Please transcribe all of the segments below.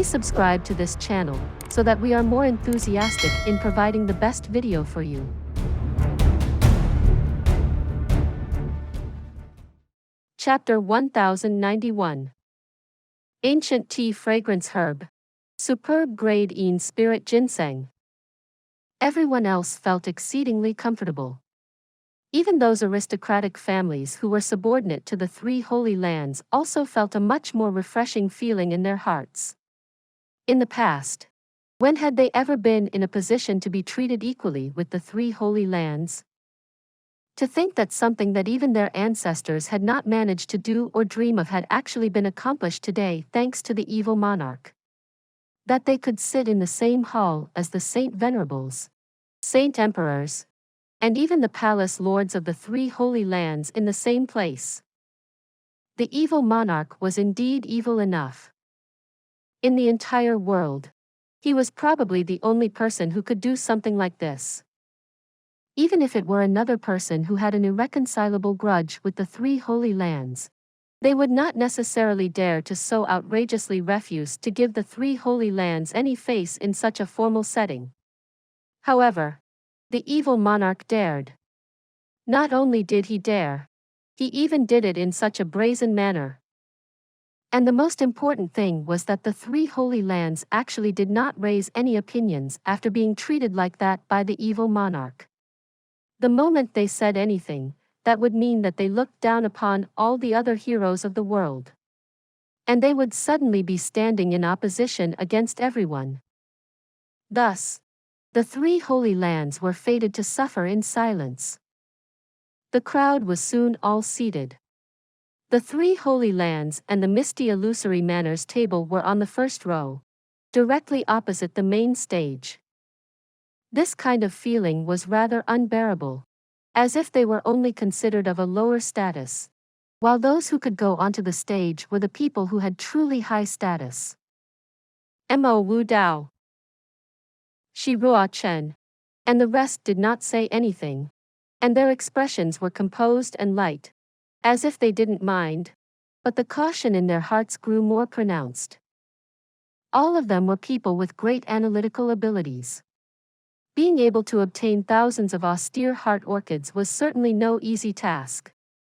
Please subscribe to this channel so that we are more enthusiastic in providing the best video for you. Chapter 1091. Ancient Tea Fragrance Herb. Superb Grade in Spirit Ginseng. Everyone else felt exceedingly comfortable. Even those aristocratic families who were subordinate to the three Holy Lands also felt a much more refreshing feeling in their hearts. In the past, when had they ever been in a position to be treated equally with the three Holy Lands? To think that something that even their ancestors had not managed to do or dream of had actually been accomplished today thanks to the evil monarch. That they could sit in the same hall as the Saint Venerables, Saint Emperors, and even the palace lords of the three Holy Lands in the same place. The evil monarch was indeed evil enough. In the entire world, he was probably the only person who could do something like this. Even if it were another person who had an irreconcilable grudge with the three Holy Lands, they would not necessarily dare to so outrageously refuse to give the three Holy Lands any face in such a formal setting. However, the evil monarch dared. Not only did he dare, he even did it in such a brazen manner. And the most important thing was that the three Holy Lands actually did not raise any opinions after being treated like that by the evil monarch. The moment they said anything, that would mean that they looked down upon all the other heroes of the world. And they would suddenly be standing in opposition against everyone. Thus, the three Holy Lands were fated to suffer in silence. The crowd was soon all seated. The three Holy Lands and the misty illusory manners table were on the first row, directly opposite the main stage. This kind of feeling was rather unbearable, as if they were only considered of a lower status, while those who could go onto the stage were the people who had truly high status. Mo Wu Dao, Shi Ruo Chen, and the rest did not say anything, and their expressions were composed and light, as if they didn't mind, but the caution in their hearts grew more pronounced. All of them were people with great analytical abilities. Being able to obtain thousands of austere heart orchids was certainly no easy task.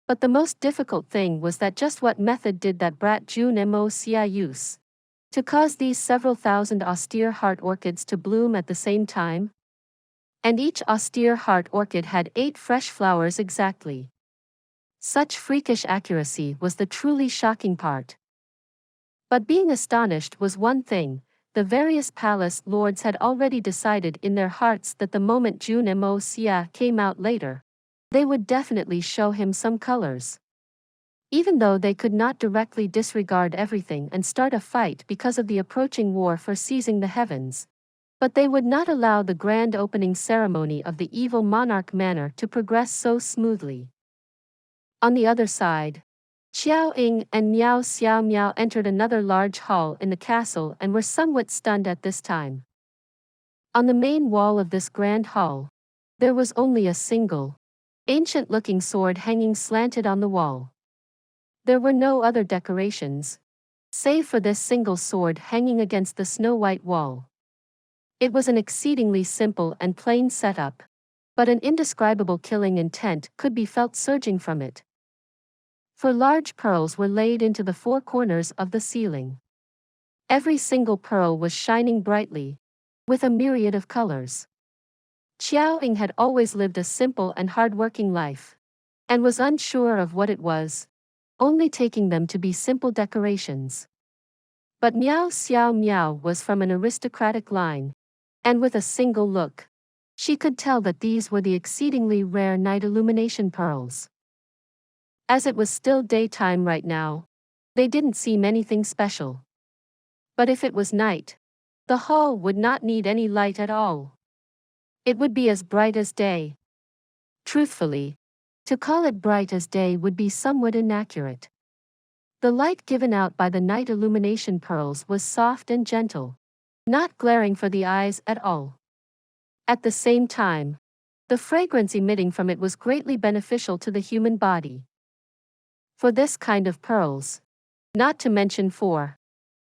But the most difficult thing was that just what method did that brat Jun Moxie use to cause these several thousand austere heart orchids to bloom at the same time? And each austere heart orchid had 8 fresh flowers exactly. Such freakish accuracy was the truly shocking part. But being astonished was one thing. The various palace lords had already decided in their hearts that the moment Jun Moxie came out later, they would definitely show him some colors. Even though they could not directly disregard everything and start a fight because of the approaching war for seizing the heavens, but they would not allow the grand opening ceremony of the evil monarch manor to progress so smoothly. On the other side, Xiao Ying and Miao Xiao Miao entered another large hall in the castle and were somewhat stunned at this time. On the main wall of this grand hall, there was only a single, ancient-looking sword hanging slanted on the wall. There were no other decorations, save for this single sword hanging against the snow-white wall. It was an exceedingly simple and plain setup, but an indescribable killing intent could be felt surging from it. For large pearls were laid into the 4 corners of the ceiling. Every single pearl was shining brightly, with a myriad of colors. Xiao Ying had always lived a simple and hard-working life, and was unsure of what it was, only taking them to be simple decorations. But Miao Xiao Miao was from an aristocratic line, and with a single look, she could tell that these were the exceedingly rare night illumination pearls. As it was still daytime right now, they didn't seem anything special. But if it was night, the hall would not need any light at all. It would be as bright as day. Truthfully, to call it bright as day would be somewhat inaccurate. The light given out by the night illumination pearls was soft and gentle, not glaring for the eyes at all. At the same time, the fragrance emitting from it was greatly beneficial to the human body. For this kind of pearls, not to mention for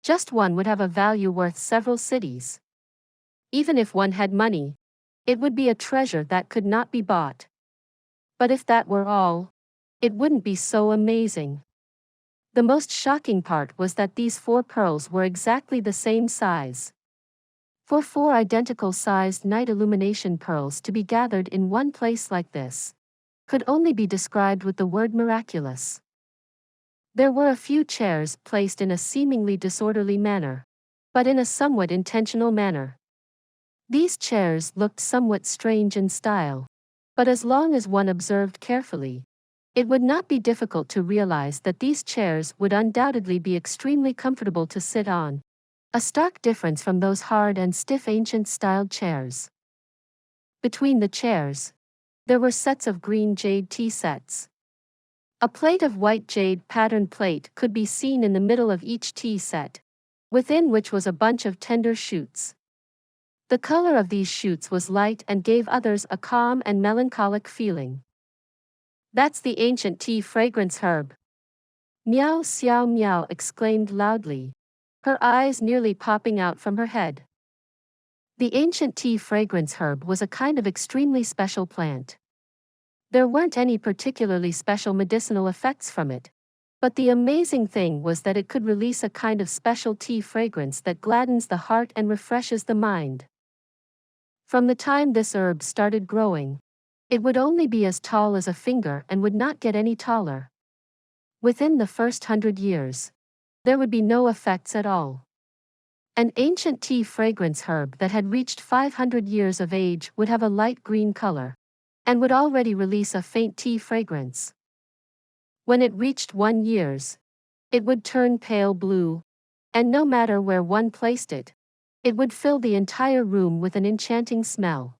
Just one would have a value worth several cities. Even if one had money, it would be a treasure that could not be bought. But if that were all, it wouldn't be so amazing. The most shocking part was that these 4 pearls were exactly the same size. For 4 identical sized night illumination pearls to be gathered in one place like this could only be described with the word miraculous. There were a few chairs placed in a seemingly disorderly manner, but in a somewhat intentional manner. These chairs looked somewhat strange in style, but as long as one observed carefully, it would not be difficult to realize that these chairs would undoubtedly be extremely comfortable to sit on, a stark difference from those hard and stiff ancient-styled chairs. Between the chairs, there were sets of green jade tea sets. A plate of white jade patterned plate could be seen in the middle of each tea set, within which was a bunch of tender shoots. The color of these shoots was light and gave others a calm and melancholic feeling. "That's the ancient tea fragrance herb." Meow Xiao Meow exclaimed loudly, her eyes nearly popping out from her head. The ancient tea fragrance herb was a kind of extremely special plant. There weren't any particularly special medicinal effects from it, but the amazing thing was that it could release a kind of special tea fragrance that gladdens the heart and refreshes the mind. From the time this herb started growing, it would only be as tall as a finger and would not get any taller. Within the first 100 years, there would be no effects at all. An ancient tea fragrance herb that had reached 500 years of age would have a light green color, and would already release a faint tea fragrance. When it reached 1 years, it would turn pale blue, and no matter where one placed it, it would fill the entire room with an enchanting smell.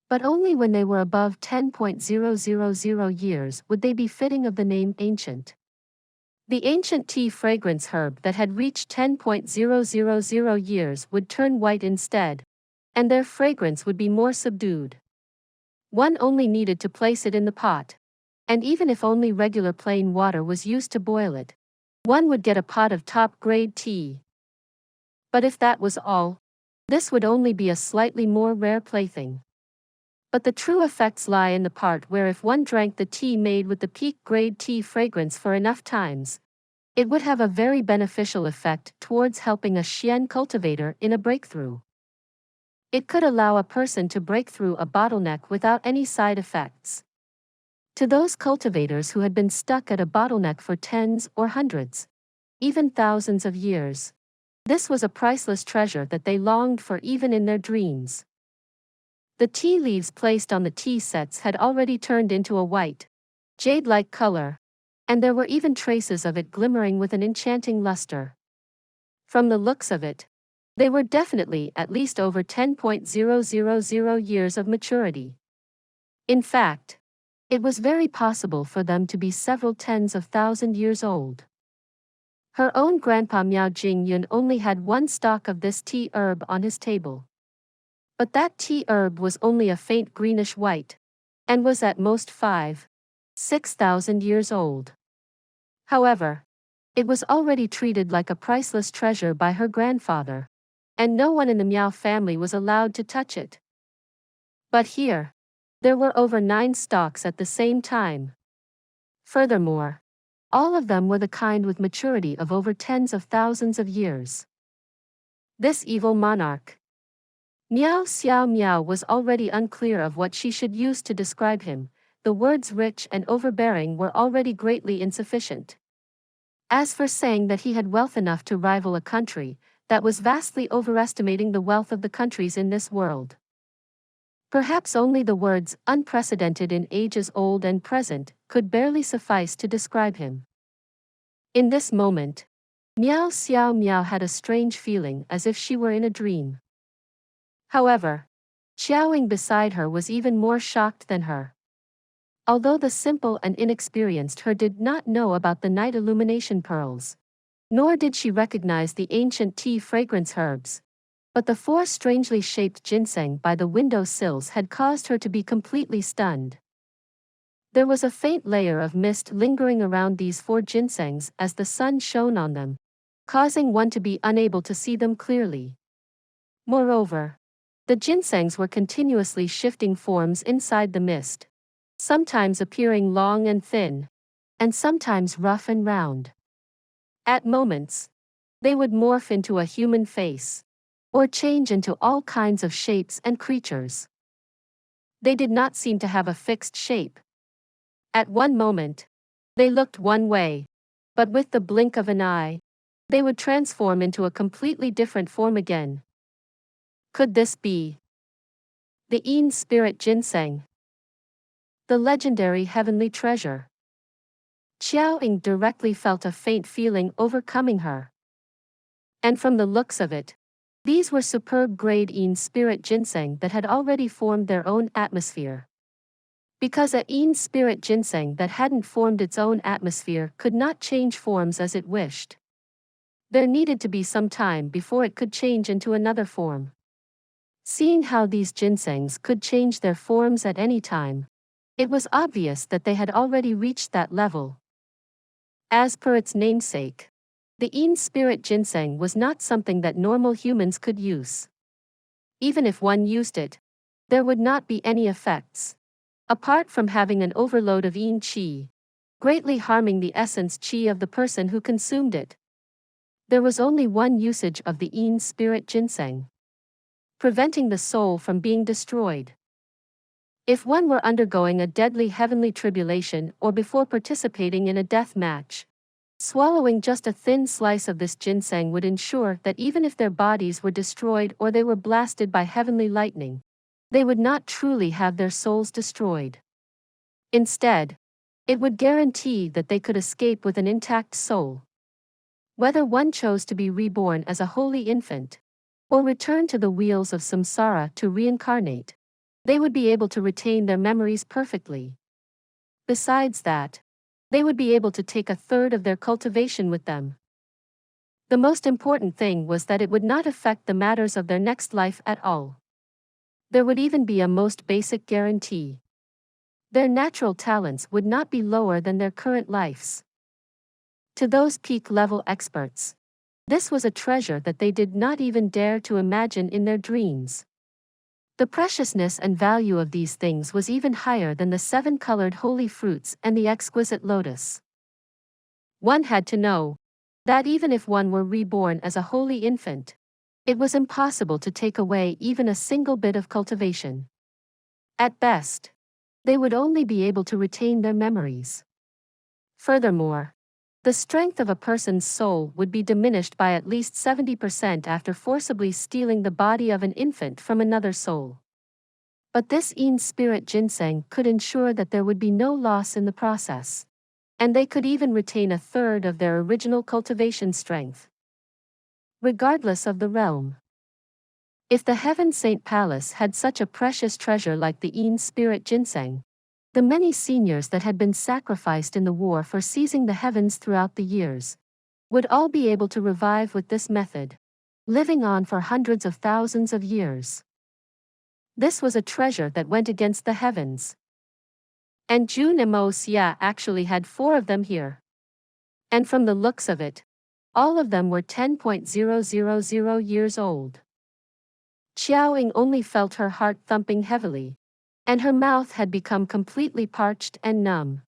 But only when they were above 10,000 years would they be fitting of the name ancient. The ancient tea fragrance herb that had reached 10,000 years would turn white instead, and their fragrance would be more subdued. One only needed to place it in the pot, and even if only regular plain water was used to boil it, one would get a pot of top-grade tea. But if that was all, this would only be a slightly more rare plaything. But the true effects lie in the part where if one drank the tea made with the peak-grade tea fragrance for enough times, it would have a very beneficial effect towards helping a Xian cultivator in a breakthrough. It could allow a person to break through a bottleneck without any side effects. To those cultivators who had been stuck at a bottleneck for tens or hundreds, even thousands of years, this was a priceless treasure that they longed for even in their dreams. The tea leaves placed on the tea sets had already turned into a white, jade-like color, and there were even traces of it glimmering with an enchanting luster. From the looks of it, they were definitely at least over 10,000 years of maturity. In fact, it was very possible for them to be several tens of thousand years old. Her own grandpa Miao Jingyun only had 1 stalk of this tea herb on his table. But that tea herb was only a faint greenish white, and was at most 5,000–6,000 years old. However, it was already treated like a priceless treasure by her grandfather, and no one in the Miao family was allowed to touch it. But here, there were over 9 stalks at the same time. Furthermore, all of them were the kind with maturity of over tens of thousands of years. This evil monarch. Meow Xiao Meow was already unclear of what she should use to describe him. The words rich and overbearing were already greatly insufficient. As for saying that he had wealth enough to rival a country, that was vastly overestimating the wealth of the countries in this world. Perhaps only the words unprecedented in ages old and present could barely suffice to describe him. In this moment, Meow Xiao Meow had a strange feeling as if she were in a dream. However, Xiaoying beside her was even more shocked than her. Although the simple and inexperienced her did not know about the night illumination pearls, nor did she recognize the ancient tea fragrance herbs, but the 4 strangely shaped ginseng by the window sills had caused her to be completely stunned. There was a faint layer of mist lingering around these 4 ginsengs as the sun shone on them, causing one to be unable to see them clearly. Moreover, the ginsengs were continuously shifting forms inside the mist, sometimes appearing long and thin, and sometimes rough and round. At moments, they would morph into a human face, or change into all kinds of shapes and creatures. They did not seem to have a fixed shape. At one moment, they looked one way, but with the blink of an eye, they would transform into a completely different form again. Could this be the Yin spirit Ginseng, the legendary heavenly treasure? Xiao Ying directly felt a faint feeling overcoming her. And from the looks of it, these were superb grade Yin spirit ginseng that had already formed their own atmosphere. Because a Yin spirit ginseng that hadn't formed its own atmosphere could not change forms as it wished. There needed to be some time before it could change into another form. Seeing how these ginsengs could change their forms at any time, it was obvious that they had already reached that level. As per its namesake, the Yin spirit ginseng was not something that normal humans could use. Even if one used it, there would not be any effects, apart from having an overload of Yin qi, greatly harming the essence qi of the person who consumed it. There was only one usage of the Yin spirit ginseng: preventing the soul from being destroyed. If one were undergoing a deadly heavenly tribulation or before participating in a death match, swallowing just a thin slice of this ginseng would ensure that even if their bodies were destroyed or they were blasted by heavenly lightning, they would not truly have their souls destroyed. Instead, it would guarantee that they could escape with an intact soul. Whether one chose to be reborn as a holy infant, or return to the wheels of Samsara to reincarnate, they would be able to retain their memories perfectly. Besides that, they would be able to take a third of their cultivation with them. The most important thing was that it would not affect the matters of their next life at all. There would even be a most basic guarantee: their natural talents would not be lower than their current lives. To those peak-level experts, this was a treasure that they did not even dare to imagine in their dreams. The preciousness and value of these things was even higher than the 7-colored holy fruits and the exquisite lotus. One had to know that even if one were reborn as a holy infant, it was impossible to take away even a single bit of cultivation. At best, they would only be able to retain their memories. Furthermore, the strength of a person's soul would be diminished by at least 70% after forcibly stealing the body of an infant from another soul. But this Yin spirit ginseng could ensure that there would be no loss in the process, and they could even retain a third of their original cultivation strength, regardless of the realm. If the Heaven Saint Palace had such a precious treasure like the Yin spirit ginseng, the many seniors that had been sacrificed in the war for seizing the heavens throughout the years would all be able to revive with this method, living on for hundreds of thousands of years. This was a treasure that went against the heavens. And Jun Moxie actually had 4 of them here. And from the looks of it, all of them were 10.000 years old. Xiao Ying only felt her heart thumping heavily, and her mouth had become completely parched and numb.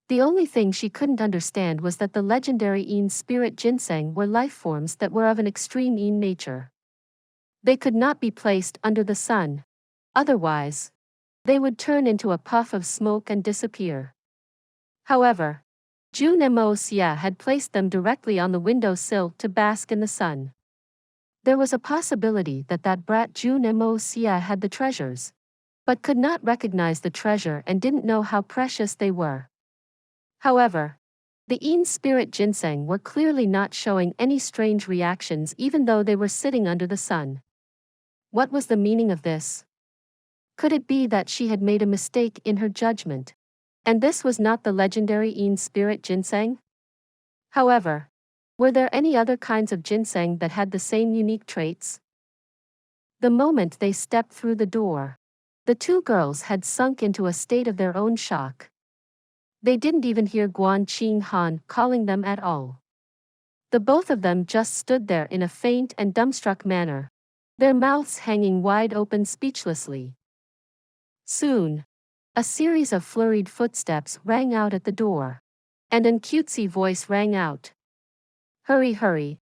The only thing she couldn't understand was that the legendary Yin spirit ginseng were life forms that were of an extreme Yin nature. They could not be placed under the sun, otherwise, they would turn into a puff of smoke and disappear. However, Jun Moxie had placed them directly on the windowsill to bask in the sun. There was a possibility that that brat Jun Moxie had the treasures, but could not recognize the treasure and didn't know how precious they were. However, the Yin spirit ginseng were clearly not showing any strange reactions even though they were sitting under the sun. What was the meaning of this? Could it be that she had made a mistake in her judgment, and this was not the legendary Yin spirit ginseng? However, were there any other kinds of ginseng that had the same unique traits? The moment they stepped through the door, the 2 girls had sunk into a state of their own shock. They didn't even hear Guan Qing Han calling them at all. The both of them just stood there in a faint and dumbstruck manner, their mouths hanging wide open speechlessly. Soon, a series of flurried footsteps rang out at the door, and an cutesy voice rang out. "Hurry, hurry!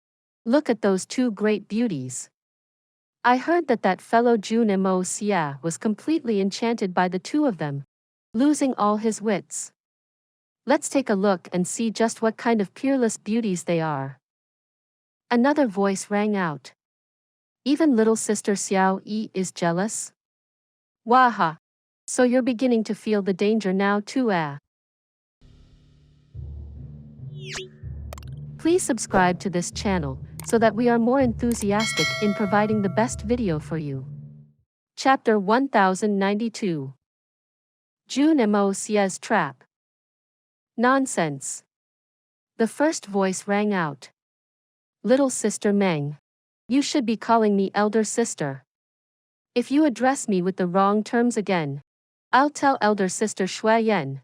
Look at those two great beauties. I heard that fellow Jun Moxie was completely enchanted by the two of them, losing all his wits. Let's take a look and see just what kind of peerless beauties they are." Another voice rang out. "Even little sister Xiao Yi is jealous? Waha! So you're beginning to feel the danger now too, eh?" Please subscribe to this channel, so that we are more enthusiastic in providing the best video for you. Chapter 1092. Jun Moxie's Trap. Nonsense. The first voice rang out. "Little sister Meng. You should be calling me elder sister. If you address me with the wrong terms again, I'll tell elder sister Shui Yan.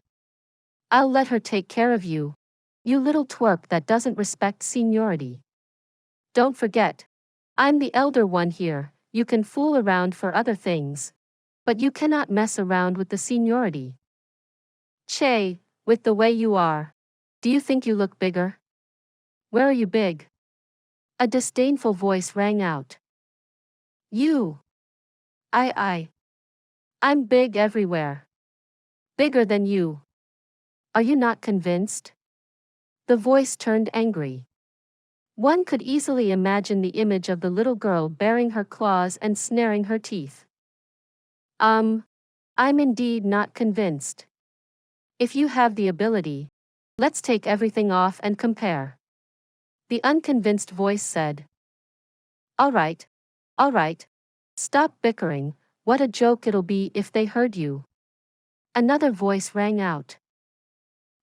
I'll let her take care of you, you little twerp that doesn't respect seniority. Don't forget, I'm the elder one here. You can fool around for other things, but you cannot mess around with the seniority. Che, with the way you are, do you think you look bigger? Where are you big?" A disdainful voice rang out. "You. I'm big everywhere. Bigger than you. Are you not convinced?" The voice turned angry. One could easily imagine the image of the little girl baring her claws and snaring her teeth. I'm indeed not convinced. If you have the ability, let's take everything off and compare." The unconvinced voice said. All right. Stop bickering, what a joke it'll be if they heard you." Another voice rang out.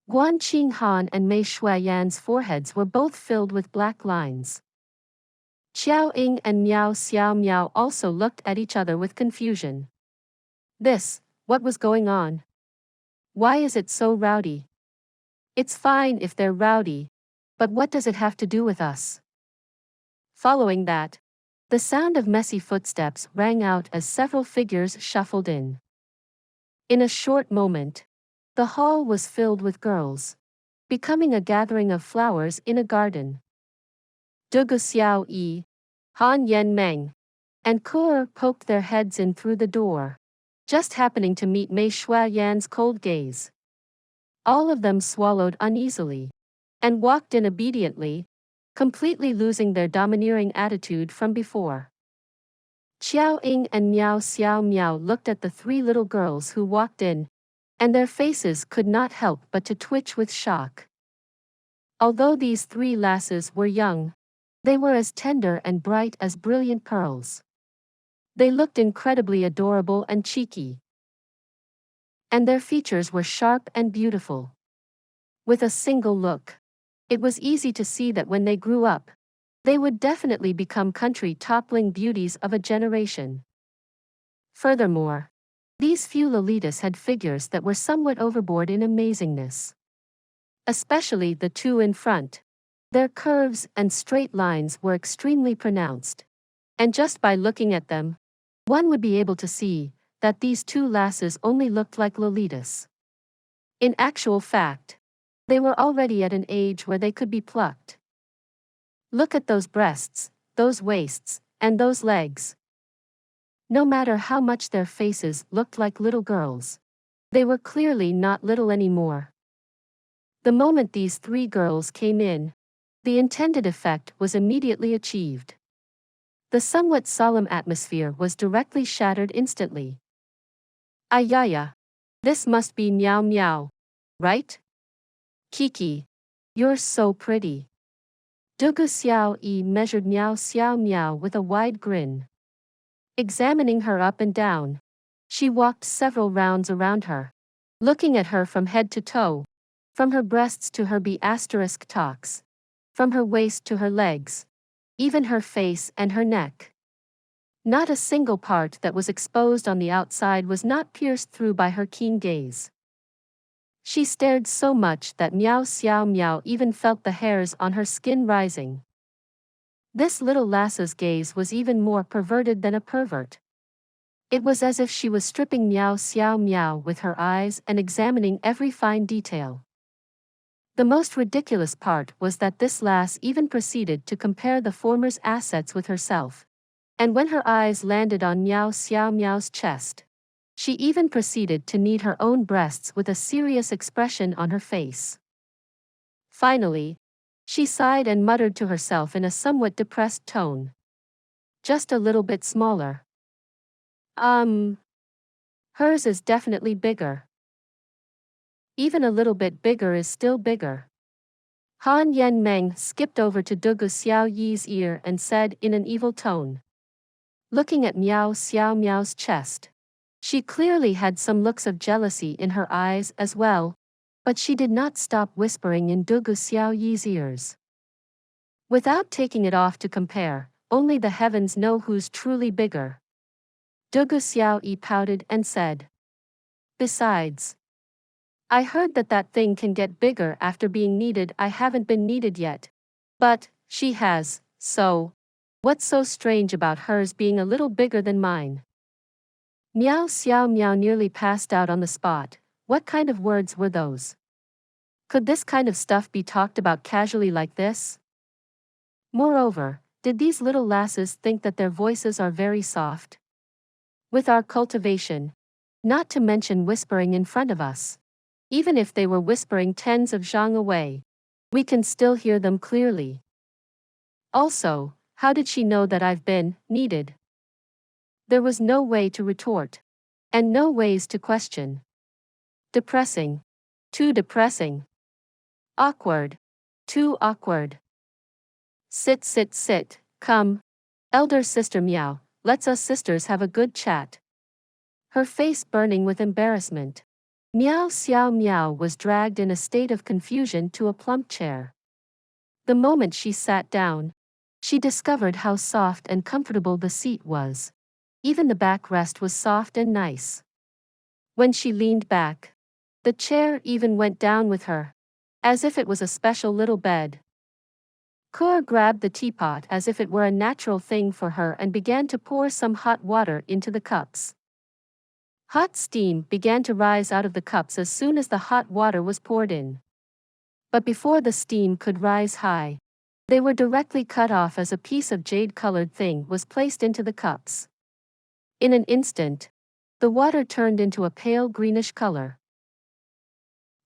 Guan Qinghan and Mei Shuiyan's foreheads were both filled with black lines. Qiao Ying and Miao Xiao Miao also looked at each other with confusion. What was going on? Why is it so rowdy? It's fine if they're rowdy, but what does it have to do with us? Following that, the sound of messy footsteps rang out as several figures shuffled in. In a short moment, the hall was filled with girls, becoming a gathering of flowers in a garden. Dugu Xiao Yi, Han Yen Meng, and Kur poked their heads in through the door, just happening to meet Mei Shuiyan's cold gaze. All of them swallowed uneasily, and walked in obediently, completely losing their domineering attitude from before. Qiao Ying and Miao Xiao Miao looked at the three little girls who walked in, and their faces could not help but to twitch with shock. Although these three lasses were young, they were as tender and bright as brilliant pearls. They looked incredibly adorable and cheeky, and their features were sharp and beautiful. With a single look, it was easy to see that when they grew up, they would definitely become country-toppling beauties of a generation. Furthermore, these few Lolitas had figures that were somewhat overboard in amazingness. Especially the two in front. Their curves and straight lines were extremely pronounced, and just by looking at them, one would be able to see that these two lasses only looked like Lolitas. In actual fact, they were already at an age where they could be plucked. Look at those breasts, those waists, and those legs. No matter how much their faces looked like little girls, they were clearly not little anymore. The moment these three girls came in, the intended effect was immediately achieved. The somewhat solemn atmosphere was directly shattered instantly. Ayaya. This must be Miao Miao, right? Kiki. You're so pretty. Dugu Xiao Yi measured Miao Xiao Miao with a wide grin. Examining her up and down, she walked several rounds around her, looking at her from head to toe, from her breasts to her B***talks, from her waist to her legs, even her face and her neck. Not a single part that was exposed on the outside was not pierced through by her keen gaze. She stared so much that Miao Xiao Miao even felt the hairs on her skin rising. This little lass's gaze was even more perverted than a pervert. It was as if she was stripping Miao Xiao Miao with her eyes and examining every fine detail. The most ridiculous part was that this lass even proceeded to compare the former's assets with herself. And when her eyes landed on Miao Xiao Miao's chest, she even proceeded to knead her own breasts with a serious expression on her face. Finally, she sighed and muttered to herself in a somewhat depressed tone. Just a little bit smaller. Hers is definitely bigger. Even a little bit bigger is still bigger. Han Yen Meng skipped over to Dugu Xiao Yi's ear and said in an evil tone. Looking at Miao Xiao Miao's chest. She clearly had some looks of jealousy in her eyes as well, but she did not stop whispering in Dugu Xiao Yi's ears. Without taking it off to compare, only the heavens know who's truly bigger. Dugu Xiao Yi pouted and said. Besides, I heard that thing can get bigger after being kneaded. I haven't been kneaded yet. But, she has, so. What's so strange about hers being a little bigger than mine? Miao Xiao Miao nearly passed out on the spot. What kind of words were those? Could this kind of stuff be talked about casually like this? Moreover, did these little lasses think that their voices are very soft? With our cultivation, not to mention whispering in front of us. Even if they were whispering tens of zhang away, we can still hear them clearly. Also, how did she know that I've been kneaded? There was no way to retort. And no ways to question. Depressing. Too depressing. Awkward. Too awkward. Sit. Come. Elder sister Miao, let's us sisters have a good chat. Her face burning with embarrassment. Miao Xiao Miao was dragged in a state of confusion to a plump chair. The moment she sat down, she discovered how soft and comfortable the seat was. Even the backrest was soft and nice. When she leaned back, the chair even went down with her, as if it was a special little bed. Kur grabbed the teapot as if it were a natural thing for her and began to pour some hot water into the cups. Hot steam began to rise out of the cups as soon as the hot water was poured in. But before the steam could rise high, they were directly cut off as a piece of jade-colored thing was placed into the cups. In an instant, the water turned into a pale greenish color,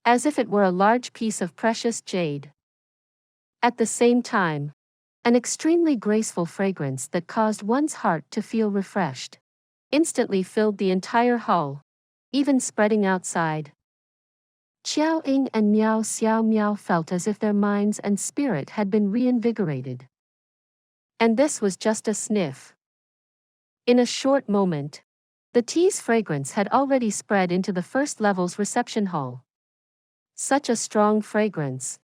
as if it were a large piece of precious jade. At the same time, an extremely graceful fragrance that caused one's heart to feel refreshed instantly filled the entire hall, even spreading outside. Qiao Ying and Miao Xiao Miao felt as if their minds and spirit had been reinvigorated. And this was just a sniff. In a short moment, the tea's fragrance had already spread into the first level's reception hall. Such a strong fragrance.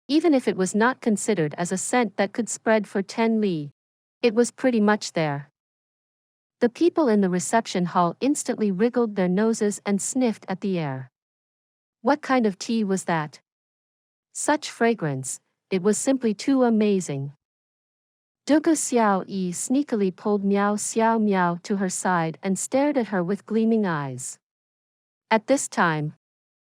Even if it was not considered as a scent that could spread for 10 li, it was pretty much there. The people in the reception hall instantly wriggled their noses and sniffed at the air. What kind of tea was that? Such fragrance, it was simply too amazing. Dugu Xiao Yi sneakily pulled Miao Xiao Miao to her side and stared at her with gleaming eyes. At this time,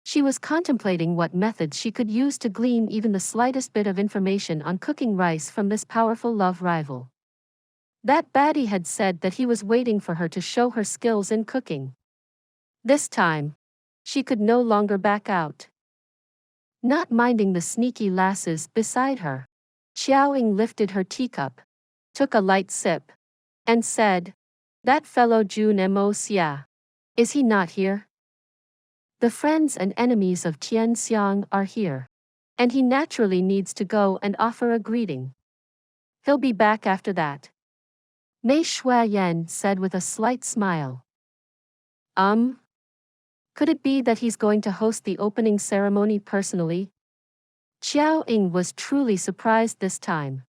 she was contemplating what methods she could use to glean even the slightest bit of information on cooking rice from this powerful love rival. That baddie had said that he was waiting for her to show her skills in cooking. This time, she could no longer back out. Not minding the sneaky lasses beside her, Xiao Ying lifted her teacup, took a light sip, and said, "That fellow Jun Moxie. Is he not here? The friends and enemies of Tianxiang are here. And he naturally needs to go and offer a greeting. He'll be back after that." Mei Shuayan said with a slight smile. Could it be that he's going to host the opening ceremony personally? Qiao Ying was truly surprised this time.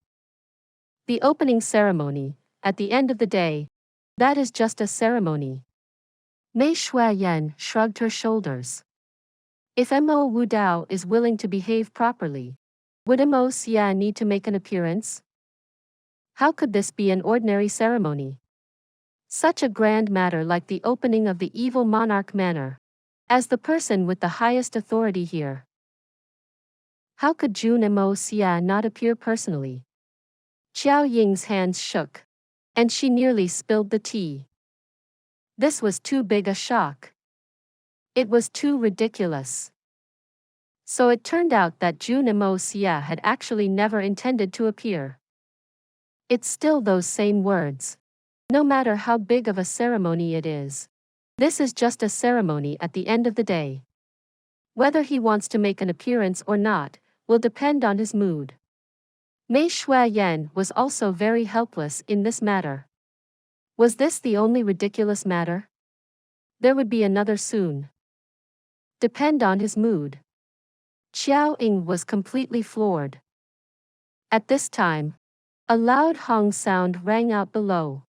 The opening ceremony, at the end of the day, that is just a ceremony. Mei Shuayan shrugged her shoulders. If Mo Wu Dao is willing to behave properly, would Mo Xie need to make an appearance? How could this be an ordinary ceremony? Such a grand matter like the opening of the evil monarch manor. As the person with the highest authority here, how could Jun Mo Xie not appear personally? Qiao Ying's hands shook, and she nearly spilled the tea. This was too big a shock. It was too ridiculous. So it turned out that Jun Mo Xie had actually never intended to appear. It's still those same words. No matter how big of a ceremony it is, this is just a ceremony at the end of the day. Whether he wants to make an appearance or not will depend on his mood. Mei Shuayan was also very helpless in this matter. Was this the only ridiculous matter? There would be another soon. Depend on his mood. Qiao Ying was completely floored. At this time, a loud hong sound rang out below.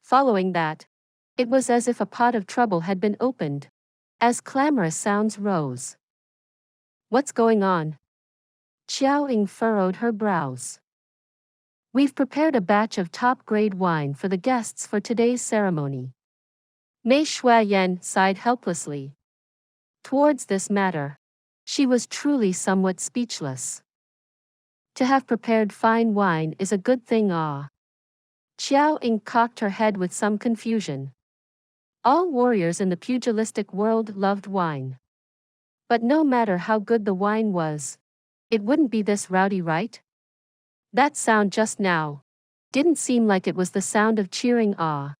Following that, it was as if a pot of trouble had been opened, as clamorous sounds rose. What's going on? Qiao Ying furrowed her brows. We've prepared a batch of top-grade wine for the guests for today's ceremony. Mei Shuayan sighed helplessly. Towards this matter, she was truly somewhat speechless. To have prepared fine wine is a good thing. Qiao Ying cocked her head with some confusion. All warriors in the pugilistic world loved wine. But no matter how good the wine was, it wouldn't be this rowdy, right? That sound just now didn't seem like it was the sound of cheering awe.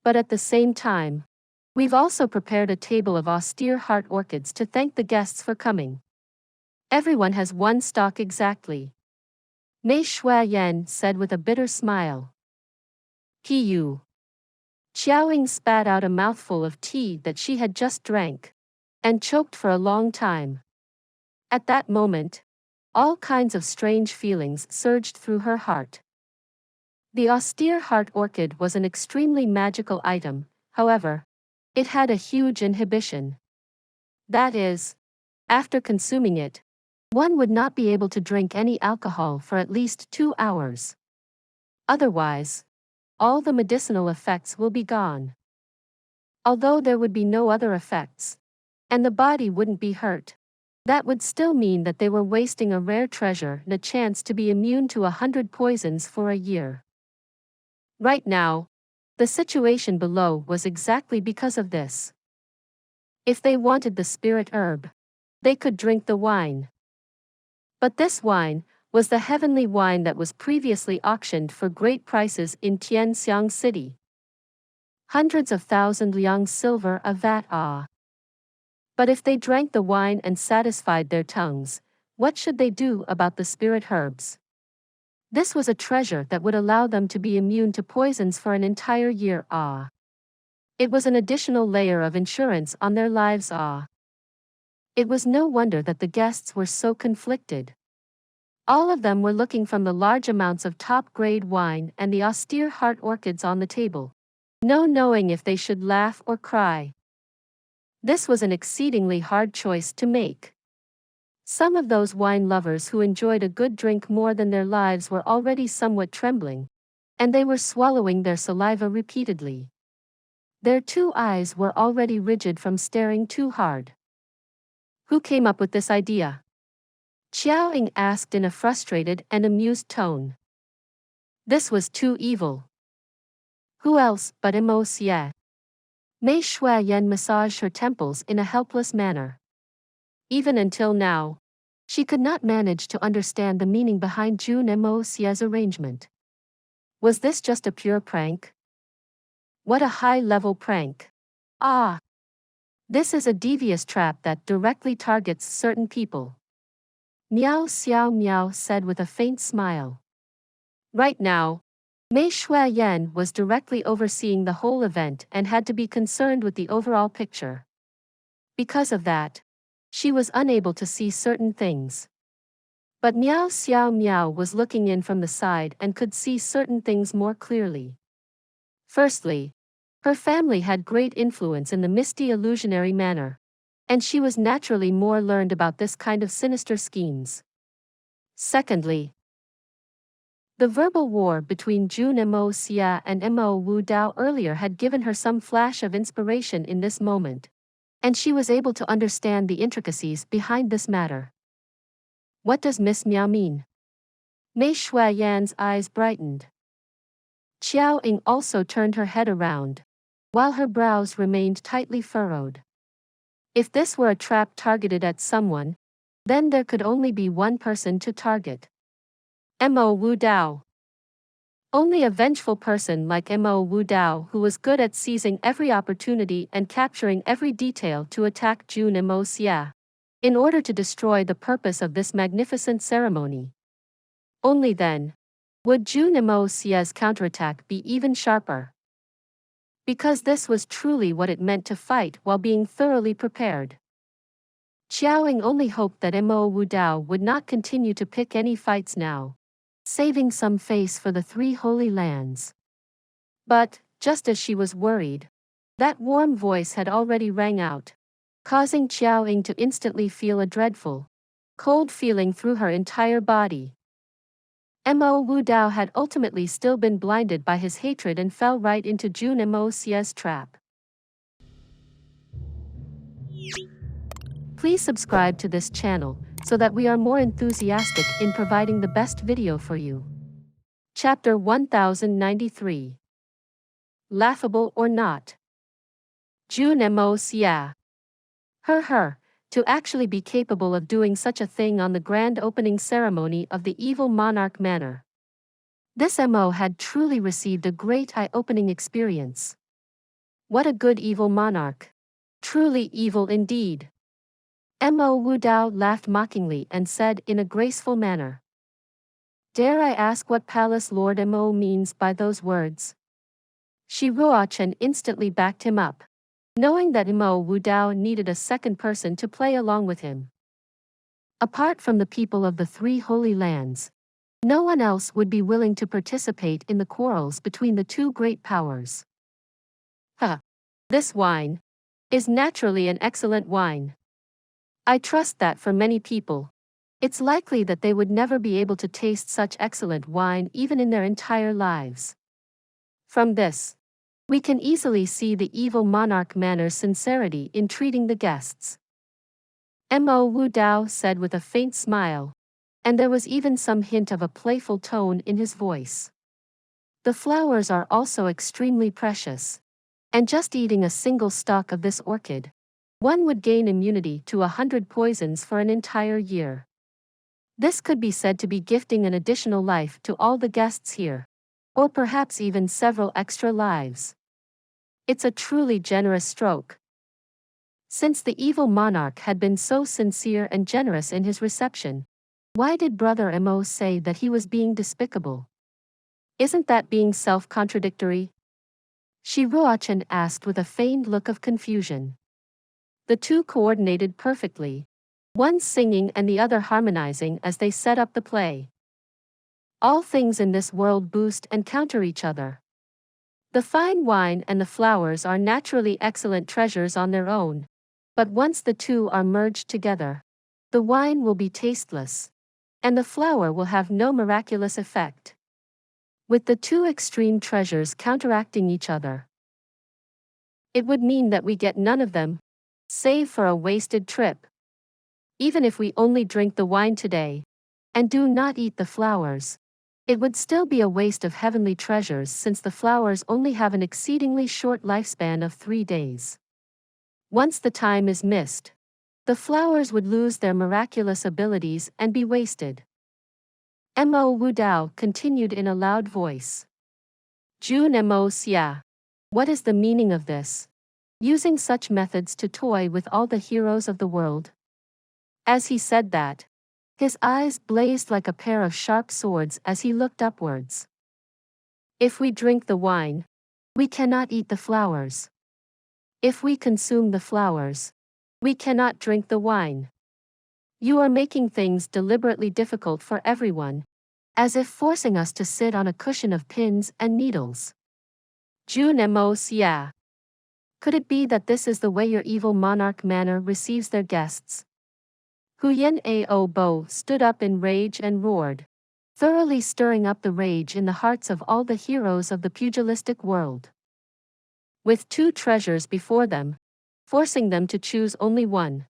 But at the same time, we've also prepared a table of austere heart orchids to thank the guests for coming. Everyone has one stalk exactly. Mei Shuayan said with a bitter smile. Yu. Qiao Ying spat out a mouthful of tea that she had just drank, and choked for a long time. At that moment, all kinds of strange feelings surged through her heart. The austere heart orchid was an extremely magical item, however, it had a huge inhibition. That is, after consuming it, one would not be able to drink any alcohol for at least 2 hours. Otherwise, all the medicinal effects will be gone. Although there would be no other effects, and the body wouldn't be hurt, that would still mean that they were wasting a rare treasure and a chance to be immune to 100 poisons for a year. Right now, the situation below was exactly because of this. If they wanted the spirit herb, they could drink the wine. But this wine was the heavenly wine that was previously auctioned for great prices in Tianxiang City. Hundreds of thousand liang silver a vat. But if they drank the wine and satisfied their tongues, what should they do about the spirit herbs? This was a treasure that would allow them to be immune to poisons for an entire year. It was an additional layer of insurance on their lives. It was no wonder that the guests were so conflicted. All of them were looking from the large amounts of top-grade wine and the austere heart orchids on the table, no knowing if they should laugh or cry. This was an exceedingly hard choice to make. Some of those wine lovers who enjoyed a good drink more than their lives were already somewhat trembling, and they were swallowing their saliva repeatedly. Their 2 eyes were already rigid from staring too hard. Who came up with this idea? Qiao Ying asked in a frustrated and amused tone. This was too evil. Who else but Mo Xie? Mei Shuayan massaged her temples in a helpless manner. Even until now, she could not manage to understand the meaning behind Jun Mo Xie's arrangement. Was this just a pure prank? What a high-level prank. This is a devious trap that directly targets certain people. Miao Xiao Miao said with a faint smile. Right now, Mei Shuayan was directly overseeing the whole event and had to be concerned with the overall picture. Because of that, she was unable to see certain things. But Miao Xiao Miao was looking in from the side and could see certain things more clearly. Firstly, her family had great influence in the misty illusionary manor, and she was naturally more learned about this kind of sinister schemes. Secondly, the verbal war between Jun Moxie and Mo Wu Dao earlier had given her some flash of inspiration in this moment, and she was able to understand the intricacies behind this matter. What does Miss Miao mean? Mei Shuiyan's eyes brightened. Qiao Ying also turned her head around, while her brows remained tightly furrowed. If this were a trap targeted at someone, then there could only be one person to target. Mo Wu Dao. Only a vengeful person like Mo Wu Dao, who was good at seizing every opportunity and capturing every detail to attack Jun Moxie, in order to destroy the purpose of this magnificent ceremony. Only then would Jun Moxie's counterattack be even sharper. Because this was truly what it meant to fight while being thoroughly prepared. Qiao Ying only hoped that Mo Wu Dao would not continue to pick any fights now, saving some face for the three holy lands. But, just as she was worried, that warm voice had already rang out, causing Qiao Ying to instantly feel a dreadful, cold feeling through her entire body. Mo Wu Dao had ultimately still been blinded by his hatred and fell right into Jun Moxie's trap. Please subscribe to this channel, so that we are more enthusiastic in providing the best video for you. Chapter 1093. Laughable or not? Jun Moxie. To actually be capable of doing such a thing on the grand opening ceremony of the evil monarch manor. This Mo had truly received a great eye-opening experience. What a good evil monarch. Truly evil indeed. Mo Wu Dao laughed mockingly and said in a graceful manner. Dare I ask what Palace Lord Mo means by those words? Shi Ruochen instantly backed him up, knowing that Mo Wu Dao needed a second person to play along with him. Apart from the people of the three holy lands, no one else would be willing to participate in the quarrels between the two great powers. This wine is naturally an excellent wine. I trust that for many people, it's likely that they would never be able to taste such excellent wine even in their entire lives. From this, we can easily see the evil monarch manor's sincerity in treating the guests. Mo Wu Dao said with a faint smile, and there was even some hint of a playful tone in his voice. The flowers are also extremely precious, and just eating a single stalk of this orchid, one would gain immunity to 100 poisons for an entire year. This could be said to be gifting an additional life to all the guests here, or perhaps even several extra lives. It's a truly generous stroke. Since the evil monarch had been so sincere and generous in his reception, why did Brother Mo say that he was being despicable? Isn't that being self-contradictory? Shi Ruochen asked with a feigned look of confusion. The two coordinated perfectly, one singing and the other harmonizing as they set up the play. All things in this world boost and counter each other. The fine wine and the flowers are naturally excellent treasures on their own, but once the two are merged together, the wine will be tasteless, and the flower will have no miraculous effect. With the two extreme treasures counteracting each other, it would mean that we get none of them, save for a wasted trip. Even if we only drink the wine today, and do not eat the flowers, it would still be a waste of heavenly treasures since the flowers only have an exceedingly short lifespan of 3 days. Once the time is missed, the flowers would lose their miraculous abilities and be wasted. Mo Wu Dao continued in a loud voice. Jun Moxie. What is the meaning of this? Using such methods to toy with all the heroes of the world? As he said that, his eyes blazed like a pair of sharp swords as he looked upwards. If we drink the wine, we cannot eat the flowers. If we consume the flowers, we cannot drink the wine. You are making things deliberately difficult for everyone, as if forcing us to sit on a cushion of pins and needles. Jun Moxie. Could it be that this is the way your evil monarch manor receives their guests? Huyen Ao Bo stood up in rage and roared, thoroughly stirring up the rage in the hearts of all the heroes of the pugilistic world. With two treasures before them, forcing them to choose only one.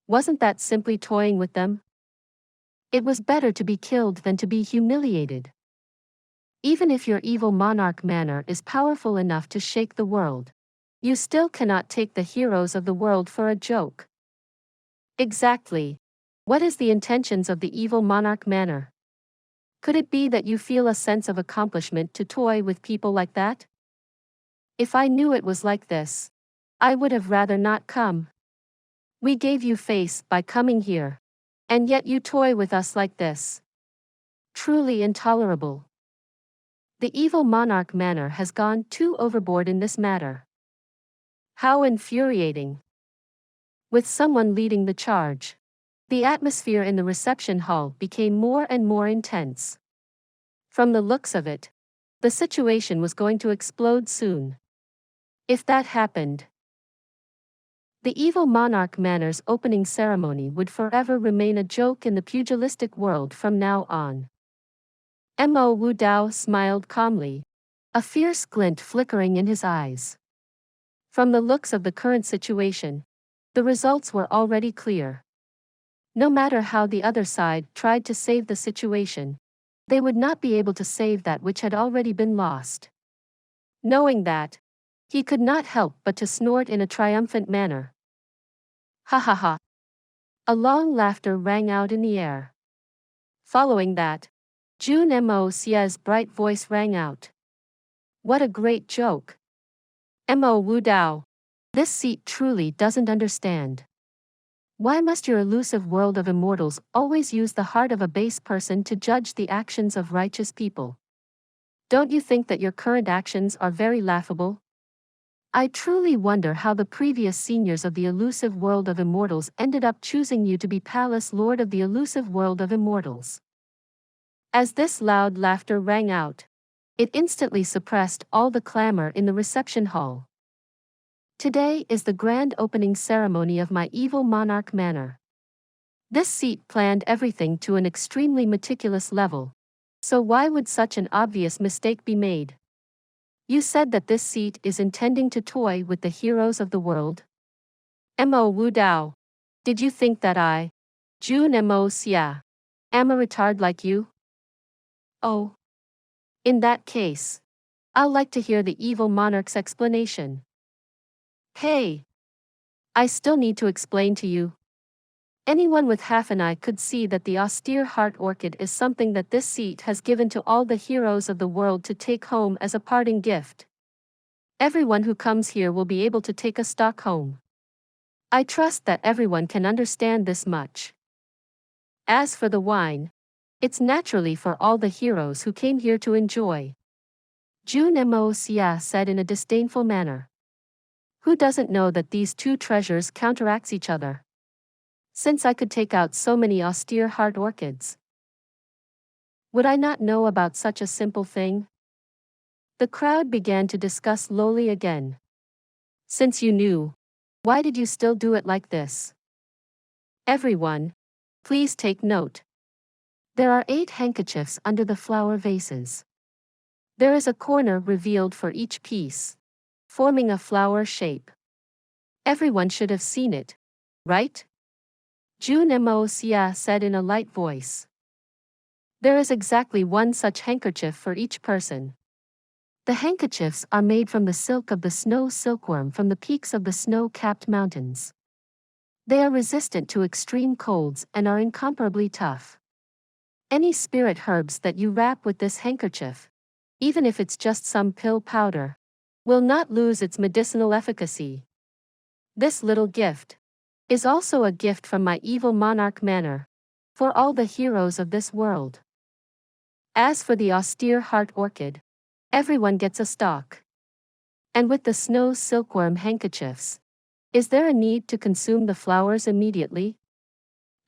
Wasn't that simply toying with them? It was better to be killed than to be humiliated. Even if your evil monarch manor is powerful enough to shake the world, you still cannot take the heroes of the world for a joke. Exactly. What is the intentions of the evil monarch manor? Could it be that you feel a sense of accomplishment to toy with people like that? If I knew it was like this, I would have rather not come. We gave you face by coming here, and yet you toy with us like this. Truly intolerable. The evil monarch manor has gone too overboard in this matter. How infuriating. With someone leading the charge, the atmosphere in the reception hall became more and more intense. From the looks of it, the situation was going to explode soon. If that happened, the evil monarch manor's opening ceremony would forever remain a joke in the pugilistic world from now on. Mo Wu Dao smiled calmly, a fierce glint flickering in his eyes. From the looks of the current situation, the results were already clear. No matter how the other side tried to save the situation, they would not be able to save that which had already been lost. Knowing that, he could not help but to snort in a triumphant manner. Ha ha ha. A long laughter rang out in the air. Following that, Jun Moxie's bright voice rang out. What a great joke. Mo Wu Dao. This seat truly doesn't understand. Why must your elusive world of immortals always use the heart of a base person to judge the actions of righteous people? Don't you think that your current actions are very laughable? I truly wonder how the previous seniors of the elusive world of immortals ended up choosing you to be Palace Lord of the elusive world of immortals. As this loud laughter rang out, it instantly suppressed all the clamor in the reception hall. Today is the grand opening ceremony of my evil monarch manor. This seat planned everything to an extremely meticulous level, so why would such an obvious mistake be made? You said that this seat is intending to toy with the heroes of the world? Mo Wu Dao. Did you think that I, Jun Moxie, am a retard like you? Oh. In that case, I'll like to hear the evil monarch's explanation. Hey! I still need to explain to you. Anyone with half an eye could see that the austere heart orchid is something that this seat has given to all the heroes of the world to take home as a parting gift. Everyone who comes here will be able to take a stock home. I trust that everyone can understand this much. As for the wine, it's naturally for all the heroes who came here to enjoy. Jun Moxie said in a disdainful manner. Who doesn't know that these two treasures counteracts each other? Since I could take out so many austere heart orchids, would I not know about such a simple thing? The crowd began to discuss lowly again. Since you knew, why did you still do it like this? Everyone, please take note. There are 8 handkerchiefs under the flower vases. There is a corner revealed for each piece, forming a flower shape. Everyone should have seen it, right? Jun Moxie said in a light voice. There is exactly one such handkerchief for each person. The handkerchiefs are made from the silk of the snow silkworm from the peaks of the snow-capped mountains. They are resistant to extreme colds and are incomparably tough. Any spirit herbs that you wrap with this handkerchief, even if it's just some pill powder, will not lose its medicinal efficacy. This little gift is also a gift from my evil monarch manor, for all the heroes of this world. As for the austere heart orchid, everyone gets a stalk. And with the snow silkworm handkerchiefs, is there a need to consume the flowers immediately?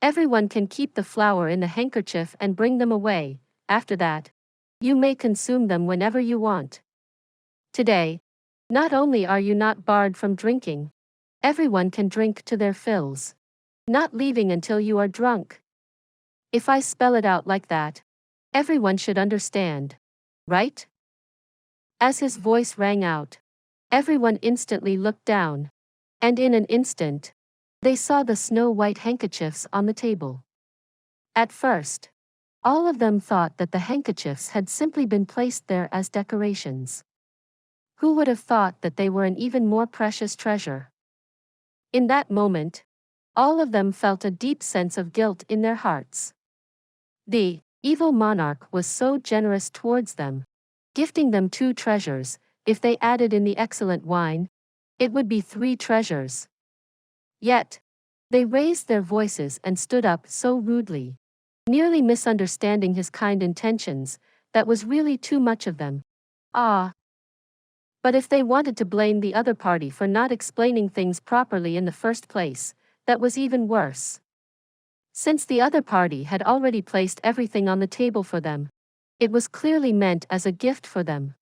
Everyone can keep the flower in the handkerchief and bring them away. After that, you may consume them whenever you want. Today, Not only are you not barred from drinking, everyone can drink to their fills. Not leaving until you are drunk. If I spell it out like that, everyone should understand, right? As his voice rang out, everyone instantly looked down, and in an instant, they saw the snow-white handkerchiefs on the table. At first, all of them thought that the handkerchiefs had simply been placed there as decorations. Who would have thought that they were an even more precious treasure? In that moment, all of them felt a deep sense of guilt in their hearts. The evil monarch was so generous towards them, gifting them 2 treasures. If they added in the excellent wine, it would be 3 treasures. Yet, they raised their voices and stood up so rudely, nearly misunderstanding his kind intentions. That was really too much of them. Ah! But if they wanted to blame the other party for not explaining things properly in the first place, that was even worse. Since the other party had already placed everything on the table for them, it was clearly meant as a gift for them.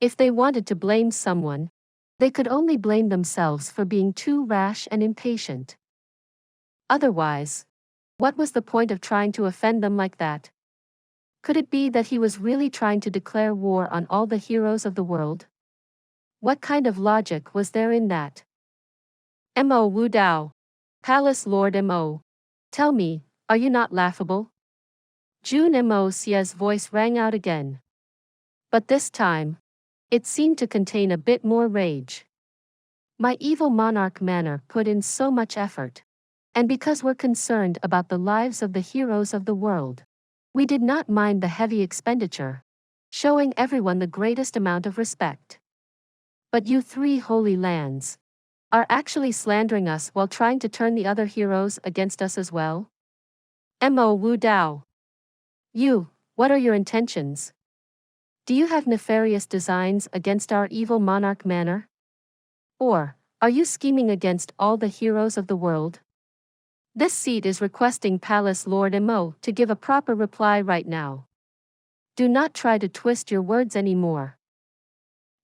If they wanted to blame someone, they could only blame themselves for being too rash and impatient. Otherwise, what was the point of trying to offend them like that? Could it be that he was really trying to declare war on all the heroes of the world? What kind of logic was there in that? Mo Wu Dao, Palace Lord Mo. Tell me, are you not laughable? Jun Moxie's voice rang out again. But this time, it seemed to contain a bit more rage. My evil monarch manor put in so much effort. And because we're concerned about the lives of the heroes of the world, we did not mind the heavy expenditure, showing everyone the greatest amount of respect. But you 3 holy lands are actually slandering us while trying to turn the other heroes against us as well? Mo Wu Dao. What are your intentions? Do you have nefarious designs against our evil monarch manor? Or, are you scheming against all the heroes of the world? This seat is requesting Palace Lord Mo to give a proper reply right now. Do not try to twist your words anymore.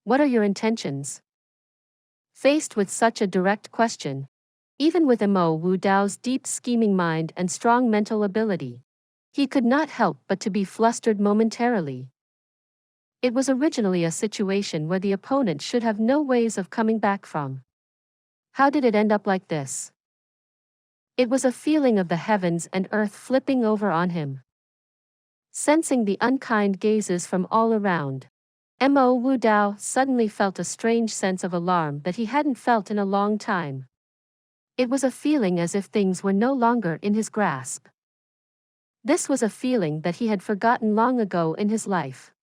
What are your intentions? Faced with such a direct question, even with Mo Wu Dao's deep scheming mind and strong mental ability, he could not help but to be flustered momentarily. It was originally a situation where the opponent should have no ways of coming back from. How did it end up like this? It was a feeling of the heavens and earth flipping over on him. Sensing the unkind gazes from all around, Mo Wu Dao suddenly felt a strange sense of alarm that he hadn't felt in a long time. It was a feeling as if things were no longer in his grasp. This was a feeling that he had forgotten long ago in his life.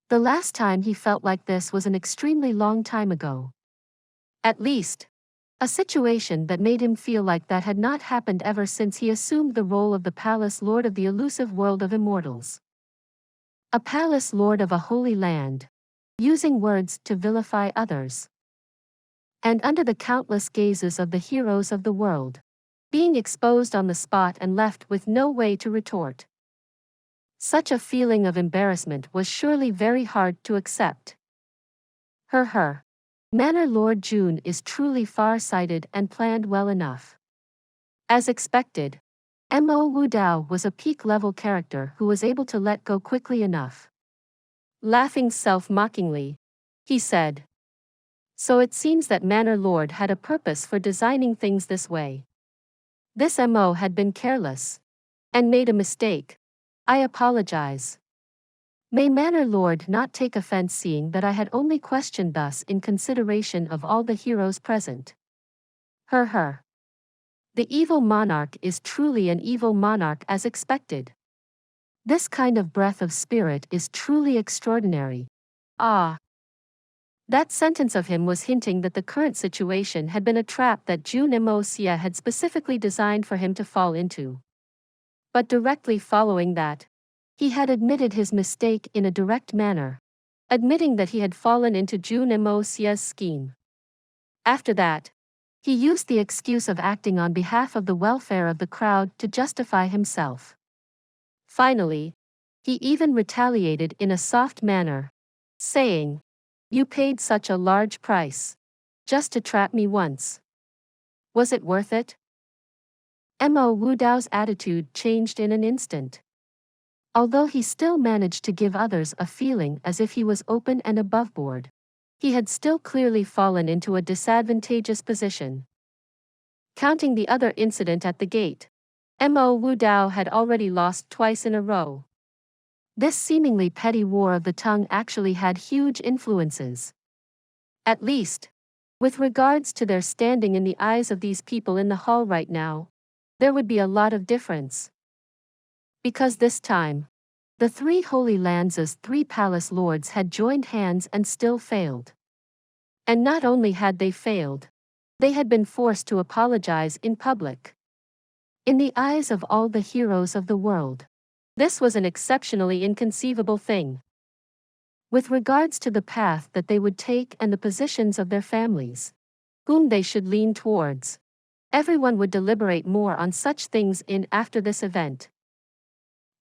The last time he felt like this was an extremely long time ago. At least, a situation that made him feel like that had not happened ever since he assumed the role of the Palace Lord of the elusive world of immortals. A Palace Lord of a holy land, using words to vilify others. And under the countless gazes of the heroes of the world, being exposed on the spot and left with no way to retort. Such a feeling of embarrassment was surely very hard to accept. Manor Lord Jun is truly far-sighted and planned well enough. As expected, Mo Wu Dao was a peak-level character who was able to let go quickly enough. Laughing self-mockingly, he said, "So it seems that Manor Lord had a purpose for designing things this way. This Mo had been careless and made a mistake. I apologize. May Manor Lord not take offense seeing that I had only questioned thus in consideration of all the heroes present." The evil monarch is truly an evil monarch as expected. This kind of breath of spirit is truly extraordinary. Ah! That sentence of him was hinting that the current situation had been a trap that Jun Moxie had specifically designed for him to fall into. But directly following that, he had admitted his mistake in a direct manner, admitting that he had fallen into Jun Moxie's scheme. After that, he used the excuse of acting on behalf of the welfare of the crowd to justify himself. Finally, he even retaliated in a soft manner, saying, You paid such a large price. Just to trap me once. Was it worth it? Mo Wudao's attitude changed in an instant. Although he still managed to give others a feeling as if he was open and aboveboard, he had still clearly fallen into a disadvantageous position. Counting the other incident at the gate, Mo Wudao had already lost twice in a row. This seemingly petty war of the tongue actually had huge influences. At least, with regards to their standing in the eyes of these people in the hall right now, there would be a lot of difference. Because this time, the three Holy Lands' three palace lords had joined hands and still failed. And not only had they failed, they had been forced to apologize in public. In the eyes of all the heroes of the world, this was an exceptionally inconceivable thing. With regards to the path that they would take and the positions of their families, whom they should lean towards, everyone would deliberate more on such things in after this event.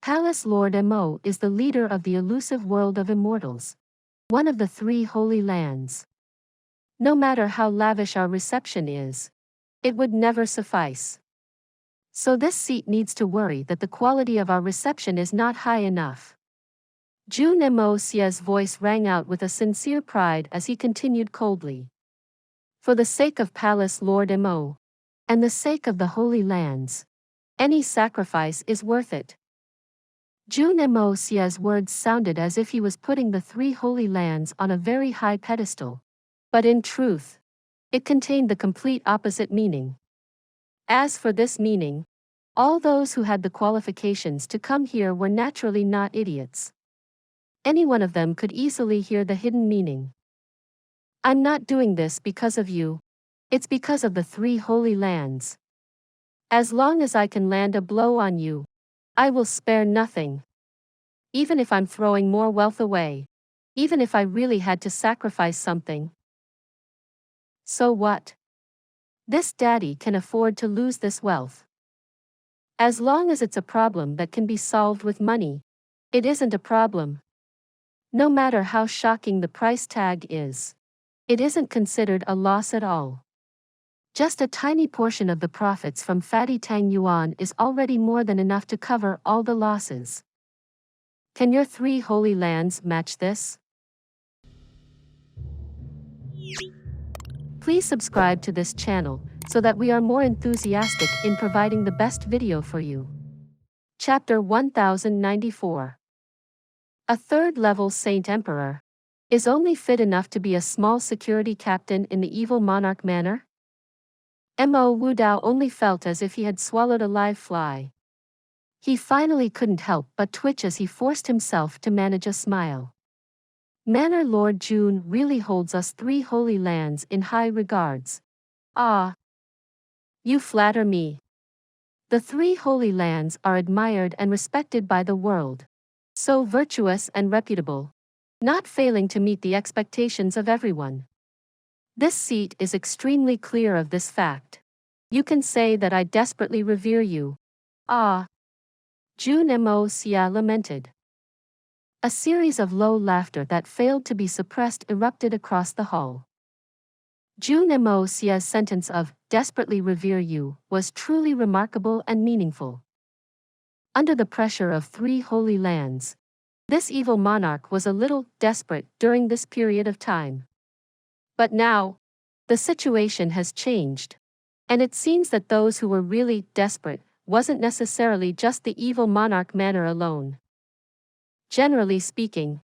Palace Lord Mo is the leader of the elusive world of immortals, one of the three holy lands. No matter how lavish our reception is, it would never suffice. So this seat needs to worry that the quality of our reception is not high enough. Jun Moxie's voice rang out with a sincere pride as he continued coldly. For the sake of Palace Lord Mo, and the sake of the Holy Lands, any sacrifice is worth it. Jun Moxie's words sounded as if he was putting the three Holy Lands on a very high pedestal. But in truth, it contained the complete opposite meaning. As for this meaning, all those who had the qualifications to come here were naturally not idiots. Any one of them could easily hear the hidden meaning. I'm not doing this because of you. It's because of the three Holy Lands. As long as I can land a blow on you, I will spare nothing. Even if I'm throwing more wealth away. Even if I really had to sacrifice something. So what? This daddy can afford to lose this wealth. As long as it's a problem that can be solved with money, it isn't a problem. No matter how shocking the price tag is, it isn't considered a loss at all. Just a tiny portion of the profits from Fatty Tang Yuan is already more than enough to cover all the losses. Can your three holy lands match this? Please subscribe to this channel so that we are more enthusiastic in providing the best video for you. Chapter 1094. A third-level Saint Emperor is only fit enough to be a small security captain in the evil monarch manor? Mo Wudao only felt as if he had swallowed a live fly. He finally couldn't help but twitch as he forced himself to manage a smile. Manor Lord Jun really holds us three holy lands in high regards. Ah! You flatter me. The three holy lands are admired and respected by the world. So virtuous and reputable, not failing to meet the expectations of everyone. This seat is extremely clear of this fact. You can say that I desperately revere you. Ah! Jun Moxie lamented. A series of low laughter that failed to be suppressed erupted across the hall. Jun Moxie's sentence of, desperately revere you, was truly remarkable and meaningful. Under the pressure of three holy lands, this evil monarch was a little desperate during this period of time. But now, the situation has changed. And it seems that those who were really desperate wasn't necessarily just the evil monarch manor alone. Generally speaking,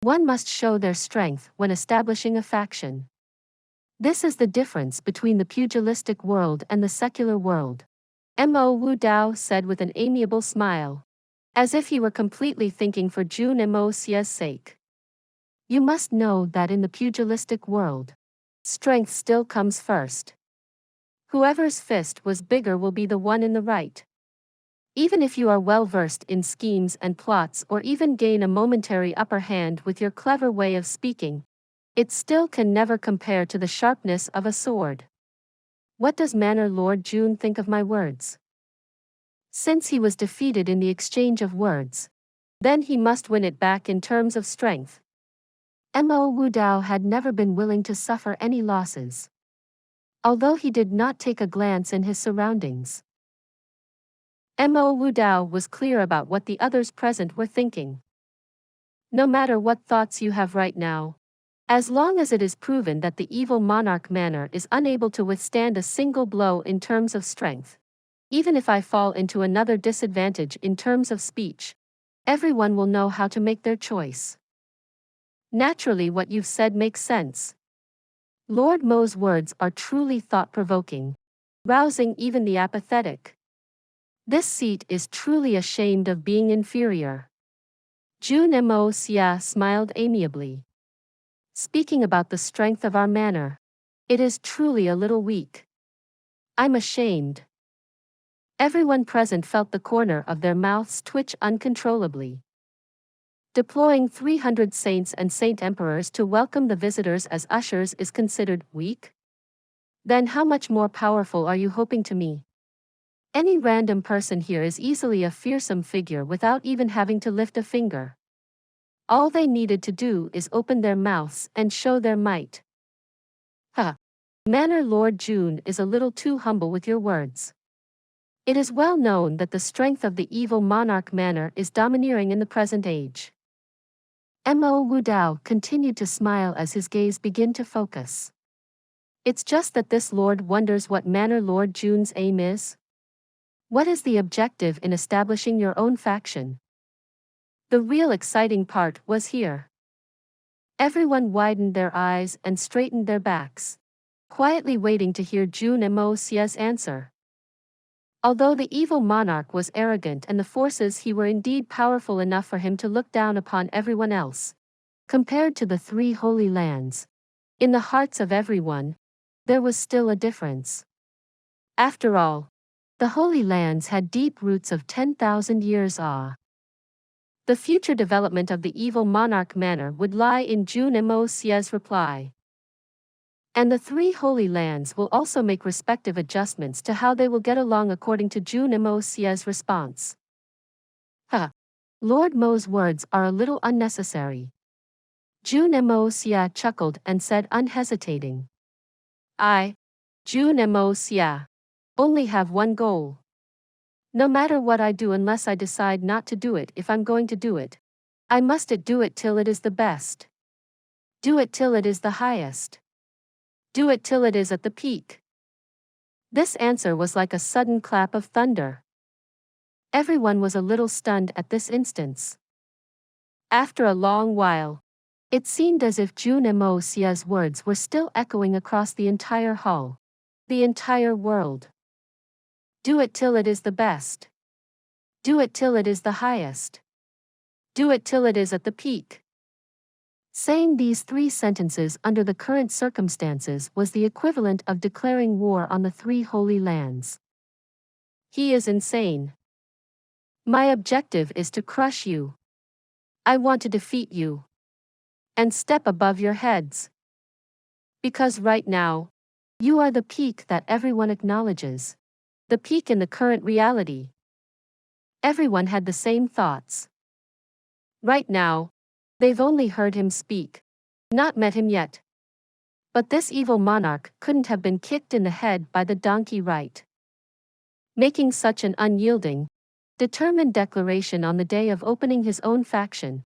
one must show their strength when establishing a faction. This is the difference between the pugilistic world and the secular world. Mo Wudao said with an amiable smile, as if he were completely thinking for Jun Moxie's sake. You must know that in the pugilistic world, strength still comes first. Whoever's fist was bigger will be the one in the right. Even if you are well versed in schemes and plots or even gain a momentary upper hand with your clever way of speaking, it still can never compare to the sharpness of a sword. What does Manor Lord Jun think of my words? Since he was defeated in the exchange of words, then he must win it back in terms of strength. Mo Wudao had never been willing to suffer any losses. Although he did not take a glance in his surroundings, Mo Wudao was clear about what the others present were thinking. No matter what thoughts you have right now, as long as it is proven that the evil monarch manor is unable to withstand a single blow in terms of strength, even if I fall into another disadvantage in terms of speech, everyone will know how to make their choice. Naturally, what you've said makes sense. Lord Mo's words are truly thought-provoking, rousing even the apathetic. This seat is truly ashamed of being inferior. Jun Moxie smiled amiably. Speaking about the strength of our manor, it is truly a little weak. I'm ashamed. Everyone present felt the corner of their mouths twitch uncontrollably. Deploying 300 saints and saint emperors to welcome the visitors as ushers is considered weak? Then how much more powerful are you hoping to me? Any random person here is easily a fearsome figure without even having to lift a finger. All they needed to do is open their mouths and show their might. Manor Lord Jun is a little too humble with your words. It is well known that the strength of the evil monarch manor is domineering in the present age. Mo Wudao continued to smile as his gaze began to focus. It's just that this lord wonders what manor Lord Jun's aim is. What is the objective in establishing your own faction? The real exciting part was here. Everyone widened their eyes and straightened their backs, quietly waiting to hear Jun Moxie's answer. Although the evil monarch was arrogant and the forces he were indeed powerful enough for him to look down upon everyone else, compared to the three holy lands, in the hearts of everyone, there was still a difference. After all, the holy lands had deep roots of 10,000 years. The future development of the evil monarch manor would lie in Jun Moxie's reply. And the three holy lands will also make respective adjustments to how they will get along according to Jun Moxie's response. Lord Mo's words are a little unnecessary. Jun Moxie chuckled and said unhesitating. I, Jun Moxie, only have one goal. No matter what I do, unless I decide not to do it, if I'm going to do it, I must do it till it is the best. Do it till it is the highest. Do it till it is at the peak. This answer was like a sudden clap of thunder. Everyone was a little stunned at this instance. After a long while, it seemed as if Jun Moxie's words were still echoing across the entire hall, the entire world. Do it till it is the best. Do it till it is the highest. Do it till it is at the peak. Saying these three sentences under the current circumstances was the equivalent of declaring war on the three holy lands. He is insane. My objective is to crush you. I want to defeat you. And step above your heads. Because right now, you are the peak that everyone acknowledges. The peak in the current reality. Everyone had the same thoughts. Right now, they've only heard him speak, not met him yet. But this evil monarch couldn't have been kicked in the head by the donkey right. Making such an unyielding, determined declaration on the day of opening his own faction,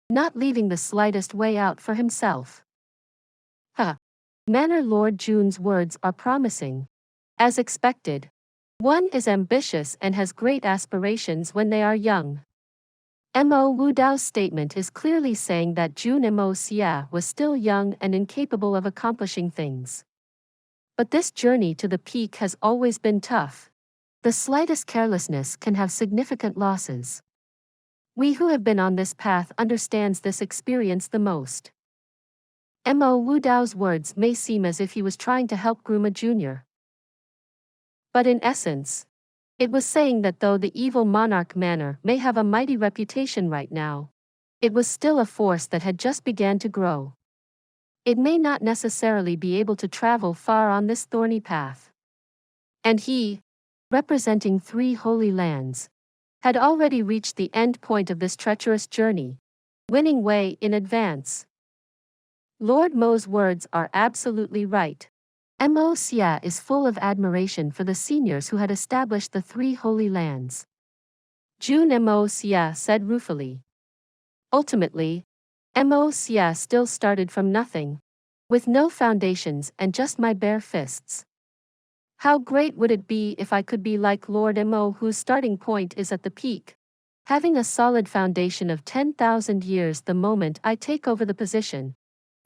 not leaving the slightest way out for himself. Manor Lord Jun's words are promising. As expected, one is ambitious and has great aspirations when they are young. Mo Wudao's statement is clearly saying that Jun Moxie was still young and incapable of accomplishing things. But this journey to the peak has always been tough. The slightest carelessness can have significant losses. We who have been on this path understands this experience the most. Mo Wudao's words may seem as if he was trying to help groom a junior. But in essence, it was saying that though the evil monarch manor may have a mighty reputation right now, it was still a force that had just began to grow. It may not necessarily be able to travel far on this thorny path. And he, representing three holy lands, had already reached the end point of this treacherous journey, winning way in advance. Lord Mo's words are absolutely right. Mo Xie is full of admiration for the seniors who had established the three holy lands. Jun Xie said ruefully. Ultimately, Mo Xie still started from nothing, with no foundations and just my bare fists. How great would it be if I could be like Lord Mo, whose starting point is at the peak, having a solid foundation of 10,000 years the moment I take over the position,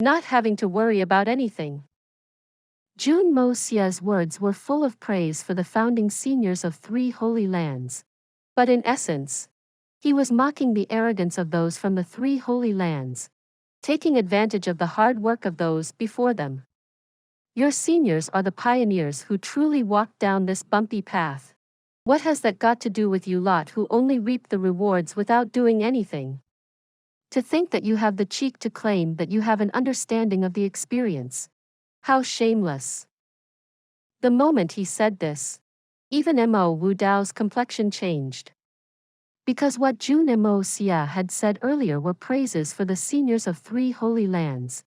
not having to worry about anything. Jun Moxie's words were full of praise for the founding seniors of three holy lands. But in essence, he was mocking the arrogance of those from the three holy lands, taking advantage of the hard work of those before them. Your seniors are the pioneers who truly walked down this bumpy path. What has that got to do with you lot who only reap the rewards without doing anything? To think that you have the cheek to claim that you have an understanding of the experience. How shameless. The moment he said this, even Mo Wu Dao's complexion changed. Because what Jun Moxie had said earlier were praises for the seniors of three holy lands.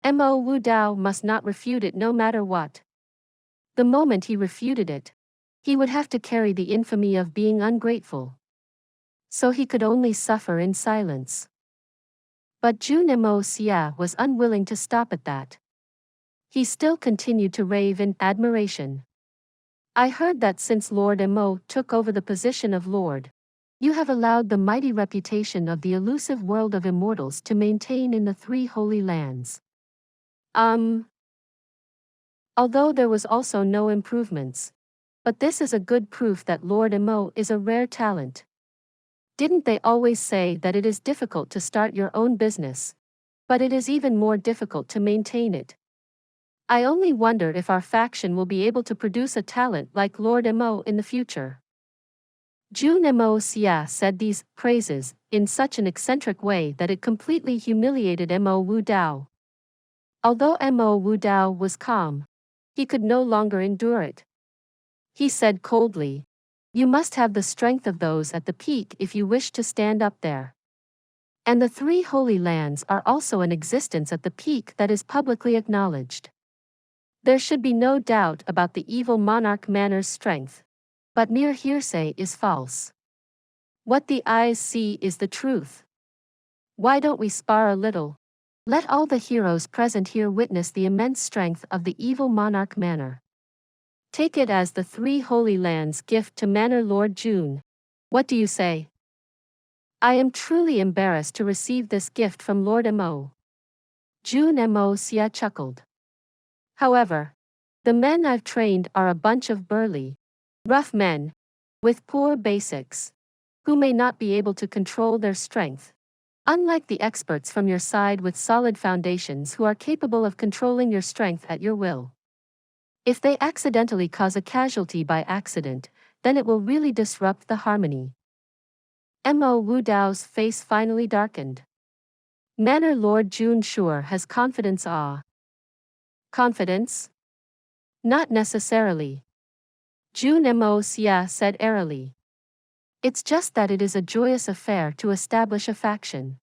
Mo Wu Dao must not refute it no matter what. The moment he refuted it, he would have to carry the infamy of being ungrateful. So he could only suffer in silence. But Jun Moxie was unwilling to stop at that. He still continued to rave in admiration. I heard that since Lord Mo took over the position of Lord, you have allowed the mighty reputation of the elusive world of immortals to maintain in the three holy lands. Although there was also no improvements. But this is a good proof that Lord Mo is a rare talent. Didn't they always say that it is difficult to start your own business? But it is even more difficult to maintain it. I only wonder if our faction will be able to produce a talent like Lord Mo in the future. Jun Moxie said these praises in such an eccentric way that it completely humiliated Mo Wu Dao. Although Mo Wu Dao was calm, he could no longer endure it. He said coldly, "You must have the strength of those at the peak if you wish to stand up there. And the three holy lands are also an existence at the peak that is publicly acknowledged. There should be no doubt about the evil monarch Manor's strength. But mere hearsay is false. What the eyes see is the truth. Why don't we spar a little? Let all the heroes present here witness the immense strength of the evil monarch Manor. Take it as the three holy lands' gift to Manor Lord Jun. What do you say? I am truly embarrassed to receive this gift from Lord Mo." Jun Moxie chuckled. However, the men I've trained are a bunch of burly, rough men, with poor basics, who may not be able to control their strength. Unlike the experts from your side with solid foundations who are capable of controlling your strength at your will. If they accidentally cause a casualty by accident, then it will really disrupt the harmony. Mo Wu Dao's face finally darkened. Manor Lord Jun sure has confidence. Confidence? Not necessarily. Jun Moxie said airily. It's just that it is a joyous affair to establish a faction.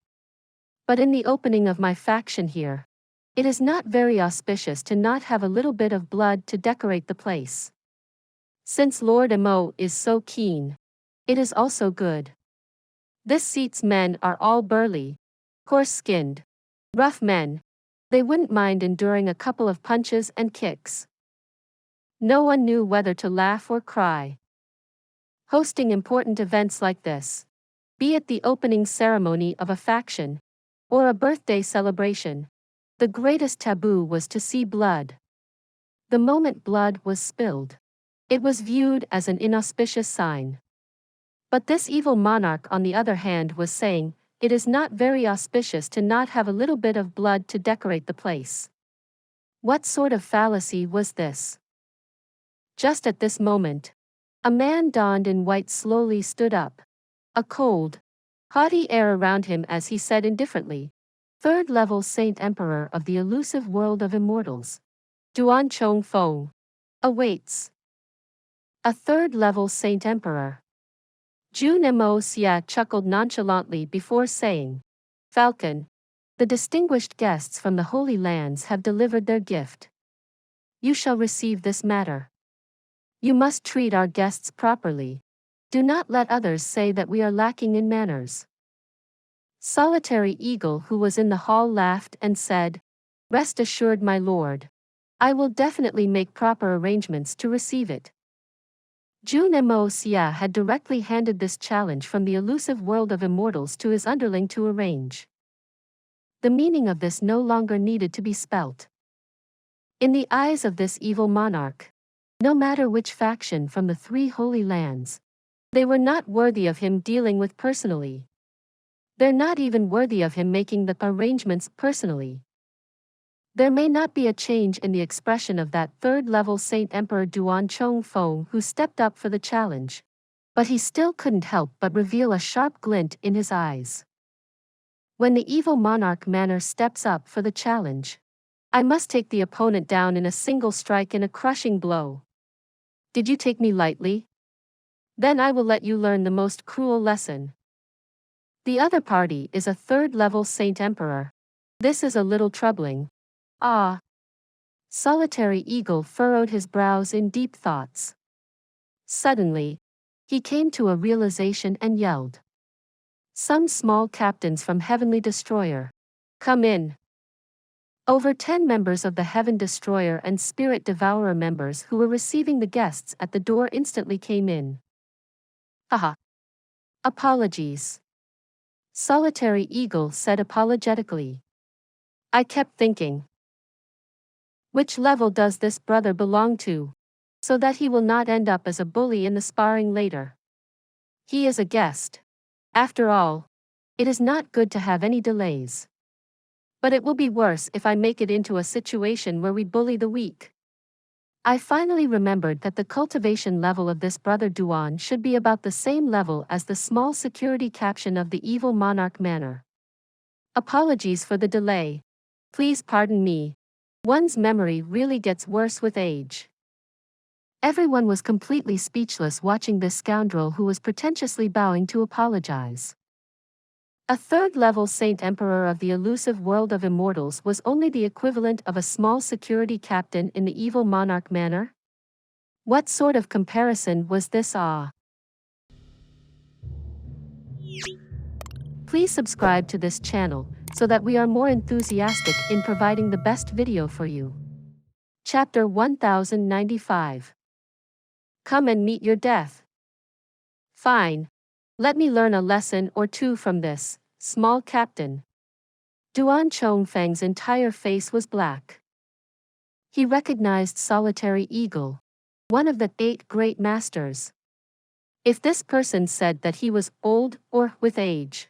But in the opening of my faction here, it is not very auspicious to not have a little bit of blood to decorate the place. Since Lord Mo is so keen, it is also good. This seat's men are all burly, coarse-skinned, rough men. They wouldn't mind enduring a couple of punches and kicks. No one knew whether to laugh or cry. Hosting important events like this, be it the opening ceremony of a faction, or a birthday celebration, the greatest taboo was to see blood. The moment blood was spilled, it was viewed as an inauspicious sign. But this evil monarch, on the other hand, was saying, it is not very auspicious to not have a little bit of blood to decorate the place. What sort of fallacy was this? Just at this moment, a man donned in white slowly stood up. A cold, haughty air around him as he said indifferently, "Third-level Saint Emperor of the elusive world of immortals. Duan Chong Feng. Awaits." A third-level Saint Emperor. Jun Moxie chuckled nonchalantly before saying, "Falcon, The distinguished guests from the Holy Lands have delivered their gift. You shall receive this matter. You must treat our guests properly. Do not let others say that we are lacking in manners." Solitary Eagle, who was in the hall, laughed and said, "Rest assured, my lord. I will definitely make proper arrangements to receive it." Jun Moxie had directly handed this challenge from the elusive world of immortals to his underling to arrange. The meaning of this no longer needed to be spelt. In the eyes of this evil monarch, no matter which faction from the three holy lands, they were not worthy of him dealing with personally. They're not even worthy of him making the arrangements personally. There may not be a change in the expression of that third-level Saint Emperor Duan Chongfeng who stepped up for the challenge, but he still couldn't help but reveal a sharp glint in his eyes. When the evil monarch manner steps up for the challenge, I must take the opponent down in a single strike, in a crushing blow. Did you take me lightly? Then I will let you learn the most cruel lesson. The other party is a third-level Saint Emperor. This is a little troubling. Ah. Solitary Eagle furrowed his brows in deep thoughts. Suddenly, he came to a realization and yelled. "Some small captains from Heavenly Destroyer. Come in." Over 10 members of the Heaven Destroyer and Spirit Devourer members who were receiving the guests at the door instantly came in. "Haha. Apologies." Solitary Eagle said apologetically. "I kept thinking, which level does this brother belong to, so that he will not end up as a bully in the sparring later. He is a guest. After all, it is not good to have any delays. But it will be worse if I make it into a situation where we bully the weak." I finally remembered that the cultivation level of this brother Duan should be about the same level as the small security caption of the evil monarch manor. "Apologies for the delay. Please pardon me. One's memory really gets worse with age." Everyone was completely speechless watching this scoundrel who was pretentiously bowing to apologize. A third-level Saint Emperor of the elusive world of immortals was only the equivalent of a small security captain in the evil monarch manor? What sort of comparison was this? Please subscribe to this channel, so that we are more enthusiastic in providing the best video for you. Chapter 1095. Come and meet your death. Fine. Let me learn a lesson or two from this small captain. Duan Chongfeng's entire face was black. He recognized Solitary Eagle, one of the 8 great masters. If this person said that he was old or with age,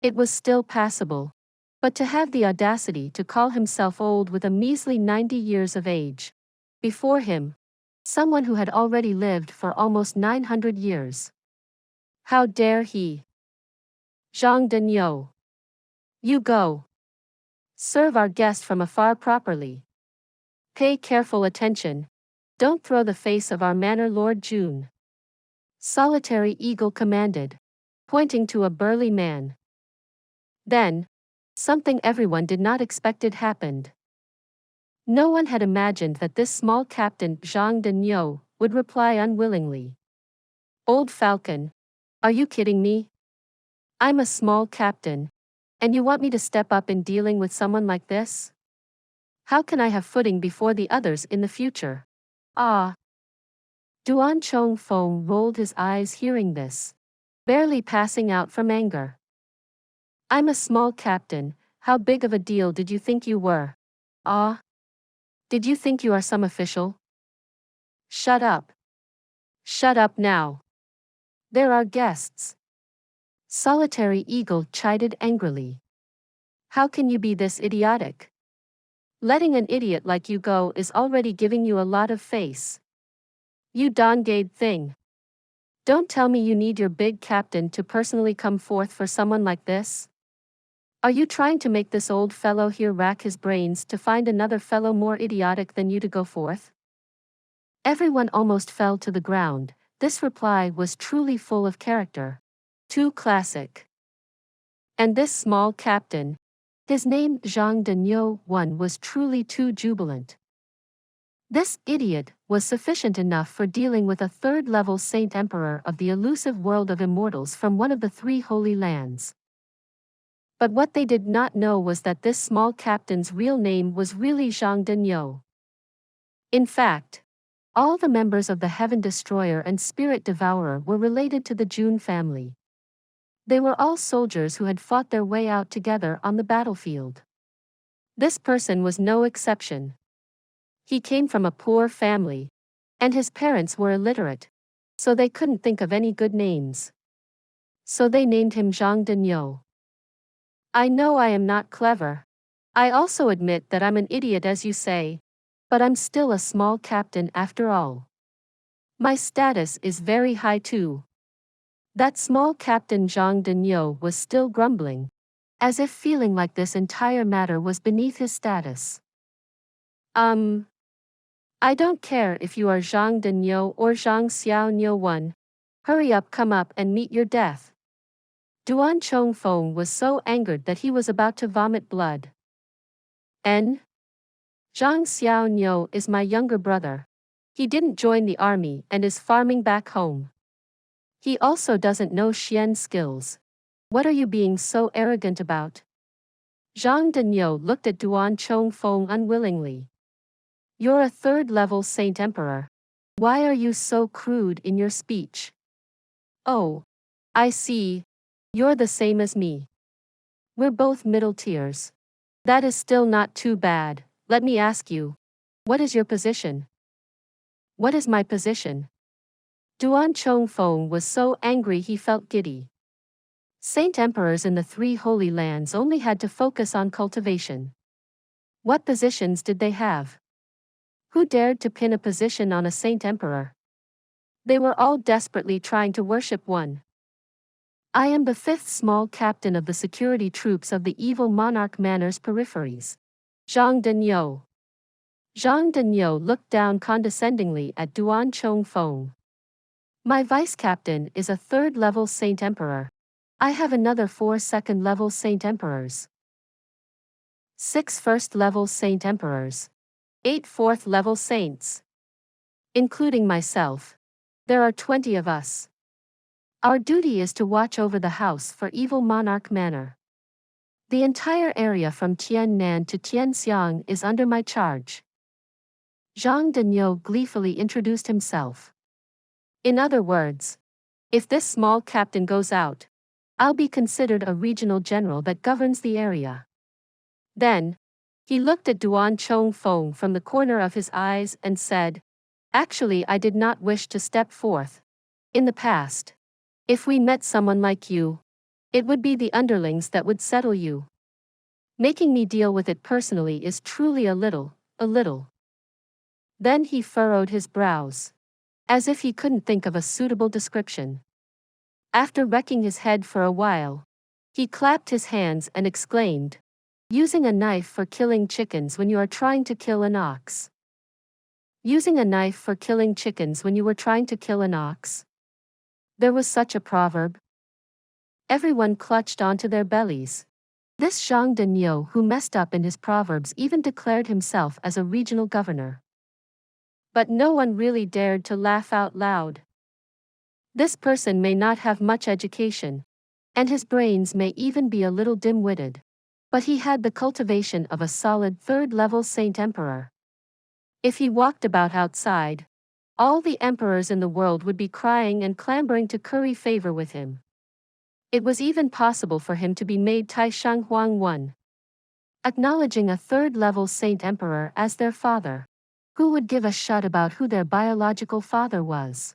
it was still passable. But to have the audacity to call himself old with a measly 90 years of age, before him, someone who had already lived for almost 900 years. How dare he? Zhang Denyo. You go. Serve our guest from afar properly. Pay careful attention. Don't throw the face of our manor Lord Jun. Solitary Eagle commanded, pointing to a burly man. Then, something everyone did not expect happened. No one had imagined that this small captain Zhang Denyo would reply unwillingly. "Old Falcon, are you kidding me? I'm a small captain, and you want me to step up in dealing with someone like this? How can I have footing before the others in the future?" Duan Chongfeng rolled his eyes hearing this, barely passing out from anger. "I'm a small captain. How big of a deal did you think you were? Did you think you are some official? Shut up. Shut up now. There are guests." Solitary Eagle chided angrily. "How can you be this idiotic? Letting an idiot like you go is already giving you a lot of face. You donghua thing. Don't tell me you need your big captain to personally come forth for someone like this. Are you trying to make this old fellow here rack his brains to find another fellow more idiotic than you to go forth?" Everyone almost fell to the ground. This reply was truly full of character. Too classic. And this small captain, His name Zhang Denyo one was truly too jubilant. This idiot was sufficient enough for dealing with a third-level Saint Emperor of the elusive world of immortals from one of the three Holy Lands. But what they did not know was that this small captain's real name was really Zhang Denyo. In fact, all the members of the Heaven Destroyer and Spirit Devourer were related to the Jun family. They were all soldiers who had fought their way out together on the battlefield. This person was no exception. He came from a poor family, and his parents were illiterate, so they couldn't think of any good names. So they named him Zhang Denyo. I know I am not clever. I also admit that I'm an idiot as you say, but I'm still a small captain after all. My status is very high too. That small captain Zhang Denyo was still grumbling, as if feeling like this entire matter was beneath his status. I don't care if you are Zhang Denyo or Zhang Xiaonyo one. Hurry up, come up and meet your death. Duan Chongfeng was so angered that he was about to vomit blood. Zhang Xiaonyo is my younger brother. He didn't join the army and is farming back home. He also doesn't know Xian skills. What are you being so arrogant about? Zhang Denyo looked at Duan Chongfeng unwillingly. You're a third-level Saint Emperor. Why are you so crude in your speech? Oh, I see. You're the same as me. We're both middle tiers. That is still not too bad. Let me ask you. What is your position? What is my position? Duan Chongfeng was so angry he felt giddy. Saint Emperors in the three Holy Lands only had to focus on cultivation. What positions did they have? Who dared to pin a position on a Saint Emperor? They were all desperately trying to worship one. I am the fifth small captain of the security troops of the evil Monarch Manor's peripheries. Zhang Denyo. Zhang Denyo looked down condescendingly at Duan Chongfeng. My vice-captain is a third-level Saint Emperor. I have another 4 second-level Saint Emperors. 6 first-level Saint Emperors. 8 fourth-level Saints. Including myself. There are 20 of us. Our duty is to watch over the house for evil Monarch Manor. The entire area from Tiannan to Tianxiang is under my charge. Zhang Denyo gleefully introduced himself. In other words, if this small captain goes out, I'll be considered a regional general that governs the area. Then, he looked at Duan Chongfeng from the corner of his eyes and said, Actually, I did not wish to step forth. In the past, if we met someone like you, it would be the underlings that would settle you. Making me deal with it personally is truly a little. Then he furrowed his brows, as if he couldn't think of a suitable description. After wrecking his head for a while, he clapped his hands and exclaimed, Using a knife for killing chickens when you are trying to kill an ox. Using a knife for killing chickens when you were trying to kill an ox. There was such a proverb. Everyone clutched onto their bellies. This Zhang Denyo who messed up in his proverbs even declared himself as a regional governor. But no one really dared to laugh out loud. This person may not have much education, and his brains may even be a little dim-witted, but he had the cultivation of a solid third-level Saint Emperor. If he walked about outside, all the emperors in the world would be crying and clamoring to curry favor with him. It was even possible for him to be made Taishang Huang one, acknowledging a third-level Saint Emperor as their father. Who would give a shut about who their biological father was?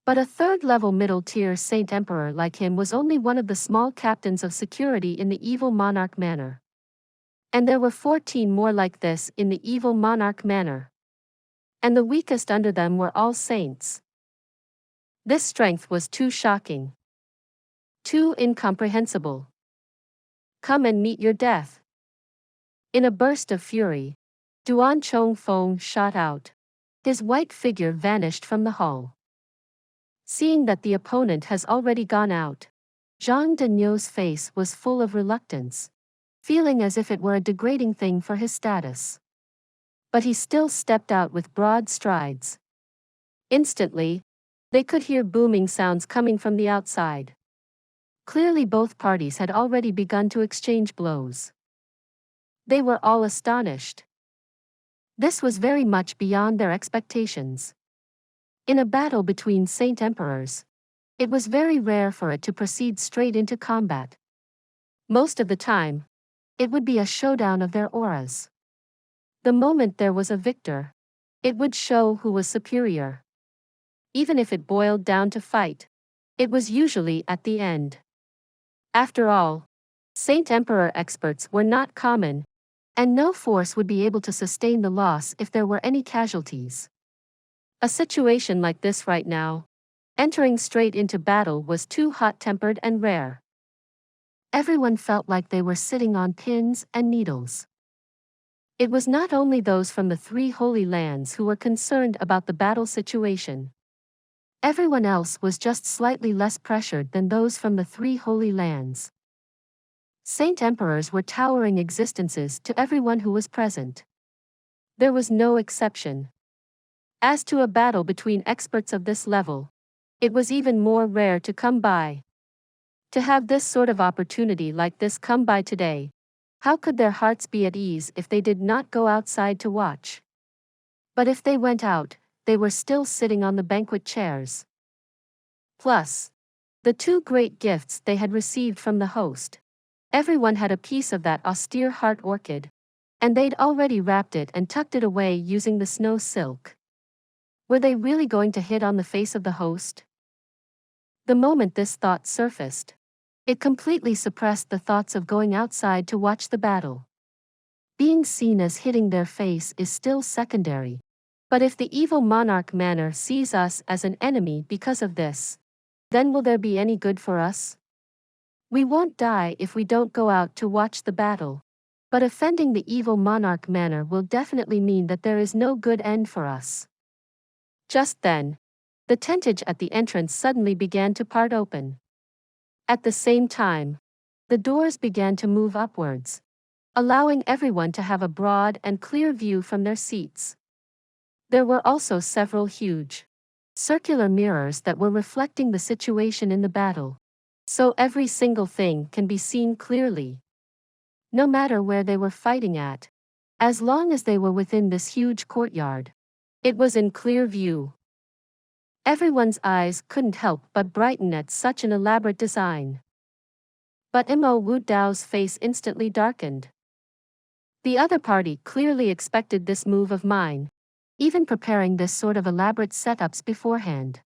But a third-level middle-tier Saint Emperor like him was only one of the small captains of security in the evil Monarch Manor. And there were 14 more like this in the evil Monarch Manor. And the weakest under them were all saints. This strength was too shocking. Too incomprehensible. Come and meet your death. In a burst of fury, Duan Chongfeng shot out. His white figure vanished from the hall. Seeing that the opponent has already gone out, Zhang Denyo's face was full of reluctance. feeling as if it were a degrading thing for his status. But he still stepped out with broad strides. Instantly, they could hear booming sounds coming from the outside. Clearly both parties had already begun to exchange blows. They were all astonished. This was very much beyond their expectations. In a battle between Saint Emperors, it was very rare for it to proceed straight into combat. Most of the time, it would be a showdown of their auras. The moment there was a victor, it would show who was superior. Even if it boiled down to fight, it was usually at the end. After all, Saint Emperor experts were not common, and no force would be able to sustain the loss if there were any casualties. A situation like this right now, entering straight into battle, was too hot-tempered and rare. Everyone felt like they were sitting on pins and needles. It was not only those from the three Holy Lands who were concerned about the battle situation. Everyone else was just slightly less pressured than those from the three Holy Lands. Saint Emperors were towering existences to everyone who was present. There was no exception. As to a battle between experts of this level, it was even more rare to come by. To have this sort of opportunity like this come by today, how could their hearts be at ease if they did not go outside to watch? But if they went out, they were still sitting on the banquet chairs. Plus, the two great gifts they had received from the host. Everyone had a piece of that austere heart orchid, and they'd already wrapped it and tucked it away using the snow silk. Were they really going to hit on the face of the host? The moment this thought surfaced, it completely suppressed the thoughts of going outside to watch the battle. Being seen as hitting their face is still secondary. But if the evil monarch manor sees us as an enemy because of this, then will there be any good for us? We won't die if we don't go out to watch the battle, but offending the evil monarch manor will definitely mean that there is no good end for us. Just then, the tentage at the entrance suddenly began to part open. At the same time, the doors began to move upwards, allowing everyone to have a broad and clear view from their seats. There were also several huge, circular mirrors that were reflecting the situation in the battle, so every single thing can be seen clearly. No matter where they were fighting at, as long as they were within this huge courtyard, it was in clear view. Everyone's eyes couldn't help but brighten at such an elaborate design. But Mo Wu Dao's face instantly darkened. The other party clearly expected this move of mine, even preparing this sort of elaborate setups beforehand.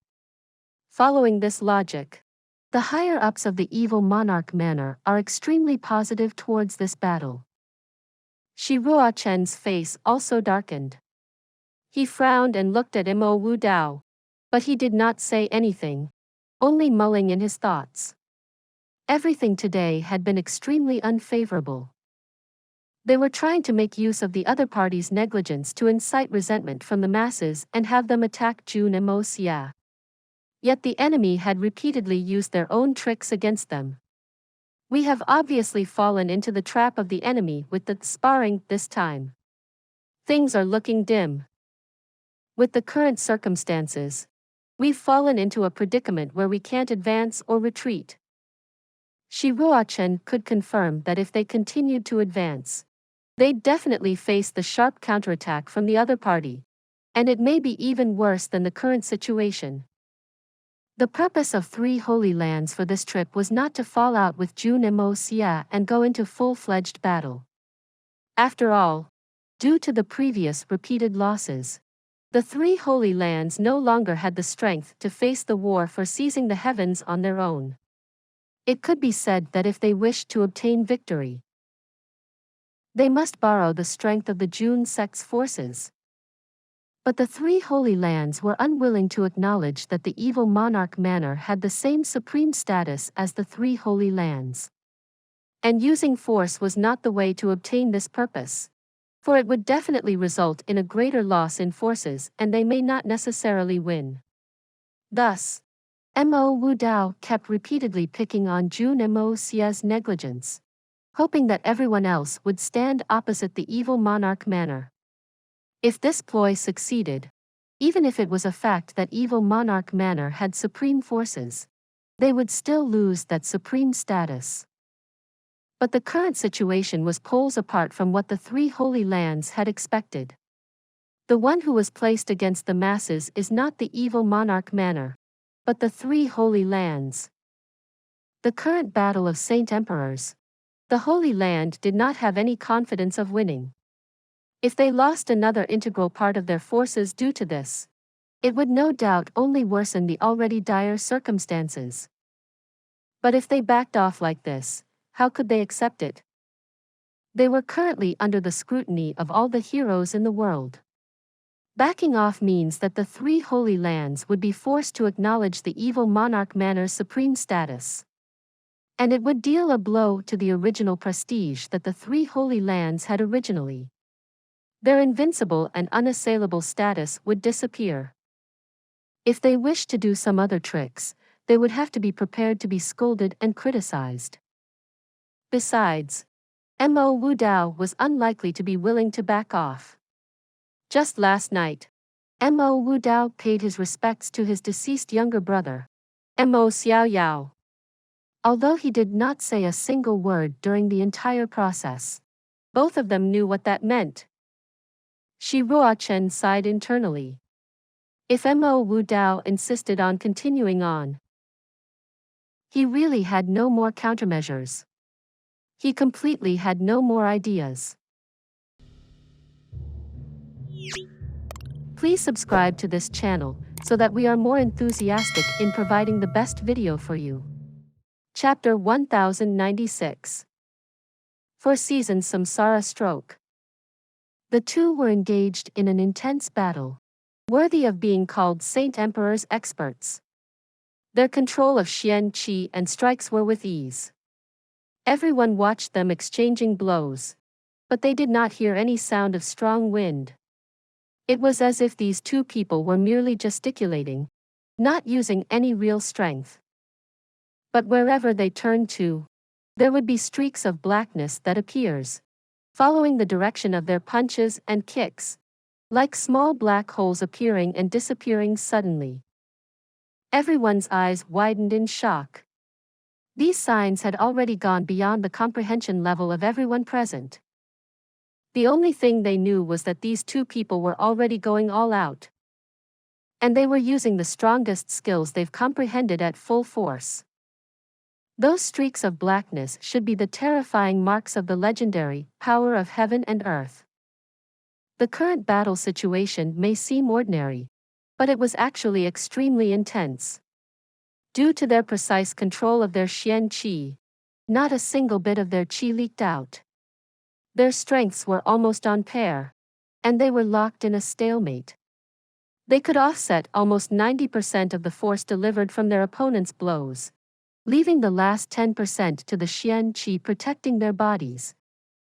Following this logic, the higher-ups of the evil monarch manor are extremely positive towards this battle. Shi Ruochen's face also darkened. He frowned and looked at Mo Wu Dao, but he did not say anything, only mulling in his thoughts. Everything today had been extremely unfavorable. They were trying to make use of the other party's negligence to incite resentment from the masses and have them attack Jun Moxie. Yet the enemy had repeatedly used their own tricks against them. We have obviously fallen into the trap of the enemy with the sparring this time. Things are looking dim. With the current circumstances, we've fallen into a predicament where we can't advance or retreat. Shi Ruochen could confirm that if they continued to advance, they'd definitely face the sharp counterattack from the other party, and it may be even worse than the current situation. The purpose of three Holy Lands for this trip was not to fall out with Jun Moxie and go into full-fledged battle. After all, due to the previous repeated losses, the three Holy Lands no longer had the strength to face the war for seizing the heavens on their own. It could be said that if they wished to obtain victory, they must borrow the strength of the Jun sect's forces. But the three Holy Lands were unwilling to acknowledge that the evil monarch manor had the same supreme status as the three Holy Lands. And using force was not the way to obtain this purpose, for it would definitely result in a greater loss in forces and they may not necessarily win. Thus, Mo Wu Dao kept repeatedly picking on Jun Moxie's negligence, hoping that everyone else would stand opposite the evil monarch manor. If this ploy succeeded, even if it was a fact that evil monarch manor had supreme forces, they would still lose that supreme status. But the current situation was poles apart from what the three Holy Lands had expected. The one who was placed against the masses is not the evil monarch manor, but the three Holy Lands. The current battle of Saint Emperors. The Holy Land did not have any confidence of winning. If they lost another integral part of their forces due to this, it would no doubt only worsen the already dire circumstances. But if they backed off like this, how could they accept it? They were currently under the scrutiny of all the heroes in the world. Backing off means that the three Holy Lands would be forced to acknowledge the evil monarch manor's supreme status. And it would deal a blow to the original prestige that the three Holy Lands had originally. Their invincible and unassailable status would disappear. If they wished to do some other tricks, they would have to be prepared to be scolded and criticized. Besides, Mo Wu Dao was unlikely to be willing to back off. Just last night, Mo Wu Dao paid his respects to his deceased younger brother, Mo Xiao Yao. Although he did not say a single word during the entire process, both of them knew what that meant. Shi Ruochen sighed internally. If Mo Wu Dao insisted on continuing on, he really had no more countermeasures. He completely had no more ideas. Please subscribe to this channel so that we are more enthusiastic in providing the best video for you. Chapter 1096. For season Samsara stroke. The two were engaged in an intense battle, worthy of being called Saint Emperor's experts. Their control of Xian Qi and strikes were with ease. Everyone watched them exchanging blows, but they did not hear any sound of strong wind. It was as if these two people were merely gesticulating, not using any real strength. But wherever they turned to, there would be streaks of blackness that appears, following the direction of their punches and kicks, like small black holes appearing and disappearing suddenly. Everyone's eyes widened in shock. These signs had already gone beyond the comprehension level of everyone present. The only thing they knew was that these two people were already going all out. And they were using the strongest skills they've comprehended at full force. Those streaks of blackness should be the terrifying marks of the legendary power of heaven and earth. The current battle situation may seem ordinary, but it was actually extremely intense. Due to their precise control of their Xian Qi, not a single bit of their Qi leaked out. Their strengths were almost on par, and they were locked in a stalemate. They could offset almost 90% of the force delivered from their opponent's blows, leaving the last 10% to the Xian Qi protecting their bodies,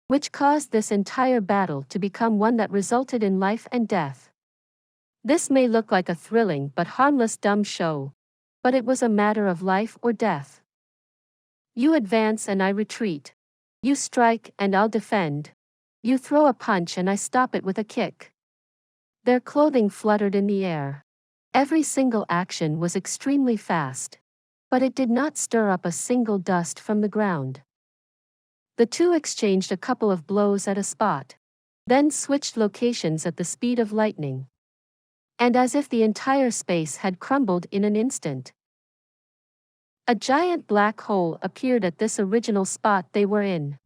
which caused this entire battle to become one that resulted in life and death. This may look like a thrilling but harmless dumb show, but it was a matter of life or death. You advance and I retreat. You strike and I'll defend. You throw a punch and I stop it with a kick. Their clothing fluttered in the air. Every single action was extremely fast, but it did not stir up a single dust from the ground. The two exchanged a couple of blows at a spot, then switched locations at the speed of lightning. And as if the entire space had crumbled in an instant, a giant black hole appeared at this original spot they were in,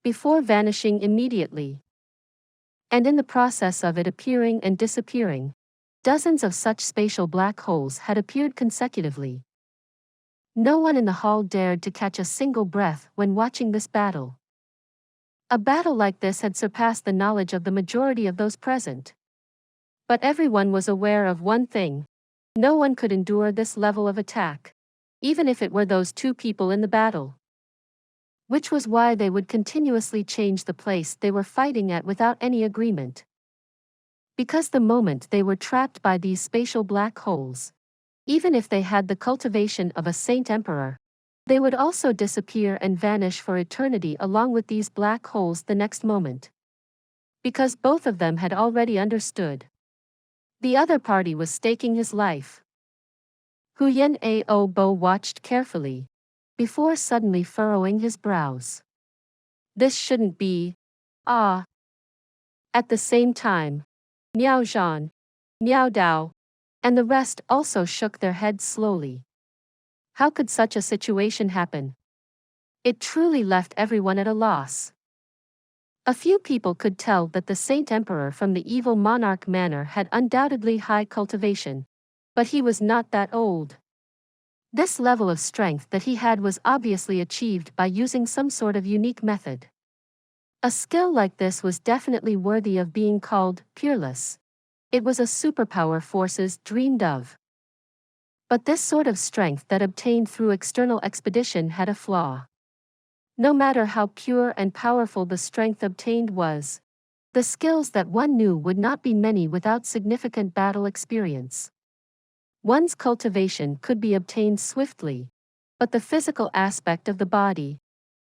before vanishing immediately. And in the process of it appearing and disappearing, dozens of such spatial black holes had appeared consecutively. No one in the hall dared to catch a single breath when watching this battle. A battle like this had surpassed the knowledge of the majority of those present. But everyone was aware of one thing: no one could endure this level of attack, even if it were those two people in the battle. Which was why they would continuously change the place they were fighting at without any agreement. Because the moment they were trapped by these spatial black holes, even if they had the cultivation of a Saint Emperor, They would also disappear and vanish for eternity along with these black holes the next moment. Because both of them had already understood. The other party was staking his life. Huyen Ao Bo watched carefully, before suddenly furrowing his brows. This shouldn't be. Ah. At the same time, Miao Zhan, Miao Dao, and the rest also shook their heads slowly. How could such a situation happen? It truly left everyone at a loss. A few people could tell that the Saint Emperor from the evil monarch manor had undoubtedly high cultivation, but he was not that old. This level of strength that he had was obviously achieved by using some sort of unique method. A skill like this was definitely worthy of being called peerless. It was a superpower forces dreamed of. But this sort of strength that obtained through external expedition had a flaw. No matter how pure and powerful the strength obtained was, the skills that one knew would not be many without significant battle experience. One's cultivation could be obtained swiftly, but the physical aspect of the body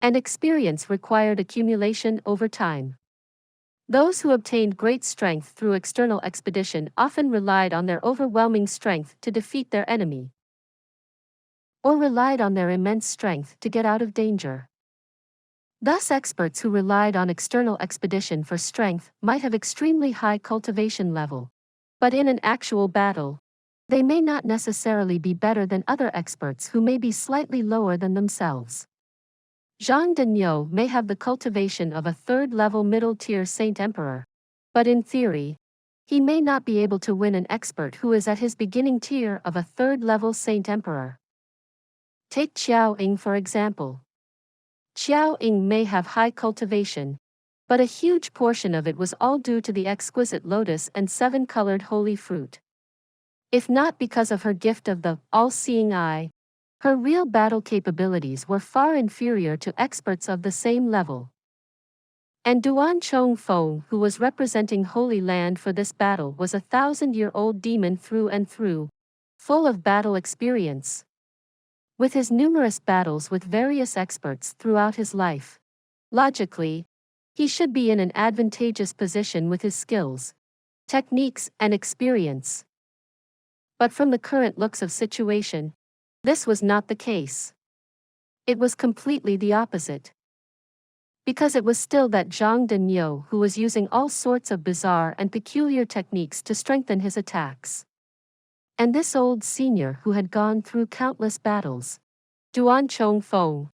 and experience required accumulation over time. Those who obtained great strength through external expedition often relied on their overwhelming strength to defeat their enemy, or relied on their immense strength to get out of danger. Thus, experts who relied on external expedition for strength might have extremely high cultivation level, but in an actual battle, they may not necessarily be better than other experts who may be slightly lower than themselves. Zhang Denyo may have the cultivation of a third-level middle-tier Saint Emperor, but in theory, he may not be able to win an expert who is at his beginning tier of a third-level Saint Emperor. Take Qiao Ying for example. Qiao Ying may have high cultivation, but a huge portion of it was all due to the exquisite lotus and seven-colored holy fruit. If not because of her gift of the all-seeing eye, her real battle capabilities were far inferior to experts of the same level. And Duan Chongfeng, who was representing Holy Land for this battle, was a 1,000-year-old demon through and through, full of battle experience. With his numerous battles with various experts throughout his life, logically, he should be in an advantageous position with his skills, techniques, and experience. But from the current looks of situation, this was not the case. It was completely the opposite. Because it was still that Zhang Denyo who was using all sorts of bizarre and peculiar techniques to strengthen his attacks. And this old senior who had gone through countless battles, Duan Chongfeng,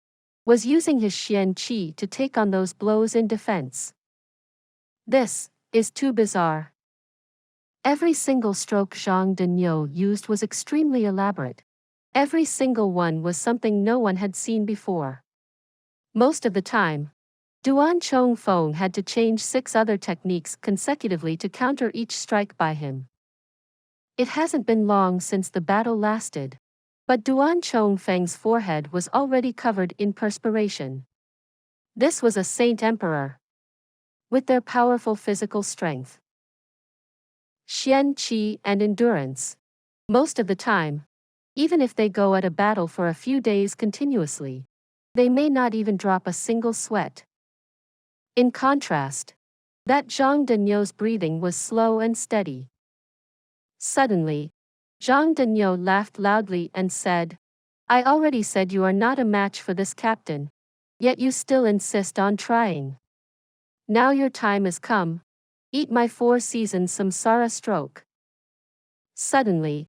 was using his Xian Qi to take on those blows in defense. This is too bizarre. Every single stroke Zhang Denyo used was extremely elaborate. Every single one was something no one had seen before. Most of the time, Duan Chongfeng had to change 6 other techniques consecutively to counter each strike by him. It hasn't been long since the battle lasted, but Duan Chongfeng's forehead was already covered in perspiration. This was a Saint Emperor. With their powerful physical strength, Xian Qi and endurance, most of the time, even if they go at a battle for a few days continuously, they may not even drop a single sweat. In contrast, that Zhang Denyo's breathing was slow and steady. Suddenly, Zhang Denyo laughed loudly and said, "I already said you are not a match for this captain, yet you still insist on trying. Now your time has come. Eat my 4-season Samsara stroke." Suddenly,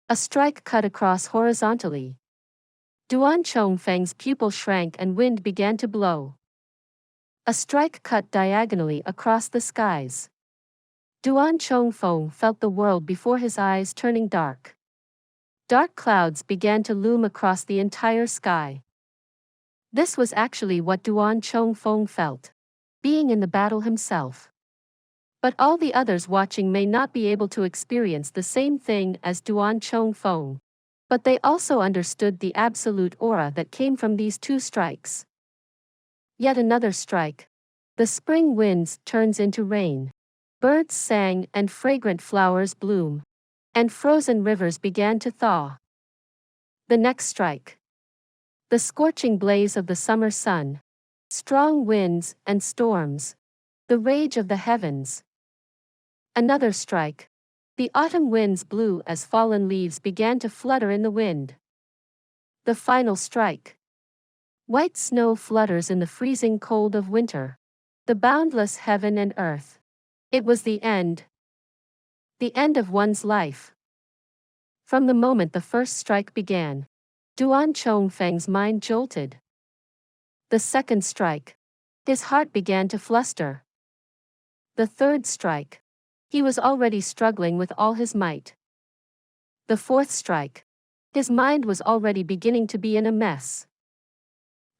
a strike cut across horizontally. Duan Chongfeng's pupil shrank and wind began to blow. A strike cut diagonally across the skies. Duan Chongfeng felt the world before his eyes turning dark. Dark clouds began to loom across the entire sky. This was actually what Duan Chongfeng felt, being in the battle himself. But all the others watching may not be able to experience the same thing as Duan Chongfeng, but they also understood the absolute aura that came from these 2 strikes. Yet another strike. The spring winds turns into rain. Birds sang and fragrant flowers bloom. And frozen rivers began to thaw. The next strike. The scorching blaze of the summer sun, strong winds and storms, the rage of the heavens. Another strike. The autumn winds blew as fallen leaves began to flutter in the wind. The final strike. White snow flutters in the freezing cold of winter. The boundless heaven and earth. It was the end. The end of one's life. From the moment the first strike began, Duan Chongfeng's mind jolted. The second strike. His heart began to fluster. The third strike. He was already struggling with all his might. The fourth strike. His mind was already beginning to be in a mess.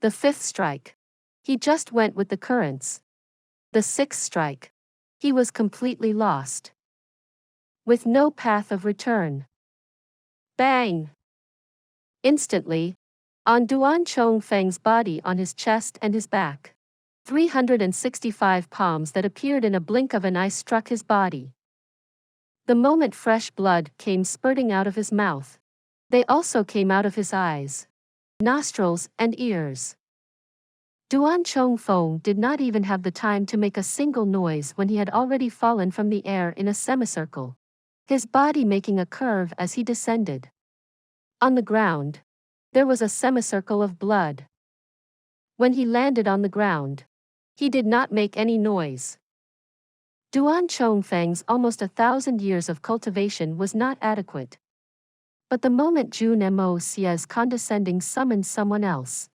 The fifth strike. He just went with the currents. The sixth strike. He was completely lost. With no path of return. Bang! Instantly, on Duan Chongfeng's body, on his chest and his back, 365 palms that appeared in a blink of an eye struck his body. The moment fresh blood came spurting out of his mouth, they also came out of his eyes, nostrils, and ears. Duan Chongfeng did not even have the time to make a single noise when he had already fallen from the air in a semicircle, his body making a curve as he descended. On the ground, there was a semicircle of blood. When he landed on the ground, he did not make any noise. Duan Chongfeng's almost 1,000 years of cultivation was not adequate. But the moment Jun Moxie's condescending summoned someone else,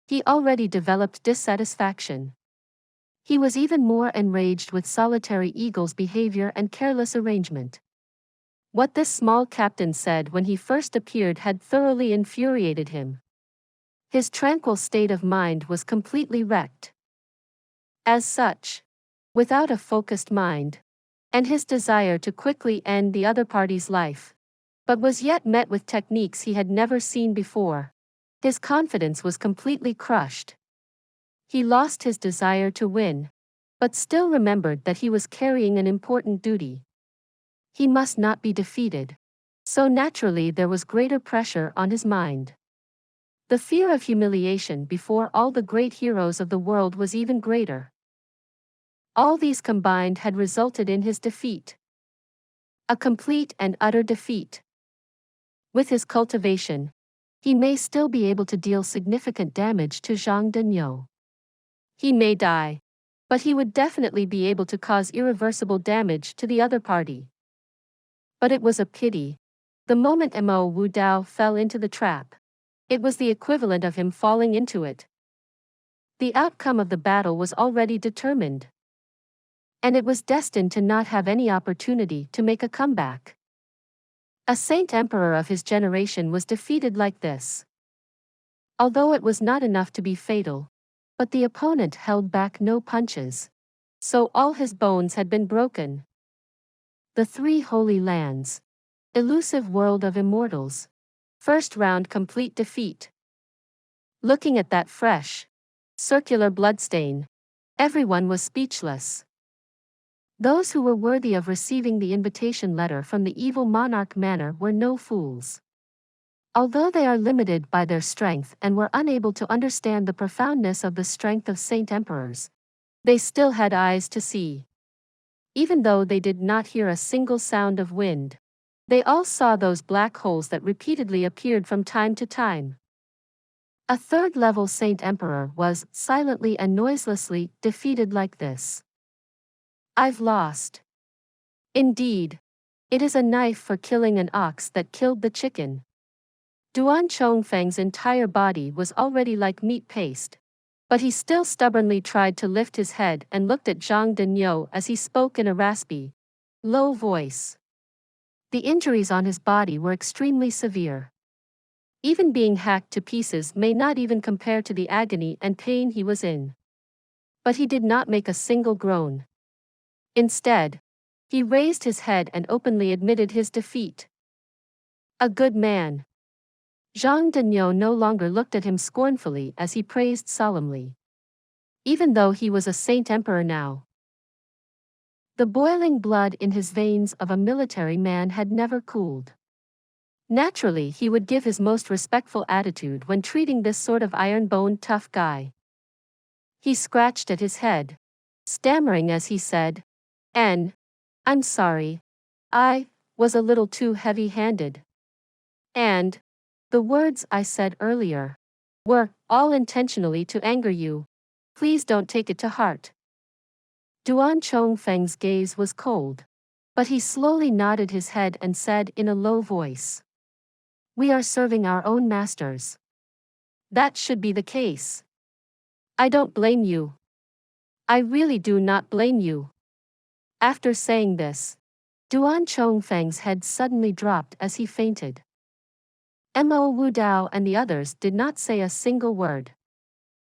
he already developed dissatisfaction. He was even more enraged with solitary eagle's behavior and careless arrangement. What this small captain said when he first appeared had thoroughly infuriated him. His tranquil state of mind was completely wrecked. As such, without a focused mind, and his desire to quickly end the other party's life, but was yet met with techniques he had never seen before, his confidence was completely crushed. He lost his desire to win, but still remembered that he was carrying an important duty. He must not be defeated. So naturally there was greater pressure on his mind. The fear of humiliation before all the great heroes of the world was even greater. All these combined had resulted in his defeat. A complete and utter defeat. With his cultivation, he may still be able to deal significant damage to Zhang Denyo. He may die, but he would definitely be able to cause irreversible damage to the other party. But it was a pity. The moment Mo Wu Dao fell into the trap, it was the equivalent of him falling into it. The outcome of the battle was already determined. And it was destined to not have any opportunity to make a comeback. A saint emperor of his generation was defeated like this. Although it was not enough to be fatal, but the opponent held back no punches. So all his bones had been broken. The Three Holy Lands. Elusive World of Immortals. First round complete defeat. Looking at that fresh, circular bloodstain, everyone was speechless. Those who were worthy of receiving the invitation letter from the evil monarch manor were no fools. Although they are limited by their strength and were unable to understand the profoundness of the strength of saint emperors, they still had eyes to see. Even though they did not hear a single sound of wind, they all saw those black holes that repeatedly appeared from time to time. A third-level saint emperor was, silently and noiselessly, defeated like this. I've lost. Indeed. It is a knife for killing an ox that killed the chicken. Duan Chongfeng's entire body was already like meat paste. But he still stubbornly tried to lift his head and looked at Zhang Denyo as he spoke in a raspy, low voice. The injuries on his body were extremely severe. Even being hacked to pieces may not even compare to the agony and pain he was in. But he did not make a single groan. Instead, he raised his head and openly admitted his defeat. A good man. Zhang Denyo no longer looked at him scornfully as he praised solemnly. Even though he was a saint emperor now. The boiling blood in his veins of a military man had never cooled. Naturally, he would give his most respectful attitude when treating this sort of iron-boned tough guy. He scratched at his head, stammering as he said, I'm sorry. I was a little too heavy-handed. And the words I said earlier were all intentionally to anger you. Please don't take it to heart. Duan Chongfeng's gaze was cold, but he slowly nodded his head and said in a low voice, We are serving our own masters. That should be the case. I don't blame you. I really do not blame you. After saying this, Duan Chongfeng's head suddenly dropped as he fainted. Mo Wu Dao and the others did not say a single word.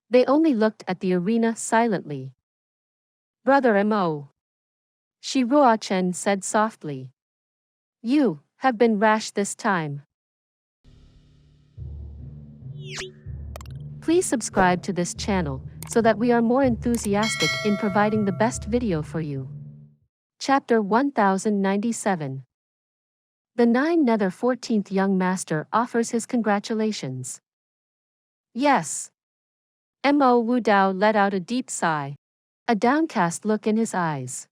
They only looked at the arena silently. Brother Mo. Shi Ruochen said softly. You have been rash this time. Please subscribe to this channel so that we are more enthusiastic in providing the best video for you. Chapter 1097. The 9 Nether 14th young master offers his congratulations. Yes. Mo Wu Dao let out a deep sigh, a downcast look in his eyes.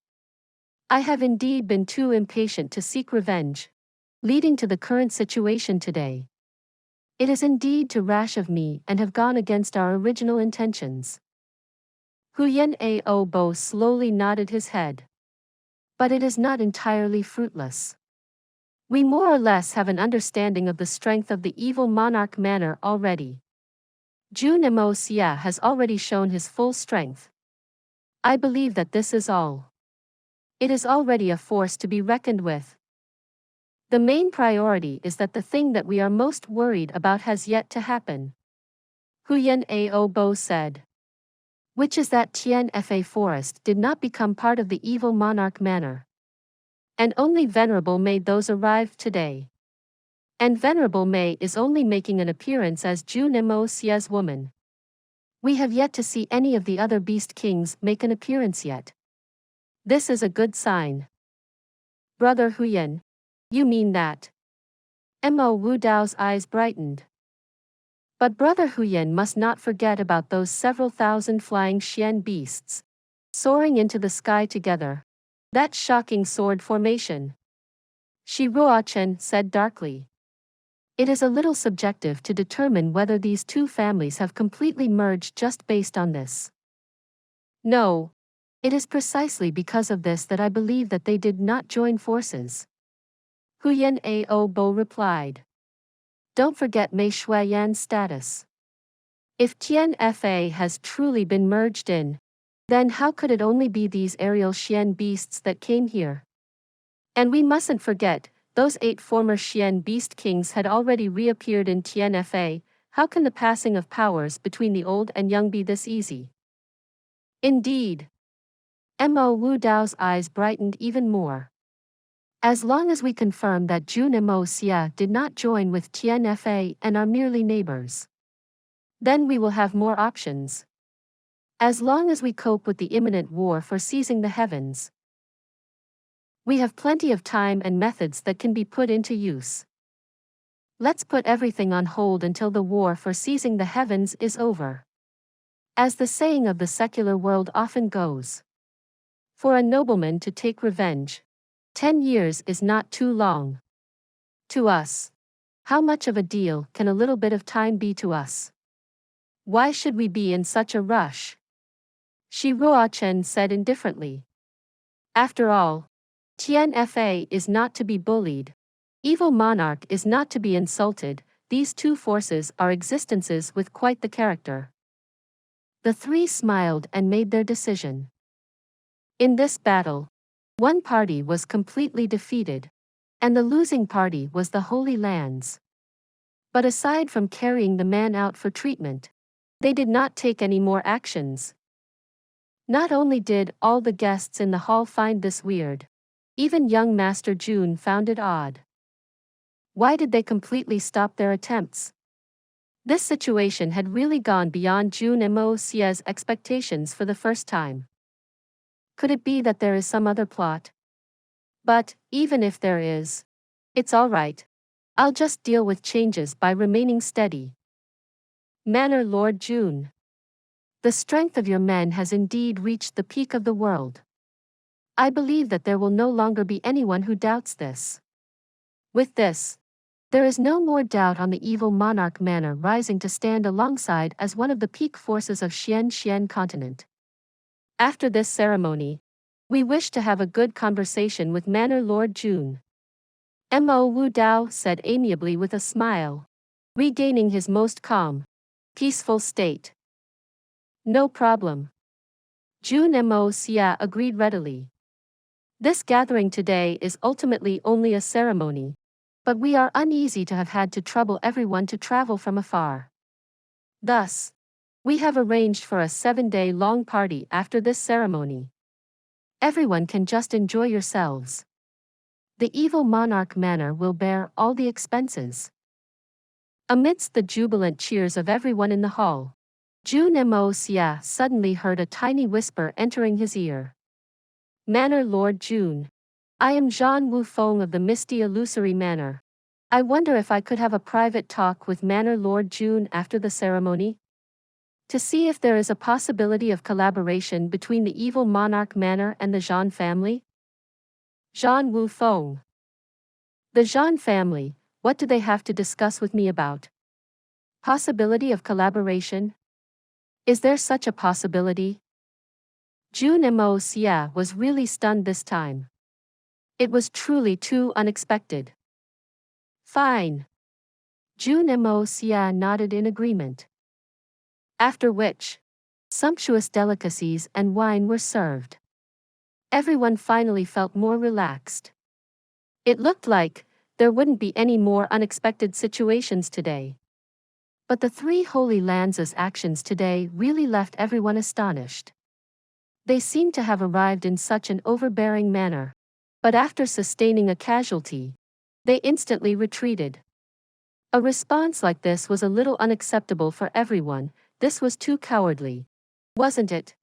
I have indeed been too impatient to seek revenge, leading to the current situation today. It is indeed too rash of me and have gone against our original intentions. Huyen Ao Bo slowly nodded his head. But it is not entirely fruitless. We more or less have an understanding of the strength of the evil monarch manor already. Jun Moxie has already shown his full strength. I believe that this is all. It is already a force to be reckoned with. The main priority is that the thing that we are most worried about has yet to happen. Huyen Ao Bo said. Which is that Tian Fa forest did not become part of the evil monarch manor. And only Venerable Mei those arrived today. And Venerable Mei is only making an appearance as Jun Moxie's woman. We have yet to see any of the other beast kings make an appearance yet. This is a good sign. Brother Huyen, you mean that? Mo Wu Dao's eyes brightened. But Brother Huyen must not forget about those several thousand flying Xian beasts, soaring into the sky together. That shocking sword formation. Shi Ruochen said darkly. It is a little subjective to determine whether these two families have completely merged just based on this. No. It is precisely because of this that I believe that they did not join forces. Huyen Ao Bo replied. Don't forget Mei Shuiyan's status. If Tian Fa has truly been merged in, then how could it only be these aerial Xian beasts that came here? And we mustn't forget, those 8 former Xian beast kings had already reappeared in Tian Fa. How can the passing of powers between the old and young be this easy? Indeed. Mo Wu Dao's eyes brightened even more. As long as we confirm that Jun Moxie did not join with Tian Fa and are merely neighbors, then we will have more options. As long as we cope with the imminent war for seizing the heavens, we have plenty of time and methods that can be put into use. Let's put everything on hold until the war for seizing the heavens is over. As the saying of the secular world often goes, for a nobleman to take revenge, 10 years is not too long. To us, how much of a deal can a little bit of time be to us? Why should we be in such a rush? Shi Ruochen said indifferently. After all, Tian Fa is not to be bullied. Evil monarch is not to be insulted. These two forces are existences with quite the character. The 3 smiled and made their decision. In this battle, one party was completely defeated, and the losing party was the Holy Lands. But aside from carrying the man out for treatment, they did not take any more actions. Not only did all the guests in the hall find this weird, even young Master Jun found it odd. Why did they completely stop their attempts? This situation had really gone beyond Jun Moxie's expectations for the first time. Could it be that there is some other plot? But, even if there is, it's all right. I'll just deal with changes by remaining steady. Manor Lord Jun. The strength of your men has indeed reached the peak of the world. I believe that there will no longer be anyone who doubts this. With this, there is no more doubt on the evil monarch manor rising to stand alongside as one of the peak forces of Xian continent. After this ceremony, we wish to have a good conversation with Manor Lord Jun. Mo Wu Dao said amiably with a smile, regaining his most calm, peaceful state. No problem. Jun Moxie agreed readily. This gathering today is ultimately only a ceremony, but we are uneasy to have had to trouble everyone to travel from afar. Thus, we have arranged for a 7-day-long party after this ceremony. Everyone can just enjoy yourselves. The evil monarch manor will bear all the expenses. Amidst the jubilant cheers of everyone in the hall, Jun Moxie suddenly heard a tiny whisper entering his ear. Manor Lord Jun. I am Zhan Wufeng of the Misty Illusory Manor. I wonder if I could have a private talk with Manor Lord Jun after the ceremony? To see if there is a possibility of collaboration between the evil monarch manor and the Zhan family? Zhan Wufeng. The Zhan family, what do they have to discuss with me about? Possibility of collaboration? Is there such a possibility? Jun Moxie was really stunned this time. It was truly too unexpected. Fine. Jun Moxie nodded in agreement. After which, sumptuous delicacies and wine were served. Everyone finally felt more relaxed. It looked like there wouldn't be any more unexpected situations today. But the three Holy Lands' actions today really left everyone astonished. They seemed to have arrived in such an overbearing manner, but after sustaining a casualty, they instantly retreated. A response like this was a little unacceptable for everyone. This was too cowardly, wasn't it?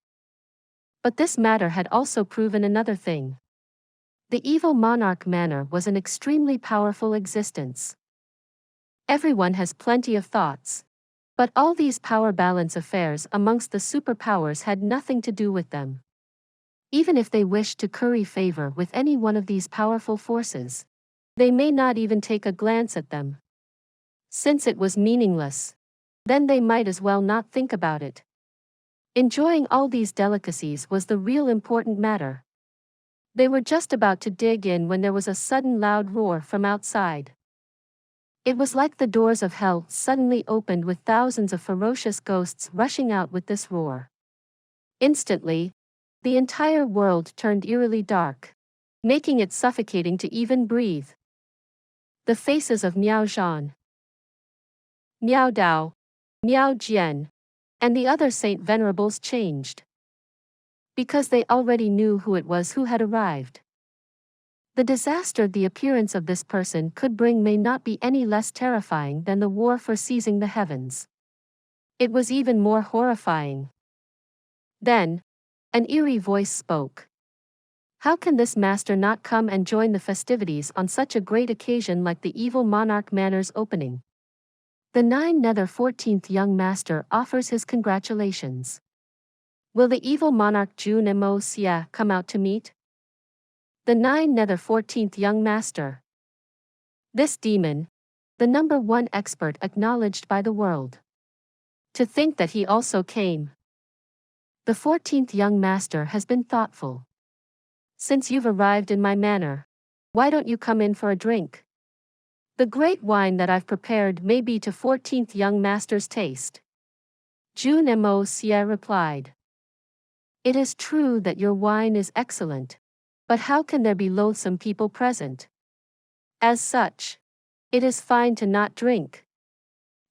But this matter had also proven another thing. The evil monarch manor was an extremely powerful existence. Everyone has plenty of thoughts, but all these power balance affairs amongst the superpowers had nothing to do with them. Even if they wished to curry favor with any one of these powerful forces, they may not even take a glance at them. Since it was meaningless, then they might as well not think about it. Enjoying all these delicacies was the real important matter. They were just about to dig in when there was a sudden loud roar from outside. It was like the doors of hell suddenly opened with thousands of ferocious ghosts rushing out with this roar. Instantly, the entire world turned eerily dark, making it suffocating to even breathe. The faces of Miao Zhan, Miao Dao, Miao Jian, and the other saint venerables changed. Because they already knew who it was who had arrived. The disaster the appearance of this person could bring may not be any less terrifying than the war for seizing the heavens. It was even more horrifying. Then, an eerie voice spoke. How can this master not come and join the festivities on such a great occasion like the evil monarch manor's opening? The 14th young master offers his congratulations. Will the evil monarch Jun Moxie come out to meet? The 14th young master. This demon, the number one expert acknowledged by the world. To think that he also came. The 14th young master has been thoughtful. Since you've arrived in my manor, why don't you come in for a drink? The great wine that I've prepared may be to 14th young master's taste. Jun Moxie replied. It is true that your wine is excellent, but how can there be loathsome people present? As such, it is fine to not drink.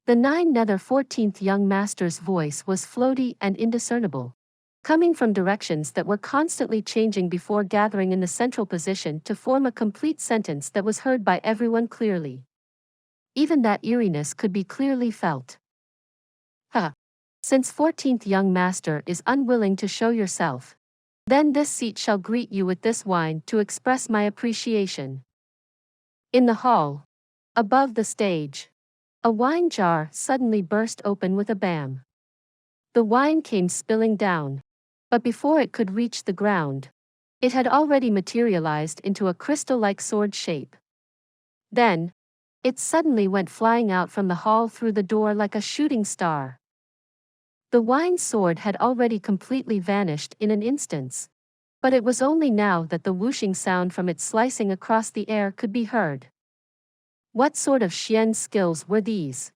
The 14th young master's voice was floaty and indiscernible, coming from directions that were constantly changing before gathering in the central position to form a complete sentence that was heard by everyone clearly. Even that eeriness could be clearly felt. Since 14th young master is unwilling to show yourself, then this seat shall greet you with this wine to express my appreciation. In the hall, Above the stage, a wine jar suddenly burst open with a bam. The wine came spilling down, but before it could reach the ground, it had already materialized into a crystal-like sword shape. Then, it suddenly went flying out from the hall through the door like a shooting star. The wine sword had already completely vanished in an instant, but it was only now that the whooshing sound from it slicing across the air could be heard. What sort of Xian skills were these?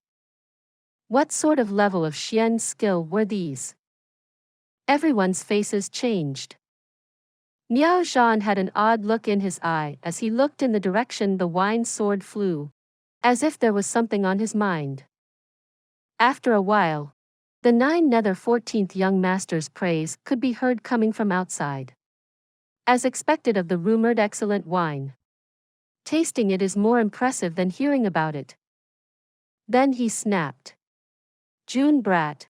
What sort of level of Xian skill were these? Everyone's faces changed. Miao Zhan had an odd look in his eye as he looked in the direction the wine sword flew, as if there was something on his mind. After a while, the 9 nether 14th young master's praise could be heard coming from outside. As expected of the rumored excellent wine. Tasting it is more impressive than hearing about it. Then he snapped. Jun brat,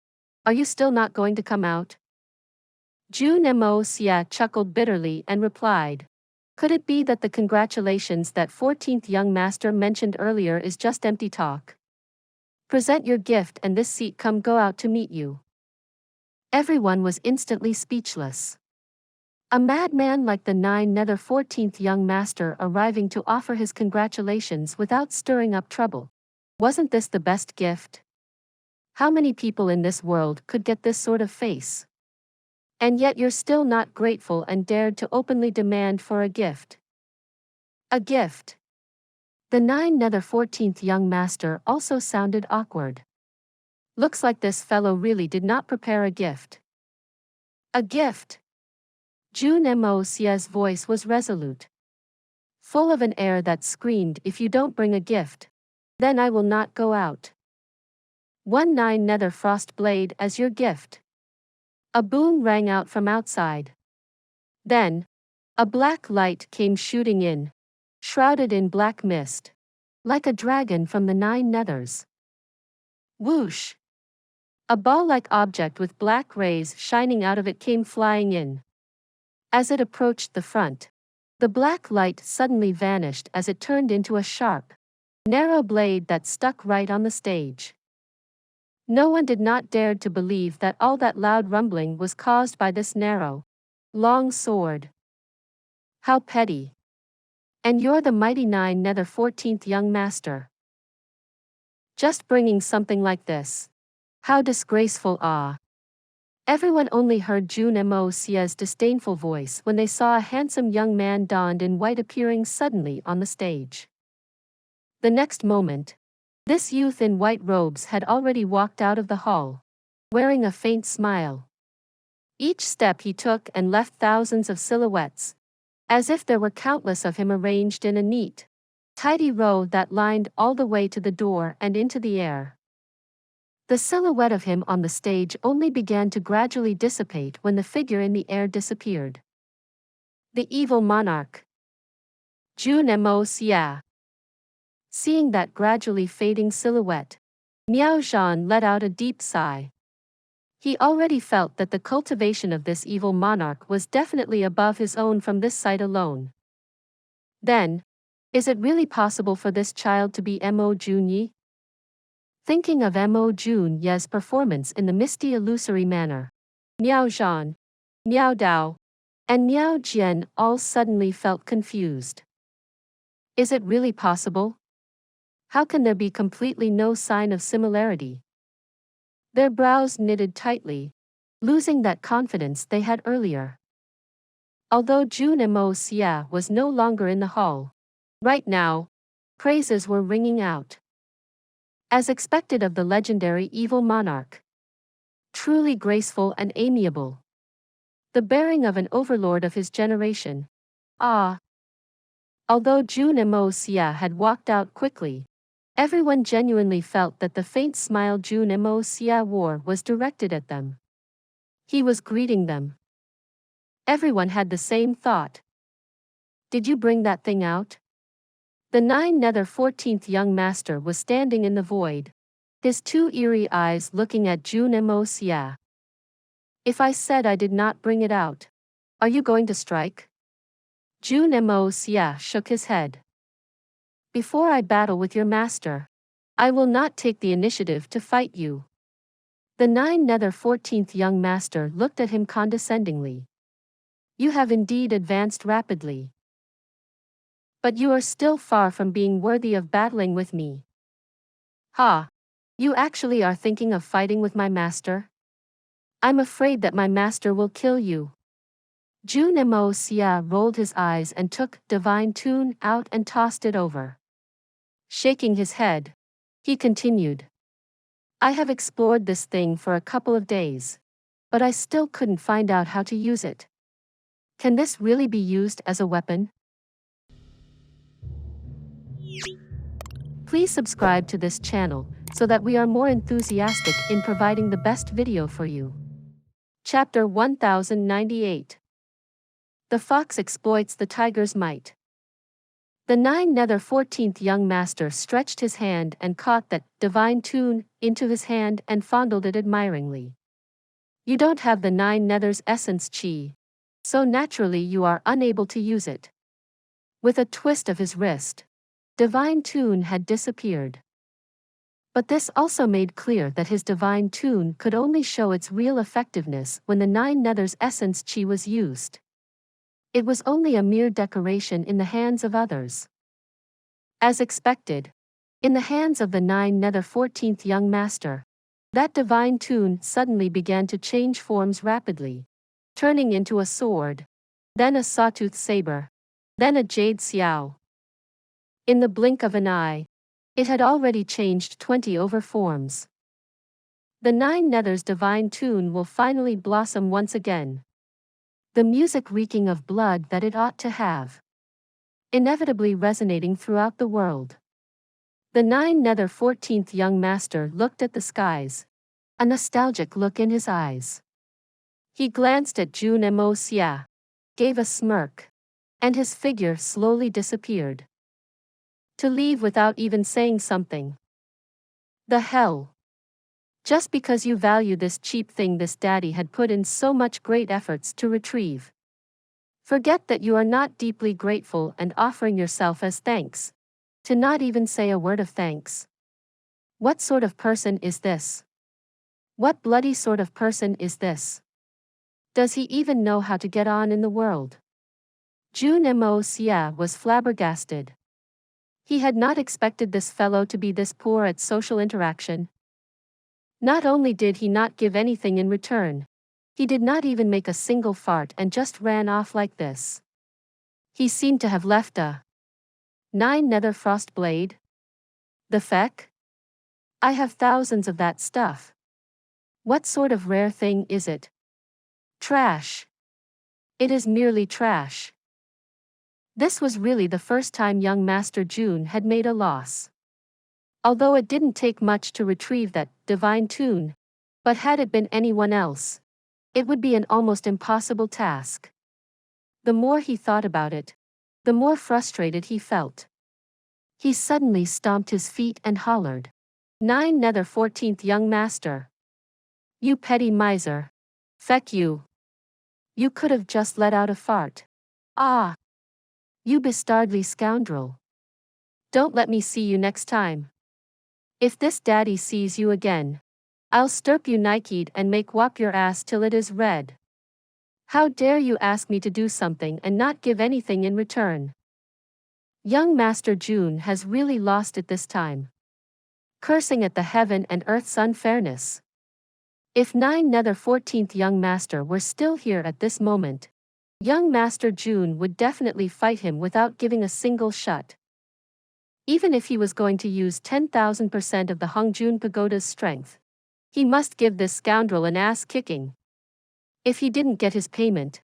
are you still not going to come out? Jun Moxie chuckled bitterly and replied, could it be that the congratulations that 14th young master mentioned earlier is just empty talk? Present your gift and this seat come go out to meet you. Everyone was instantly speechless. A madman like the 9 nether 14th young master arriving to offer his congratulations without stirring up trouble. Wasn't this the best gift? How many people in this world could get this sort of face? And yet you're still not grateful and dared to openly demand for a gift. A gift. The 9 nether 14th young master also sounded awkward. Looks like this fellow really did not prepare a gift. A gift. Jun Moxie's voice was resolute, full of an air that screamed, if you don't bring a gift, then I will not go out. 9 nether frost blade as your gift. A boom rang out from outside. Then, a black light came shooting in, shrouded in black mist, like a dragon from the 9 nethers. Whoosh! A ball-like object with black rays shining out of it came flying in. As it approached the front, the black light suddenly vanished as it turned into a sharp, narrow blade that stuck right on the stage. No one did not dare to believe that all that loud rumbling was caused by this narrow, long sword. How petty. And you're the mighty 9 nether 14th young master. Just bringing something like this. How disgraceful. Everyone only heard Jun Moxie's disdainful voice when they saw a handsome young man donned in white appearing suddenly on the stage. The next moment, this youth in white robes had already walked out of the hall, wearing a faint smile. Each step he took and left thousands of silhouettes, as if there were countless of him arranged in a neat, tidy row that lined all the way to the door and into the air. The silhouette of him on the stage only began to gradually dissipate when the figure in the air disappeared. The evil monarch. Jun Moxie. Seeing that gradually fading silhouette, Miao Zhan let out a deep sigh. He already felt that the cultivation of this evil monarch was definitely above his own from this sight alone. Then, is it really possible for this child to be Mo Jun Xie? Thinking of Mo Jun Xie's performance in the misty illusory manner, Miao Zhan, Miao Dao, and Miao Jian all suddenly felt confused. Is it really possible? How can there be completely no sign of similarity? Their brows knitted tightly, losing that confidence they had earlier. Although Jun Moxie was no longer in the hall, right now, praises were ringing out. As expected of the legendary evil monarch. Truly graceful and amiable. The bearing of an overlord of his generation. Although Jun Moxie had walked out quickly, everyone genuinely felt that the faint smile Jun Moxie wore was directed at them. He was greeting them. Everyone had the same thought. Did you bring that thing out? The 9 nether 14th young master was standing in the void, his 2 eerie eyes looking at Jun Moxie. If I said I did not bring it out, are you going to strike? Jun Moxie shook his head. Before I battle with your master, I will not take the initiative to fight you. The 14th young master looked at him condescendingly. You have indeed advanced rapidly. But you are still far from being worthy of battling with me. Ha! You actually are thinking of fighting with my master? I'm afraid that my master will kill you. Jun Moxie rolled his eyes and took divine tune out and tossed it over. Shaking his head, he continued. I have explored this thing for a couple of days, but I still couldn't find out how to use it. Can this really be used as a weapon? Please subscribe to this channel so that we are more enthusiastic in providing the best video for you. Chapter 1098. The fox exploits the tiger's might. The 14th young master stretched his hand and caught that divine tune into his hand and fondled it admiringly. You don't have the 9's essence chi, so naturally you are unable to use it. With a twist of his wrist, divine tune had disappeared. But this also made clear that his divine tune could only show its real effectiveness when the 9's essence chi was used. It was only a mere decoration in the hands of others. As expected, in the hands of the 14th young master, that divine tune suddenly began to change forms rapidly, turning into a sword, then a sawtooth saber, then a jade xiao. In the blink of an eye, it had already changed 20 over forms. The 9's divine tune will finally blossom once again. The music reeking of blood that it ought to have. Inevitably resonating throughout the world. The 14th young master looked at the skies, a nostalgic look in his eyes. He glanced at Jun Moxie, gave a smirk, and his figure slowly disappeared. To leave without even saying something. The hell? Just because you value this cheap thing this daddy had put in so much great efforts to retrieve. Forget that you are not deeply grateful and offering yourself as thanks. To not even say a word of thanks. What sort of person is this? What bloody sort of person is this? Does he even know how to get on in the world? Jun Moxie was flabbergasted. He had not expected this fellow to be this poor at social interaction. Not only did he not give anything in return, he did not even make a single fart and just ran off like this. He seemed to have left a 9 nether frost blade. The feck? I have thousands of that stuff. What sort of rare thing is it? Trash. It is merely trash. This was really the first time young Master Jun had made a loss. Although it didn't take much to retrieve that divine tune, but had it been anyone else, it would be an almost impossible task. The more he thought about it, the more frustrated he felt. He suddenly stomped his feet and hollered. 14th young master. You petty miser. Feck you. You could have just let out a fart. Ah. You bastardly scoundrel. Don't let me see you next time. If this daddy sees you again, I'll stirp you Nike'd and make whop your ass till it is red. How dare you ask me to do something and not give anything in return? Young Master Jun has really lost it this time. Cursing at the heaven and earth's unfairness. If 14th young master were still here at this moment, young Master Jun would definitely fight him without giving a single shut. Even if he was going to use 10,000% of the Hongjun Pagoda's strength, he must give this scoundrel an ass-kicking. If he didn't get his payment,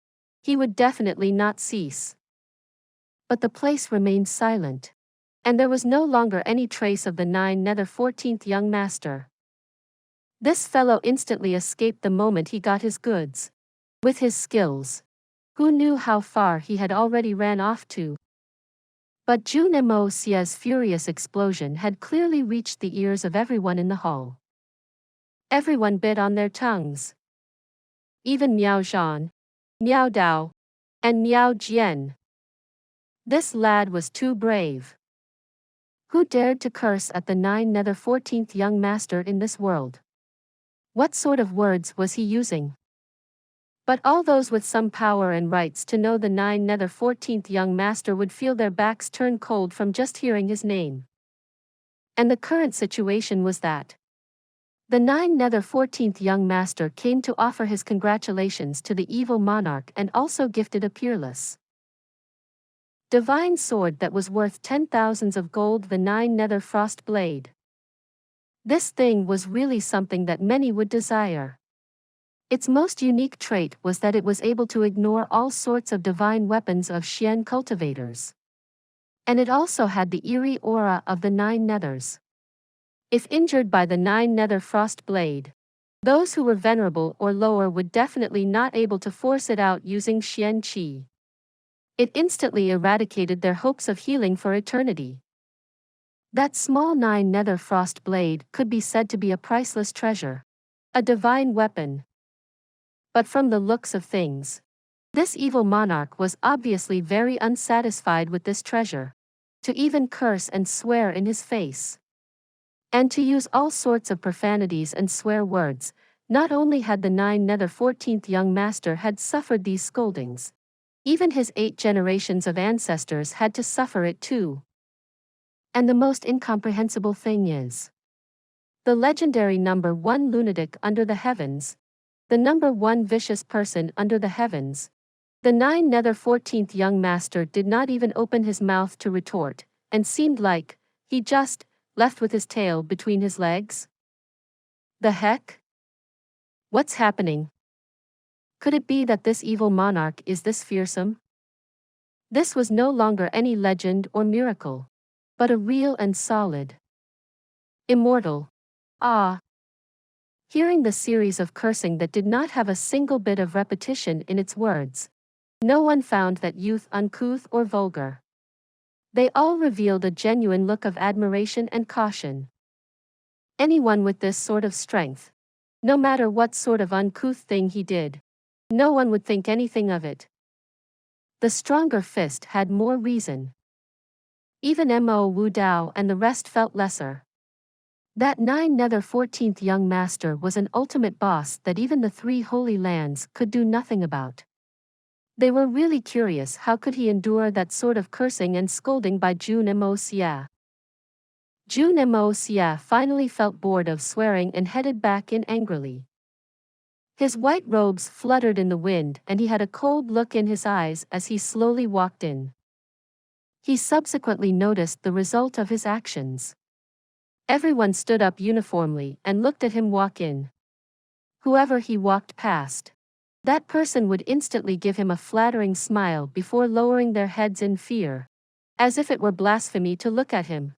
he would definitely not cease. But the place remained silent, and there was no longer any trace of the 14th young master. This fellow instantly escaped the moment he got his goods. With his skills, who knew how far he had already ran off to? But Jun Moxie's furious explosion had clearly reached the ears of everyone in the hall. Everyone bit on their tongues. Even Miao Zhan, Miao Dao, and Miao Jian. This lad was too brave. Who dared to curse at the 14th young master in this world? What sort of words was he using? But all those with some power and rights to know the 14th young master would feel their backs turn cold from just hearing his name. And the current situation was that the 14th young master came to offer his congratulations to the evil monarch and also gifted a peerless divine sword that was worth 10,000 of gold, the 9 frost blade. This thing was really something that many would desire. Its most unique trait was that it was able to ignore all sorts of divine weapons of Xian cultivators. And it also had the eerie aura of the 9 nethers. If injured by the 9 nether frost blade, those who were venerable or lower would definitely not able to force it out using Xian Qi. It instantly eradicated their hopes of healing for eternity. That small 9 nether frost blade could be said to be a priceless treasure, a divine weapon. But from the looks of things, this evil monarch was obviously very unsatisfied with this treasure, to even curse and swear in his face. And to use all sorts of profanities and swear words. Not only had the 14th young master had suffered these scoldings, even his 8 generations of ancestors had to suffer it too. And the most incomprehensible thing is the legendary number 1 lunatic under the heavens, the number 1 vicious person under the heavens. The 14th young master did not even open his mouth to retort, and seemed like he just left with his tail between his legs. The heck? What's happening? Could it be that this evil monarch is this fearsome? This was no longer any legend or miracle, but a real and solid, immortal. Hearing the series of cursing that did not have a single bit of repetition in its words, no one found that youth uncouth or vulgar. They all revealed a genuine look of admiration and caution. Anyone with this sort of strength, no matter what sort of uncouth thing he did, no one would think anything of it. The stronger fist had more reason. Even Mo Wu Dao and the rest felt lesser. That 14th young master was an ultimate boss that even the 3 holy lands could do nothing about. They were really curious how could he endure that sort of cursing and scolding by Jun Moxie. Jun Moxie finally felt bored of swearing and headed back in angrily. His white robes fluttered in the wind and he had a cold look in his eyes as he slowly walked in. He subsequently noticed the result of his actions. Everyone stood up uniformly and looked at him walk in. Whoever he walked past, that person would instantly give him a flattering smile before lowering their heads in fear, as if it were blasphemy to look at him.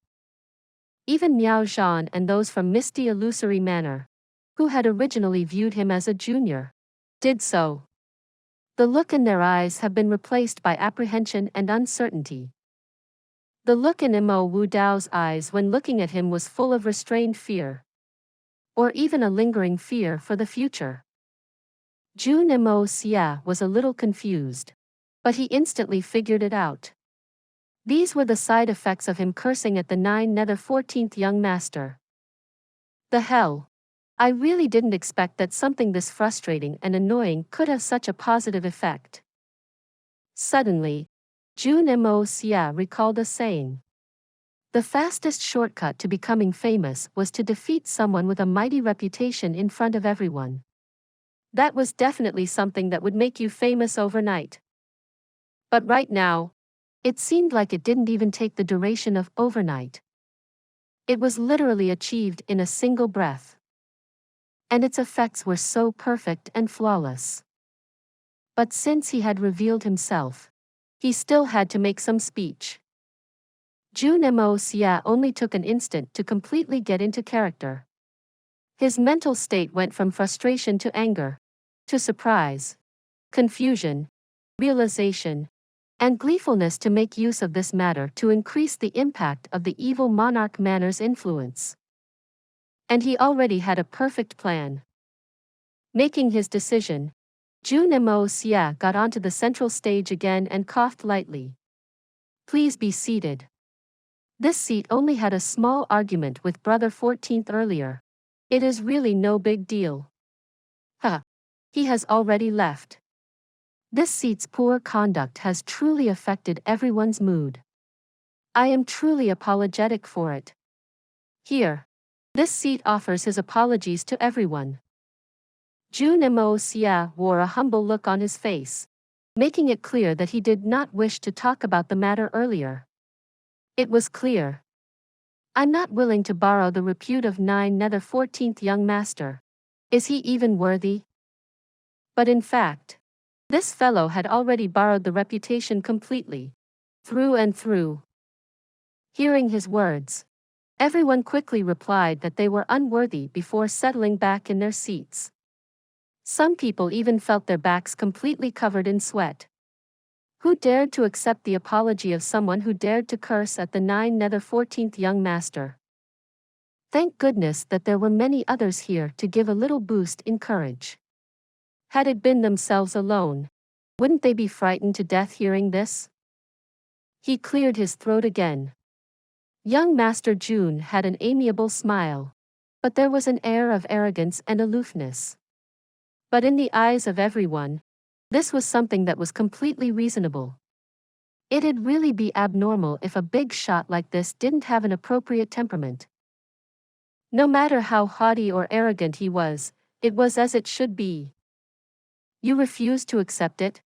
Even Miao Zhan and those from Misty Illusory Manor, who had originally viewed him as a junior, did so. The look in their eyes have been replaced by apprehension and uncertainty. The look in Mo Wu Dao's eyes when looking at him was full of restrained fear, or even a lingering fear for the future. Jun Moxie was a little confused, but he instantly figured it out. These were the side effects of him cursing at the 14th young master. The hell? I really didn't expect that something this frustrating and annoying could have such a positive effect. Suddenly, Jun Moxie recalled a saying. The fastest shortcut to becoming famous was to defeat someone with a mighty reputation in front of everyone. That was definitely something that would make you famous overnight. But right now, it seemed like it didn't even take the duration of overnight. It was literally achieved in a single breath. And its effects were so perfect and flawless. But since he had revealed himself, he still had to make some speech. Jun Moxie only took an instant to completely get into character. His mental state went from frustration to anger, to surprise, confusion, realization, and gleefulness to make use of this matter to increase the impact of the evil monarch manor's influence. And he already had a perfect plan. Making his decision, Jun Moxie got onto the central stage again and coughed lightly. Please be seated. This seat only had a small argument with Brother 14th earlier. It is really no big deal. Huh. He has already left. This seat's poor conduct has truly affected everyone's mood. I am truly apologetic for it. Here. This seat offers his apologies to everyone. Jun Moxie wore a humble look on his face, making it clear that he did not wish to talk about the matter earlier. It was clear. I'm not willing to borrow the repute of 14th young master. Is he even worthy? But in fact, this fellow had already borrowed the reputation completely, through and through. Hearing his words, everyone quickly replied that they were unworthy before settling back in their seats. Some people even felt their backs completely covered in sweat. Who dared to accept the apology of someone who dared to curse at the 14th young master? Thank goodness that there were many others here to give a little boost in courage. Had it been themselves alone, wouldn't they be frightened to death hearing this? He cleared his throat again. Young Master Jun had an amiable smile, but there was an air of arrogance and aloofness. But in the eyes of everyone, this was something that was completely reasonable. It'd really be abnormal if a big shot like this didn't have an appropriate temperament. No matter how haughty or arrogant he was, it was as it should be. You refuse to accept it?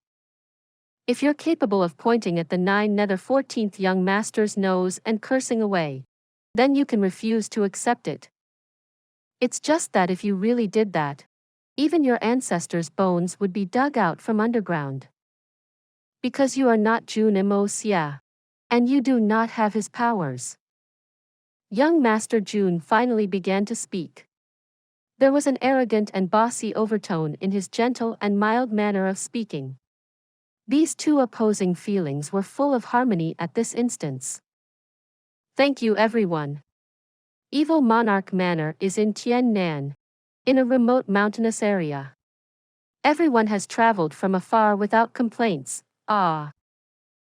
If you're capable of pointing at the 14th young master's nose and cursing away, then you can refuse to accept it. It's just that if you really did that, even your ancestors' bones would be dug out from underground. Because you are not Jun Moxie, and you do not have his powers. Young Master Jun finally began to speak. There was an arrogant and bossy overtone in his gentle and mild manner of speaking. These two opposing feelings were full of harmony at this instance. Thank you everyone. Evil Monarch Manor is in Tiannan, in a remote mountainous area. Everyone has traveled from afar without complaints.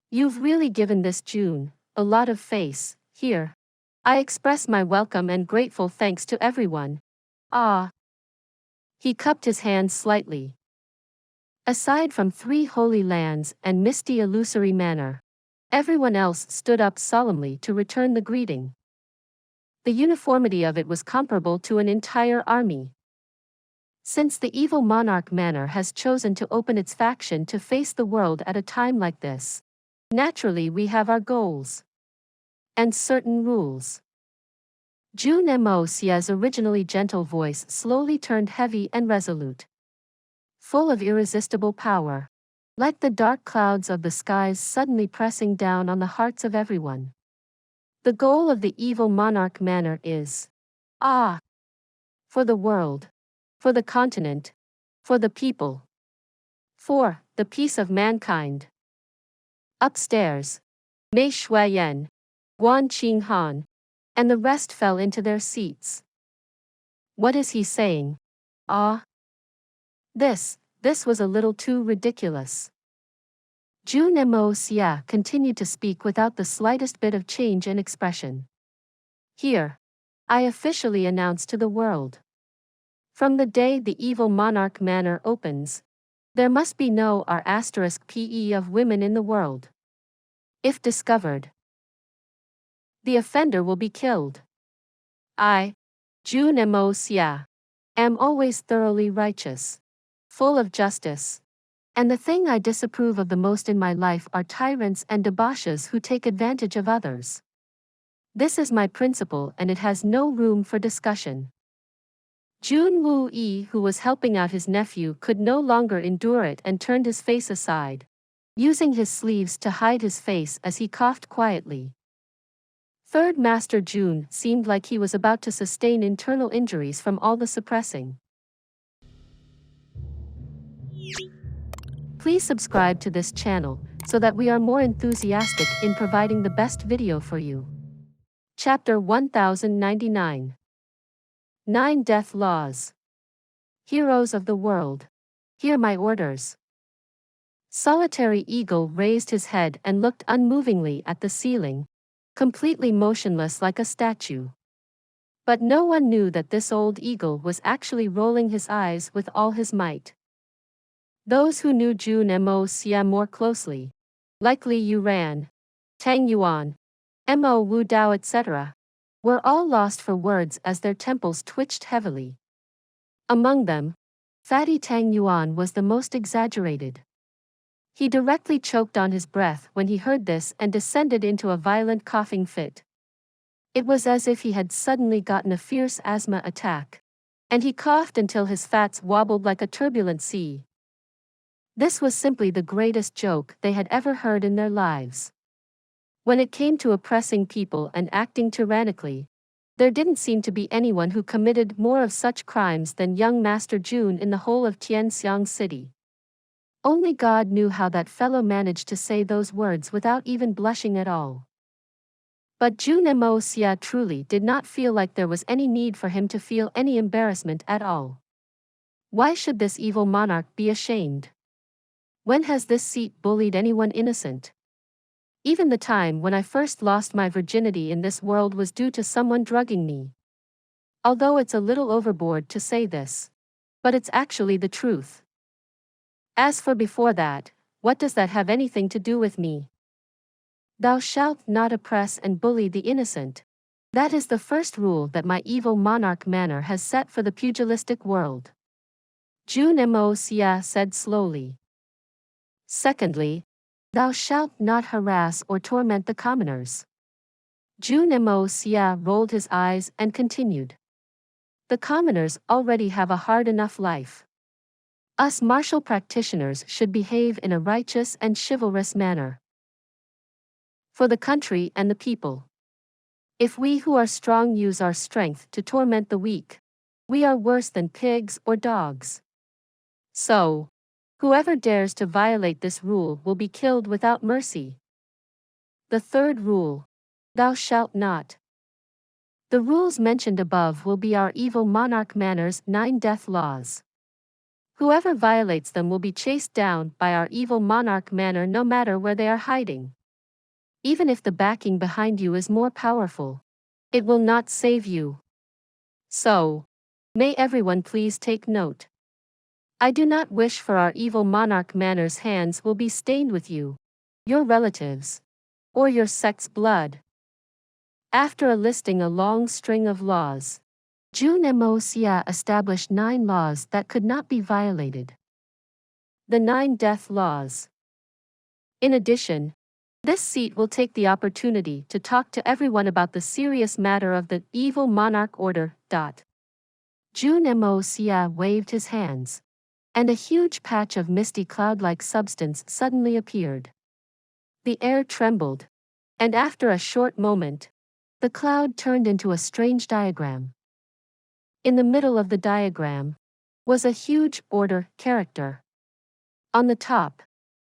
You've really given this Jun a lot of face. Here, I express my welcome and grateful thanks to everyone. He cupped his hands slightly. Aside from 3 holy lands and misty illusory manor, everyone else stood up solemnly to return the greeting. The uniformity of it was comparable to an entire army. Since the evil Monarch Manor has chosen to open its faction to face the world at a time like this, naturally we have our goals and certain rules. Jun Moxie's originally gentle voice slowly turned heavy and resolute, full of irresistible power, like the dark clouds of the skies suddenly pressing down on the hearts of everyone. The goal of the evil Monarch Manor is for the world, for the continent, for the people, for the peace of mankind. Upstairs, Mei Shuiyan, Guan Qinghan, and the rest fell into their seats. What is he saying? This was a little too ridiculous. Jun Moxie continued to speak without the slightest bit of change in expression. Here, I officially announce to the world. From the day the evil Monarch Manor opens, there must be no R**PE of women in the world. If discovered, the offender will be killed. I, Jun Moxie, am always thoroughly righteous, full of justice. And the thing I disapprove of the most in my life are tyrants and debauchees who take advantage of others. This is my principle and it has no room for discussion. Jun Moxie, who was helping out his nephew, could no longer endure it and turned his face aside, using his sleeves to hide his face as he coughed quietly. Third Master Jun seemed like he was about to sustain internal injuries from all the suppressing. Please subscribe to this channel so that we are more enthusiastic in providing the best video for you. Chapter 1099. 9 Death Laws. Heroes of the world, hear my orders. Solitary Eagle raised his head and looked unmovingly at the ceiling, completely motionless like a statue. But no one knew that this old eagle was actually rolling his eyes with all his might. Those who knew Jun Moxie more closely, like Li Yuran, Tang Yuan, Mo Wu Dao etc., were all lost for words as their temples twitched heavily. Among them, Fatty Tang Yuan was the most exaggerated. He directly choked on his breath when he heard this and descended into a violent coughing fit. It was as if he had suddenly gotten a fierce asthma attack, and he coughed until his fats wobbled like a turbulent sea. This was simply the greatest joke they had ever heard in their lives. When it came to oppressing people and acting tyrannically, there didn't seem to be anyone who committed more of such crimes than young Master Jun in the whole of Tianxiang City. Only God knew how that fellow managed to say those words without even blushing at all. But Jun Moxie truly did not feel like there was any need for him to feel any embarrassment at all. Why should this evil monarch be ashamed? When has this seat bullied anyone innocent? Even the time when I first lost my virginity in this world was due to someone drugging me. Although it's a little overboard to say this, but it's actually the truth. As for before that, what does that have anything to do with me? Thou shalt not oppress and bully the innocent. That is the first rule that my evil monarch manner has set for the pugilistic world. Jun Moxie said slowly. Secondly, thou shalt not harass or torment the commoners. Jun Moxie rolled his eyes and continued. The commoners already have a hard enough life. Us martial practitioners should behave in a righteous and chivalrous manner. For the country and the people. If we who are strong use our strength to torment the weak, we are worse than pigs or dogs. So, whoever dares to violate this rule will be killed without mercy. The third rule, thou shalt not. The rules mentioned above will be our evil monarch manner's 9 death laws. Whoever violates them will be chased down by our evil monarch manner no matter where they are hiding. Even if the backing behind you is more powerful, it will not save you. So, may everyone please take note. I do not wish for our evil monarch manner's hands will be stained with you, your relatives, or your sect's blood. After listing a long string of laws, Jun Moxie established 9 laws that could not be violated. The 9 death laws. In addition, this seat will take the opportunity to talk to everyone about the serious matter of the evil monarch order. Jun Moxie waved his hands, and a huge patch of misty cloud-like substance suddenly appeared. The air trembled, and after a short moment, the cloud turned into a strange diagram. In the middle of the diagram was a huge order character. On the top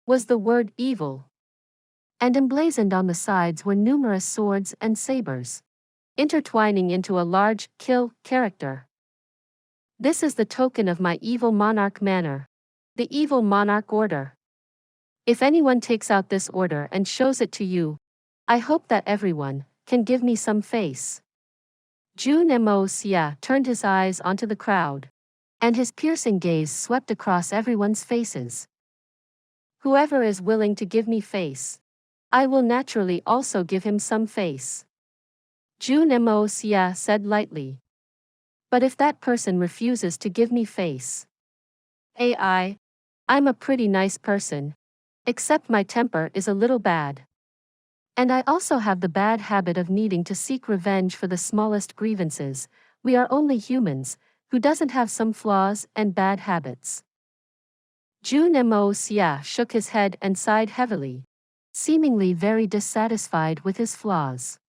was the word evil, and emblazoned on the sides were numerous swords and sabers, intertwining into a large kill character. This is the token of my evil monarch manner, the evil monarch order. If anyone takes out this order and shows it to you, I hope that everyone can give me some face. Jun Moxie turned his eyes onto the crowd, and his piercing gaze swept across everyone's faces. Whoever is willing to give me face, I will naturally also give him some face. Jun Moxie said lightly. But if that person refuses to give me face, I'm a pretty nice person, except my temper is a little bad. And I also have the bad habit of needing to seek revenge for the smallest grievances. We are only humans, who doesn't have some flaws and bad habits. Jun Moxie shook his head and sighed heavily, seemingly very dissatisfied with his flaws.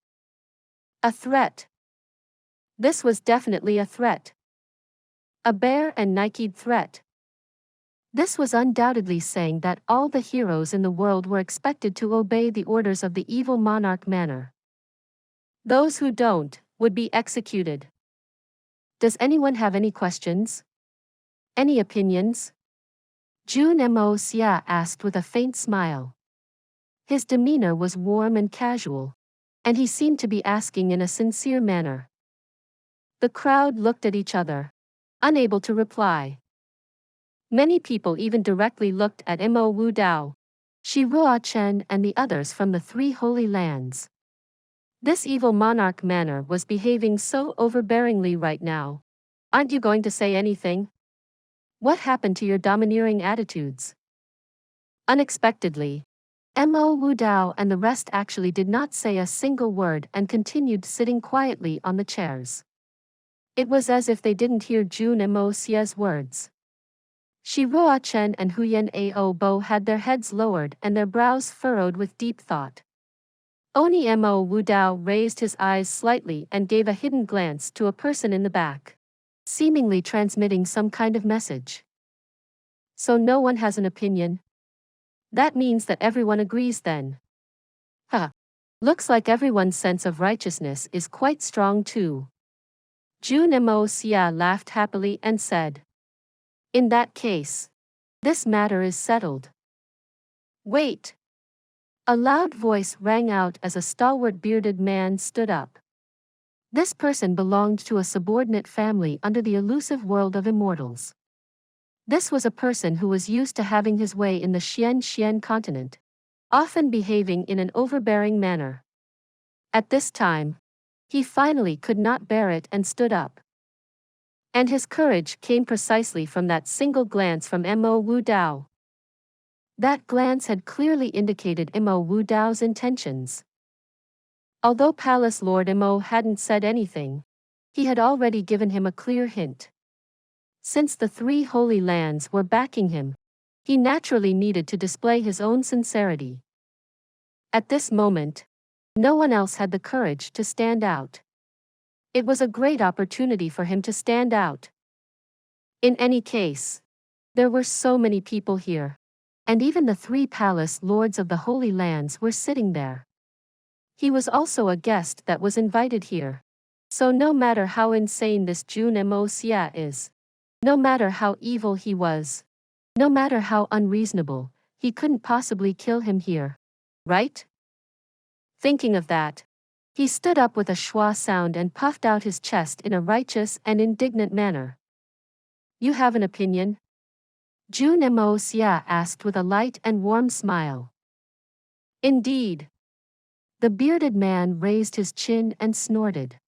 A threat. This was definitely a threat. A bare and naked threat. This was undoubtedly saying that all the heroes in the world were expected to obey the orders of the evil monarch manner. Those who don't would be executed. Does anyone have any questions? Any opinions? Jun Moxie asked with a faint smile. His demeanor was warm and casual, and he seemed to be asking in a sincere manner. The crowd looked at each other, unable to reply. Many people even directly looked at Mo Wu Dao, Shi Ruo Chen and the others from the three holy lands. This evil monarch manner was behaving so overbearingly right now. Aren't you going to say anything? What happened to your domineering attitudes? Unexpectedly, Mo Wu Dao and the rest actually did not say a single word and continued sitting quietly on the chairs. It was as if they didn't hear Jun Moxie's words. Shi Ruo Chen and Huyen Ao Bo had their heads lowered and their brows furrowed with deep thought. Only Mo Wu Dao raised his eyes slightly and gave a hidden glance to a person in the back, seemingly transmitting some kind of message. So no one has an opinion? That means that everyone agrees then. Huh. Looks like everyone's sense of righteousness is quite strong too. Jun Moxie laughed happily and said, "In that case, this matter is settled." Wait! A loud voice rang out as a stalwart bearded man stood up. This person belonged to a subordinate family under the elusive world of immortals. This was a person who was used to having his way in the Xian continent, often behaving in an overbearing manner. At this time, he finally could not bear it and stood up. And his courage came precisely from that single glance from Mo Wu Dao. That glance had clearly indicated Mo Wu Dao's intentions. Although Palace Lord Mo hadn't said anything, he had already given him a clear hint. Since the three holy lands were backing him, he naturally needed to display his own sincerity. At this moment, no one else had the courage to stand out. It was a great opportunity for him to stand out. In any case, there were so many people here, and even the three palace lords of the Holy Lands were sitting there. He was also a guest that was invited here. So no matter how insane this Jun Moxie is, no matter how evil he was, no matter how unreasonable, he couldn't possibly kill him here. Right? Thinking of that, he stood up with a schwa sound and puffed out his chest in a righteous and indignant manner. "You have an opinion?" Jun Moxie asked with a light and warm smile. "Indeed." The bearded man raised his chin and snorted.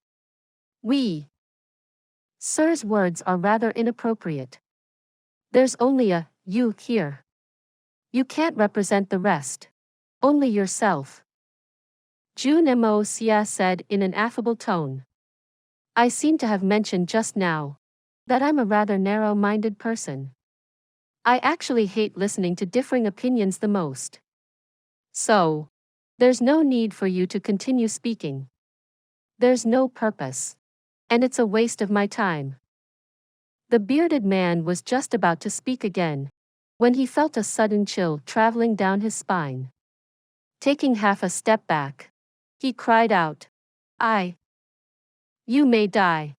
"We." Sir's words are rather inappropriate. There's only a you here. You can't represent the rest. Only yourself. Jun Moxie said in an affable tone. "I seem to have mentioned just now that I'm a rather narrow-minded person. I actually hate listening to differing opinions the most. So, there's no need for you to continue speaking. There's no purpose. And it's a waste of my time." The bearded man was just about to speak again, when he felt a sudden chill traveling down his spine. Taking half a step back, he cried out, You may die."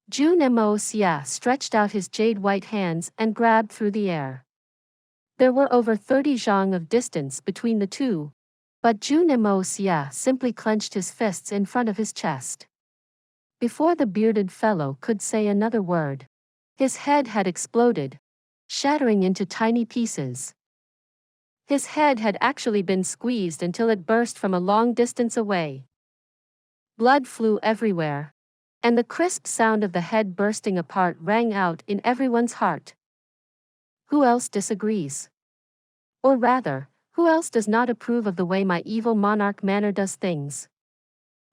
Jun Moxie stretched out his jade-white hands and grabbed through the air. There were over 30 zhang of distance between the two, but Jun Moxie simply clenched his fists in front of his chest. Before the bearded fellow could say another word, his head had exploded, shattering into tiny pieces. His head had actually been squeezed until it burst from a long distance away. Blood flew everywhere, and the crisp sound of the head bursting apart rang out in everyone's heart. Who else disagrees? Or rather, who else does not approve of the way my evil monarch manor does things?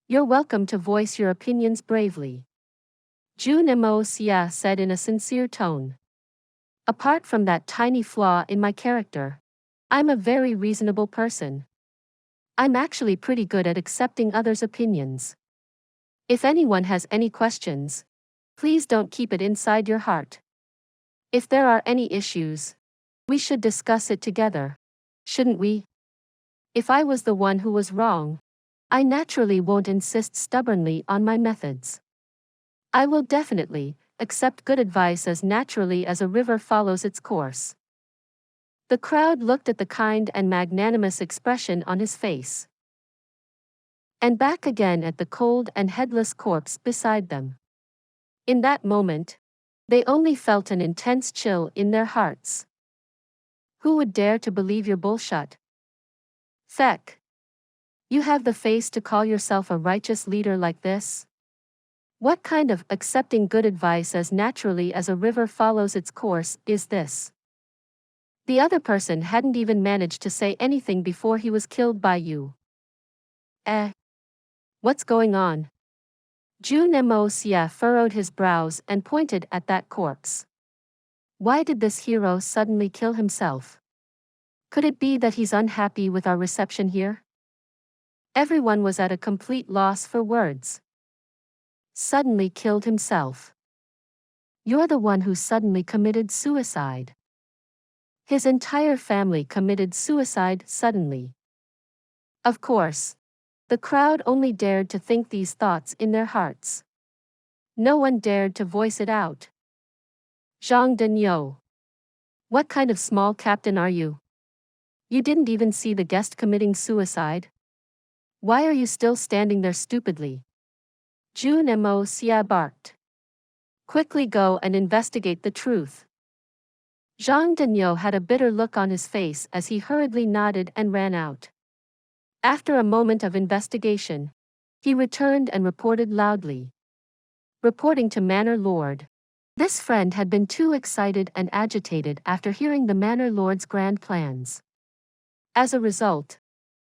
You're welcome to voice your opinions bravely. Jun Moxie said in a sincere tone. Apart from that tiny flaw in my character, I'm a very reasonable person. I'm actually pretty good at accepting others' opinions. If anyone has any questions, please don't keep it inside your heart. If there are any issues, we should discuss it together, shouldn't we? If I was the one who was wrong, I naturally won't insist stubbornly on my methods. I will definitely accept good advice as naturally as a river follows its course. The crowd looked at the kind and magnanimous expression on his face. and back again at the cold and headless corpse beside them. In that moment, they only felt an intense chill in their hearts. Who would dare to believe your bullshit? Feck. You have the face to call yourself a righteous leader like this? What kind of accepting good advice as naturally as a river follows its course is this? The other person hadn't even managed to say anything before he was killed by you. What's going on? Jun Moxie furrowed his brows and pointed at that corpse. Why did this hero suddenly kill himself? Could it be that he's unhappy with our reception here? Everyone was at a complete loss for words. Suddenly killed himself. You're the one who suddenly committed suicide. His entire family committed suicide suddenly. Of course, the crowd only dared to think these thoughts in their hearts. No one dared to voice it out. Zhang Denyo. What kind of small captain are you? You didn't even see the guest committing suicide? Why are you still standing there stupidly? Jun Moxie barked. Quickly go and investigate the truth. Zhang Denyo had a bitter look on his face as he hurriedly nodded and ran out. After a moment of investigation, he returned and reported loudly. Reporting to Manor Lord. This friend had been too excited and agitated after hearing the Manor Lord's grand plans. As a result,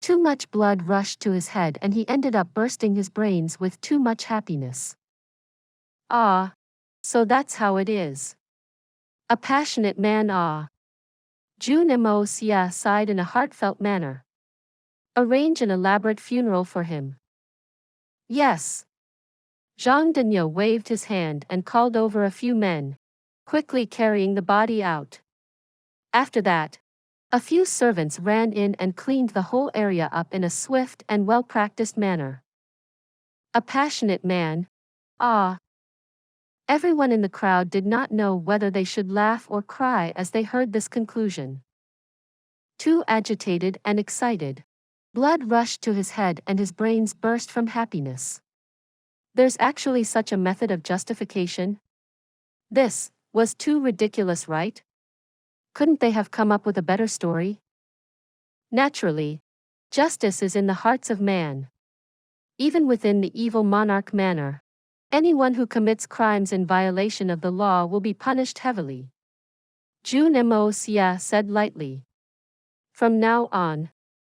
too much blood rushed to his head and he ended up bursting his brains with too much happiness. Ah. So that's how it is. A passionate man. Jun Moxie sighed in a heartfelt manner. Arrange an elaborate funeral for him. Yes. Zhang Denyo waved his hand and called over a few men, quickly carrying the body out. After that, a few servants ran in and cleaned the whole area up in a swift and well-practiced manner. A passionate man. Everyone in the crowd did not know whether they should laugh or cry as they heard this conclusion. Too agitated and excited. Blood rushed to his head and his brains burst from happiness. There's actually such a method of justification? This was too ridiculous, right? Couldn't they have come up with a better story? Naturally, justice is in the hearts of man. Even within the evil monarch manor, anyone who commits crimes in violation of the law will be punished heavily. Jun Moxie said lightly. From now on,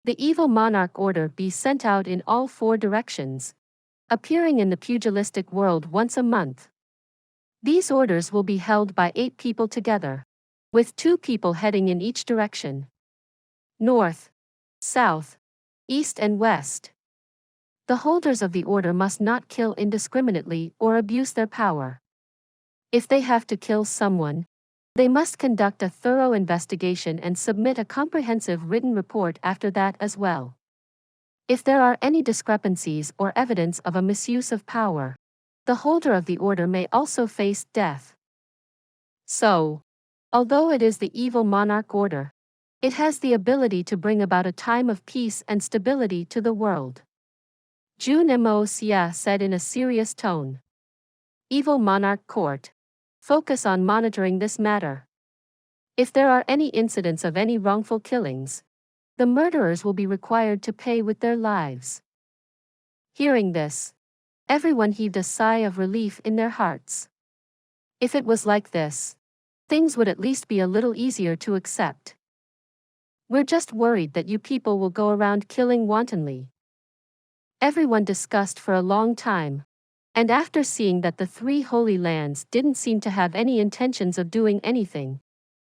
the evil monarch order be sent out in all 4 directions, appearing in the pugilistic world once a month. These orders will be held by 8 people together, with 2 people heading in each direction. North, south, east and west. The holders of the order must not kill indiscriminately or abuse their power. If they have to kill someone, they must conduct a thorough investigation and submit a comprehensive written report after that as well. If there are any discrepancies or evidence of a misuse of power, the holder of the order may also face death. So, although it is the evil monarch order, it has the ability to bring about a time of peace and stability to the world. Jun Moxie said in a serious tone. Evil monarch court. Focus on monitoring this matter. If there are any incidents of any wrongful killings, the murderers will be required to pay with their lives. Hearing this, everyone heaved a sigh of relief in their hearts. If it was like this, things would at least be a little easier to accept. We're just worried that you people will go around killing wantonly. Everyone discussed for a long time, and after seeing that the 3 holy lands didn't seem to have any intentions of doing anything,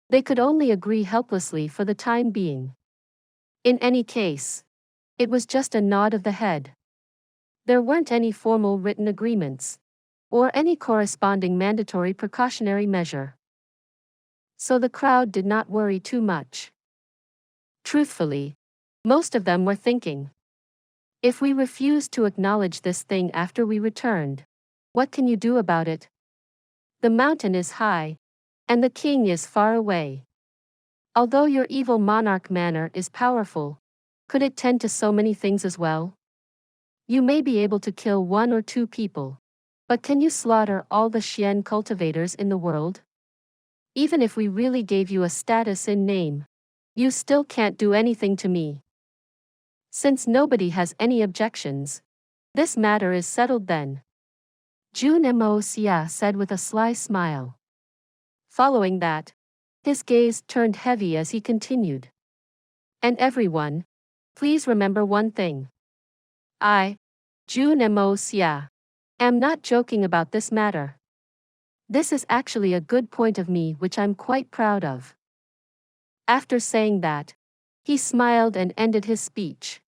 they could only agree helplessly for the time being. In any case, it was just a nod of the head. There weren't any formal written agreements, or any corresponding mandatory precautionary measure. So the crowd did not worry too much. Truthfully, most of them were thinking, if we refuse to acknowledge this thing after we returned, what can you do about it? The mountain is high, and the king is far away. Although your evil monarch manor is powerful, could it tend to so many things as well? You may be able to kill 1 or 2 people. But can you slaughter all the Xian cultivators in the world? Even if we really gave you a status in name, you still can't do anything to me. Since nobody has any objections, this matter is settled then, Jun Moxie said with a sly smile. Following that, his gaze turned heavy as he continued. And everyone, please remember one thing. I, Jun Moxie, am not joking about this matter. This is actually a good point of me which I'm quite proud of. After saying that, he smiled and ended his speech.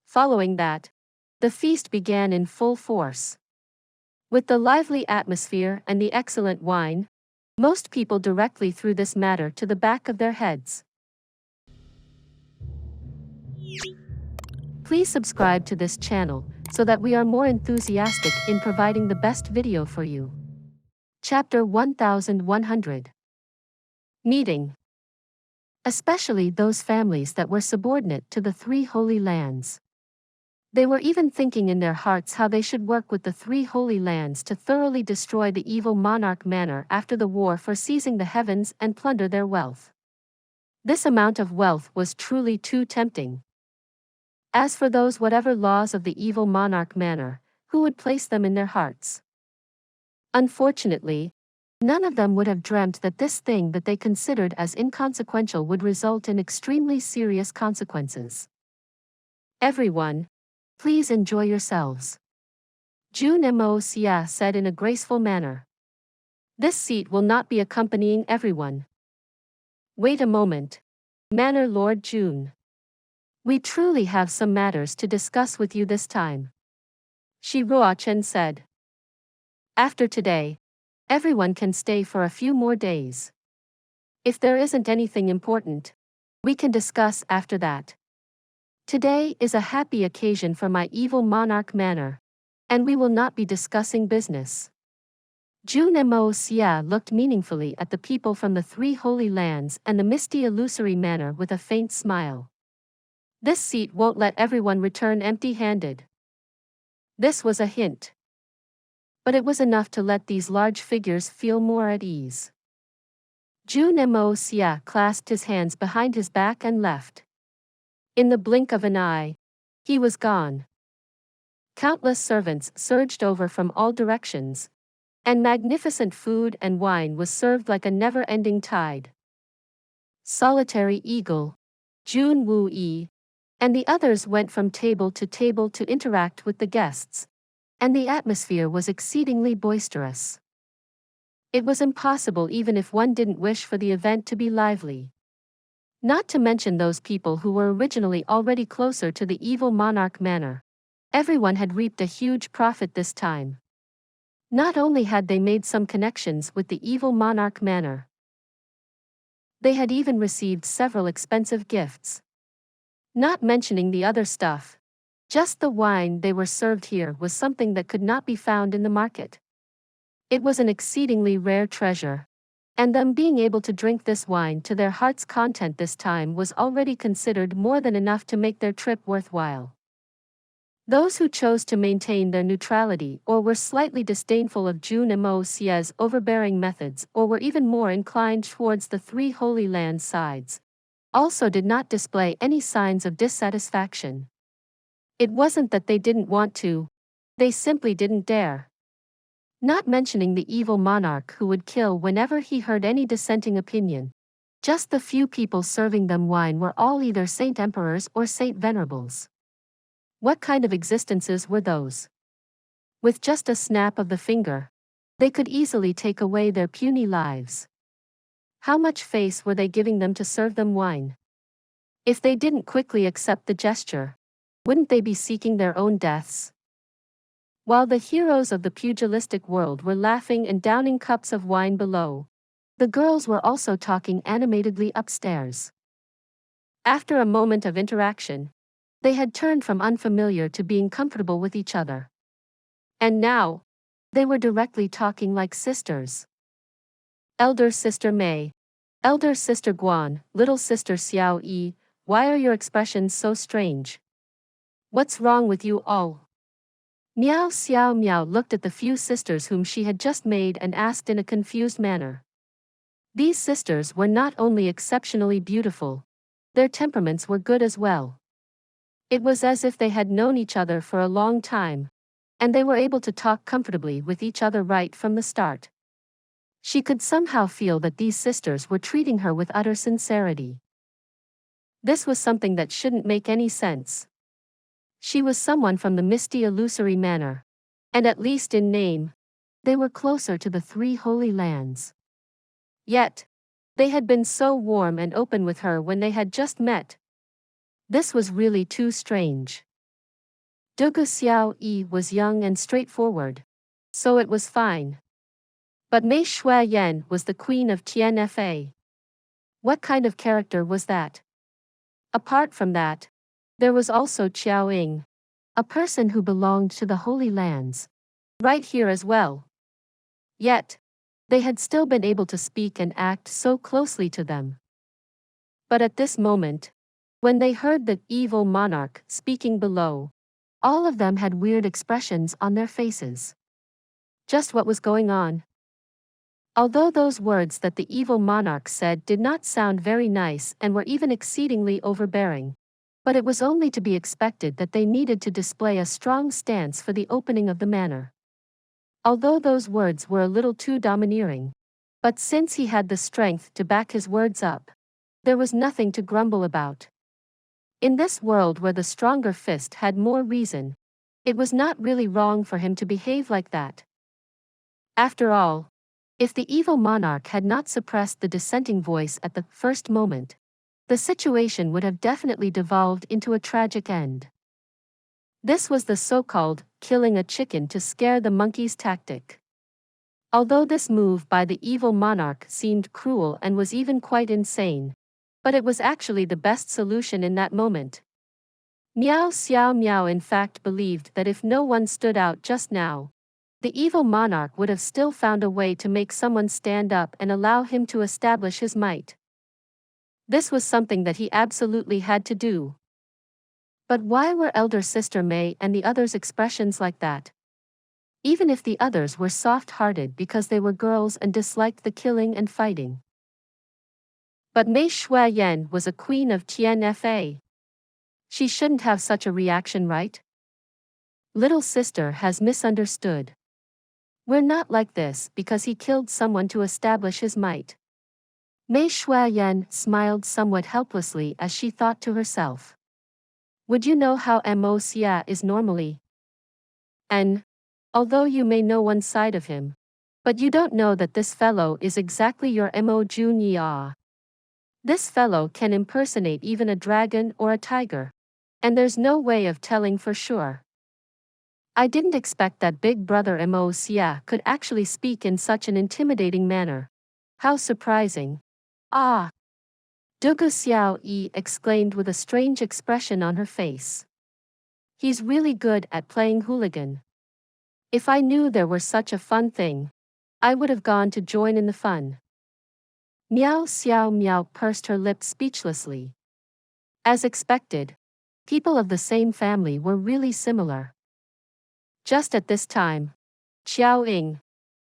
Following that, the feast began in full force. With the lively atmosphere and the excellent wine, most people directly threw this matter to the back of their heads. Please subscribe to this channel so that we are more enthusiastic in providing the best video for you. Chapter 1100. Meeting. Especially those families that were subordinate to the 3 Holy Lands. They were even thinking in their hearts how they should work with the 3 Holy Lands to thoroughly destroy the evil monarch manor after the war for seizing the heavens and plunder their wealth. This amount of wealth was truly too tempting. As for those whatever laws of the evil monarch manor, who would place them in their hearts? Unfortunately, none of them would have dreamt that this thing that they considered as inconsequential would result in extremely serious consequences. Everyone, please enjoy yourselves, Jun Moxie said in a graceful manner. This seat will not be accompanying everyone. Wait a moment, Manor Lord Jun. We truly have some matters to discuss with you this time, Shi Ruochen said. After today, everyone can stay for a few more days. If there isn't anything important, we can discuss after that. Today is a happy occasion for my evil monarch manor, and we will not be discussing business. Jun Moxie looked meaningfully at the people from the 3 Holy Lands and the misty illusory manor with a faint smile. This seat won't let everyone return empty-handed. This was a hint. But it was enough to let these large figures feel more at ease. Jun Moxie clasped his hands behind his back and left. In the blink of an eye, he was gone. Countless servants surged over from all directions, and magnificent food and wine was served like a never-ending tide. Solitary Eagle, Jun Wu, and the others went from table to interact with the guests, and the atmosphere was exceedingly boisterous. It was impossible even if one didn't wish for the event to be lively. Not to mention those people who were originally already closer to the evil monarch manor. Everyone had reaped a huge profit this time. Not only had they made some connections with the evil monarch manor, they had even received several expensive gifts. Not mentioning the other stuff. Just the wine they were served here was something that could not be found in the market. It was an exceedingly rare treasure, and them being able to drink this wine to their heart's content this time was already considered more than enough to make their trip worthwhile. Those who chose to maintain their neutrality or were slightly disdainful of Jun Moxie's overbearing methods or were even more inclined towards the 3 Holy Lands sides, also did not display any signs of dissatisfaction. It wasn't that they didn't want to, they simply didn't dare. Not mentioning the evil monarch who would kill whenever he heard any dissenting opinion. Just the few people serving them wine were all either saint emperors or saint venerables. What kind of existences were those? With just a snap of the finger, they could easily take away their puny lives. How much face were they giving them to serve them wine? If they didn't quickly accept the gesture, wouldn't they be seeking their own deaths? While the heroes of the pugilistic world were laughing and downing cups of wine below, the girls were also talking animatedly upstairs. After a moment of interaction, they had turned from unfamiliar to being comfortable with each other. And now, they were directly talking like sisters. Elder Sister Mei, Elder Sister Guan, Little Sister Xiao Yi, why are your expressions so strange? What's wrong with you all? Miao Xiao Miao looked at the few sisters whom she had just made and asked in a confused manner. These sisters were not only exceptionally beautiful, their temperaments were good as well. It was as if they had known each other for a long time, and they were able to talk comfortably with each other right from the start. She could somehow feel that these sisters were treating her with utter sincerity. This was something that shouldn't make any sense. She was someone from the misty illusory manor, and at least in name, they were closer to the three holy lands. Yet, they had been so warm and open with her when they had just met. This was really too strange. Dugu Xiao Yi was young and straightforward, so it was fine. But Mei Shui Yan was the queen of Tianfa. What kind of character was that? Apart from that, there was also Qiao Ying, a person who belonged to the Holy Lands, right here as well. Yet, they had still been able to speak and act so closely to them. But at this moment, when they heard the evil monarch speaking below, all of them had weird expressions on their faces. Just what was going on? Although those words that the evil monarch said did not sound very nice and were even exceedingly overbearing, but it was only to be expected that they needed to display a strong stance for the opening of the manor. Although those words were a little too domineering, but since he had the strength to back his words up, there was nothing to grumble about. In this world where the stronger fist had more reason, it was not really wrong for him to behave like that. After all, if the evil monarch had not suppressed the dissenting voice at the first moment, the situation would have definitely devolved into a tragic end. This was the so-called killing a chicken to scare the monkeys tactic. Although this move by the evil monarch seemed cruel and was even quite insane, but it was actually the best solution in that moment. Miao Xiao Miao in fact believed that if no one stood out just now, the evil monarch would have still found a way to make someone stand up and allow him to establish his might. This was something that he absolutely had to do. But why were elder sister Mei and the others' expressions like that? Even if the others were soft-hearted because they were girls and disliked the killing and fighting. But Mei Shui Yan was a queen of Tianfa. She shouldn't have such a reaction, right? Little sister has misunderstood. We're not like this because he killed someone to establish his might. Mei Shui Yan smiled somewhat helplessly as she thought to herself. Would you know how Mo Xia is normally? And, although you may know one side of him, but you don't know that this fellow is exactly your Mo Jun Xie. This fellow can impersonate even a dragon or a tiger, and there's no way of telling for sure. I didn't expect that big brother Mo Xia could actually speak in such an intimidating manner. How surprising. Ah! Dugu Xiao Yi exclaimed with a strange expression on her face. He's really good at playing hooligan. If I knew there were such a fun thing, I would have gone to join in the fun. Miao Xiao Miao pursed her lips speechlessly. As expected, people of the same family were really similar. Just at this time, Qiao Ying,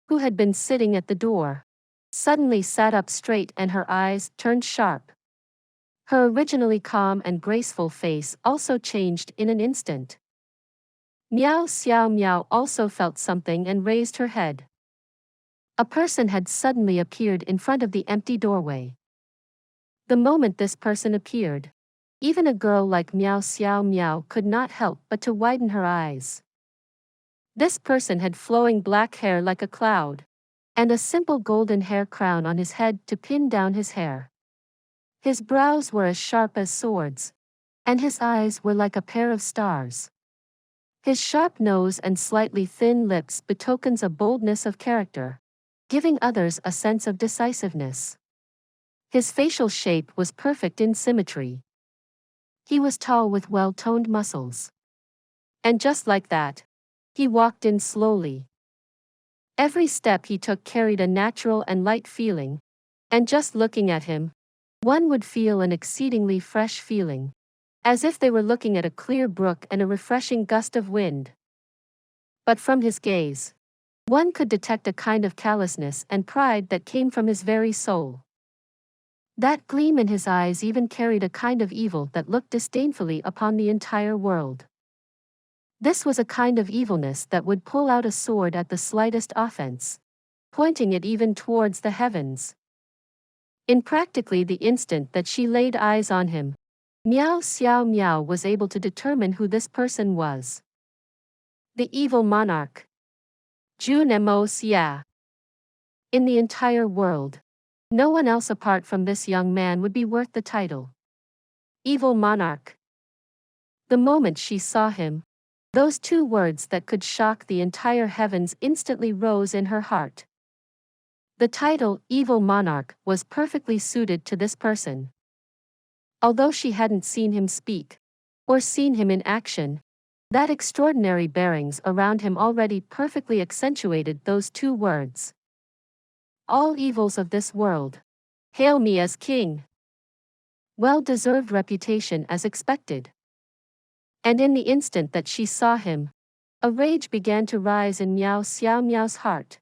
who had been sitting at the door, suddenly sat up straight and her eyes turned sharp. Her originally calm and graceful face also changed in an instant. Miao Xiao Miao also felt something and raised her head. A person had suddenly appeared in front of the empty doorway. The moment this person appeared, even a girl like Miao Xiao Miao could not help but to widen her eyes. This person had flowing black hair like a cloud, and a simple golden hair crown on his head to pin down his hair. His brows were as sharp as swords, and his eyes were like a pair of stars. His sharp nose and slightly thin lips betokens a boldness of character, giving others a sense of decisiveness. His facial shape was perfect in symmetry. He was tall with well-toned muscles. And just like that, he walked in slowly. Every step he took carried a natural and light feeling, and just looking at him, one would feel an exceedingly fresh feeling. as if they were looking at a clear brook and a refreshing gust of wind. But from his gaze, one could detect a kind of callousness and pride that came from his very soul. That gleam in his eyes even carried a kind of evil that looked disdainfully upon the entire world. This was a kind of evilness that would pull out a sword at the slightest offense, pointing it even towards the heavens. In practically the instant that she laid eyes on him, Miao Xiao Miao was able to determine who this person was. The evil monarch, Jun Xie. In the entire world, no one else apart from this young man would be worth the title. Evil monarch. The moment she saw him, those two words that could shock the entire heavens instantly rose in her heart. The title, Evil Monarch, was perfectly suited to this person. Although she hadn't seen him speak, or seen him in action, that extraordinary bearings around him already perfectly accentuated those two words. All evils of this world, hail me as king. Well-deserved reputation as expected. And in the instant that she saw him, a rage began to rise in Miao Xiao Miao's heart.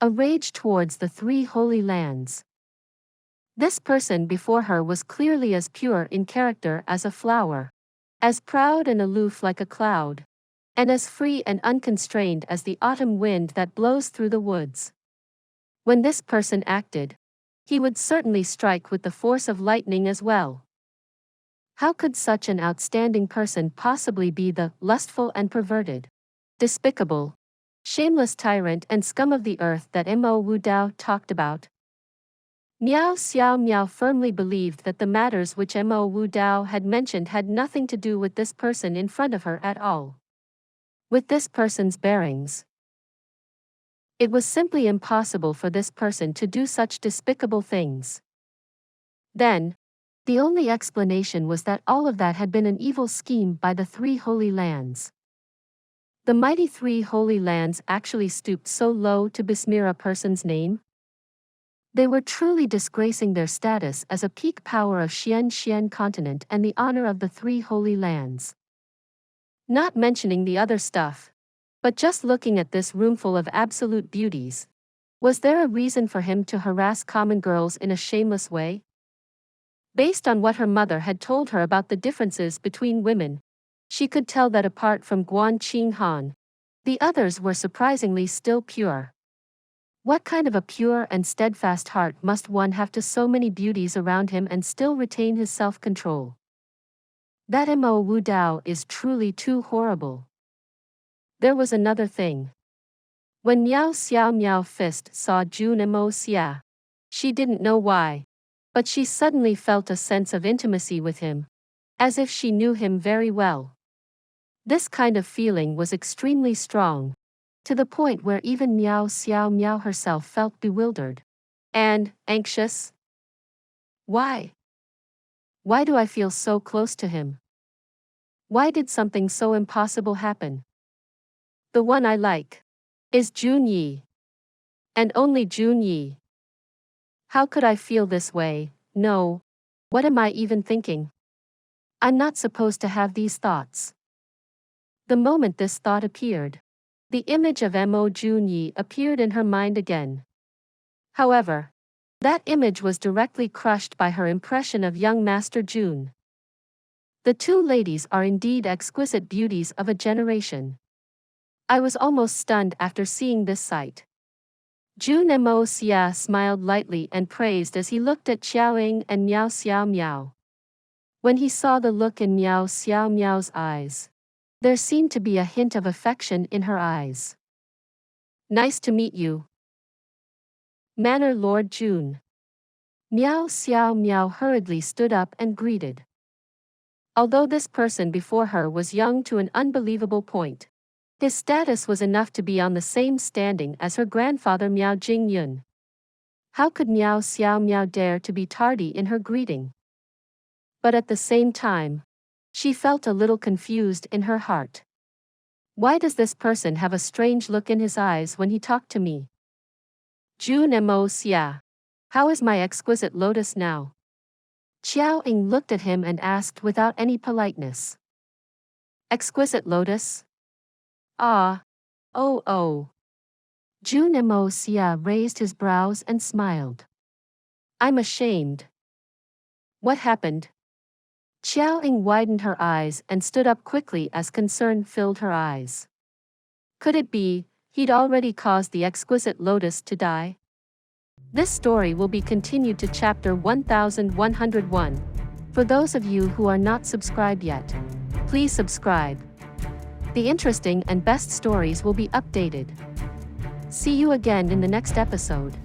A rage towards the three holy lands. This person before her was clearly as pure in character as a flower, as proud and aloof like a cloud, and as free and unconstrained as the autumn wind that blows through the woods. When this person acted, he would certainly strike with the force of lightning as well. How could such an outstanding person possibly be the lustful and perverted, despicable, shameless tyrant and scum of the earth that Mo Wu Dao talked about? Miao Xiao Miao firmly believed that the matters which Mo Wu Dao had mentioned had nothing to do with this person in front of her at all. With this person's bearings. It was simply impossible for this person to do such despicable things. Then, the only explanation was that all of that had been an evil scheme by the three holy lands. The mighty three holy lands actually stooped so low to besmear a person's name. They were truly disgracing their status as a peak power of Xian continent and the honor of the three holy lands. Not mentioning the other stuff, but just looking at this roomful of absolute beauties. Was there a reason for him to harass common girls in a shameless way? Based on what her mother had told her about the differences between women, she could tell that apart from Guan Qinghan, the others were surprisingly still pure. What kind of a pure and steadfast heart must one have to so many beauties around him and still retain his self-control? That Mo Wu Dao is truly too horrible. There was another thing. When Miao Xiao Miao Fist saw Jun Moxie, she didn't know why, but she suddenly felt a sense of intimacy with him, as if she knew him very well. This kind of feeling was extremely strong, to the point where even Miao Xiao Miao herself felt bewildered and anxious. Why? Why do I feel so close to him? Why did something so impossible happen? The one I like is Jun Yi. And only Jun Yi. How could I feel this way? No. What am I even thinking? I'm not supposed to have these thoughts. The moment this thought appeared, the image of Mo Jun Yi appeared in her mind again. However, that image was directly crushed by her impression of young Master Jun. The two ladies are indeed exquisite beauties of a generation. I was almost stunned after seeing this sight. Jun Moxie smiled lightly and praised as he looked at Xiaoying and Miao Xiao Miao. When he saw the look in Miao Xiao Miao's eyes, there seemed to be a hint of affection in her eyes. Nice to meet you, Manor Lord Jun. Miao Xiao Miao hurriedly stood up and greeted. Although this person before her was young to an unbelievable point, his status was enough to be on the same standing as her grandfather Miao Jingyun. How could Miao Xiao Miao dare to be tardy in her greeting? But at the same time, she felt a little confused in her heart. Why does this person have a strange look in his eyes when he talked to me? Jun Moxie. How is my exquisite lotus now? Xiao Ying looked at him and asked without any politeness. Exquisite lotus? Ah. Oh. Jun Moxie raised his brows and smiled. I'm ashamed. What happened? Xiao Ying widened her eyes and stood up quickly as concern filled her eyes. Could it be, he'd already caused the exquisite lotus to die? This story will be continued to chapter 1101. For those of you who are not subscribed yet, please subscribe. The interesting and best stories will be updated. See you again in the next episode.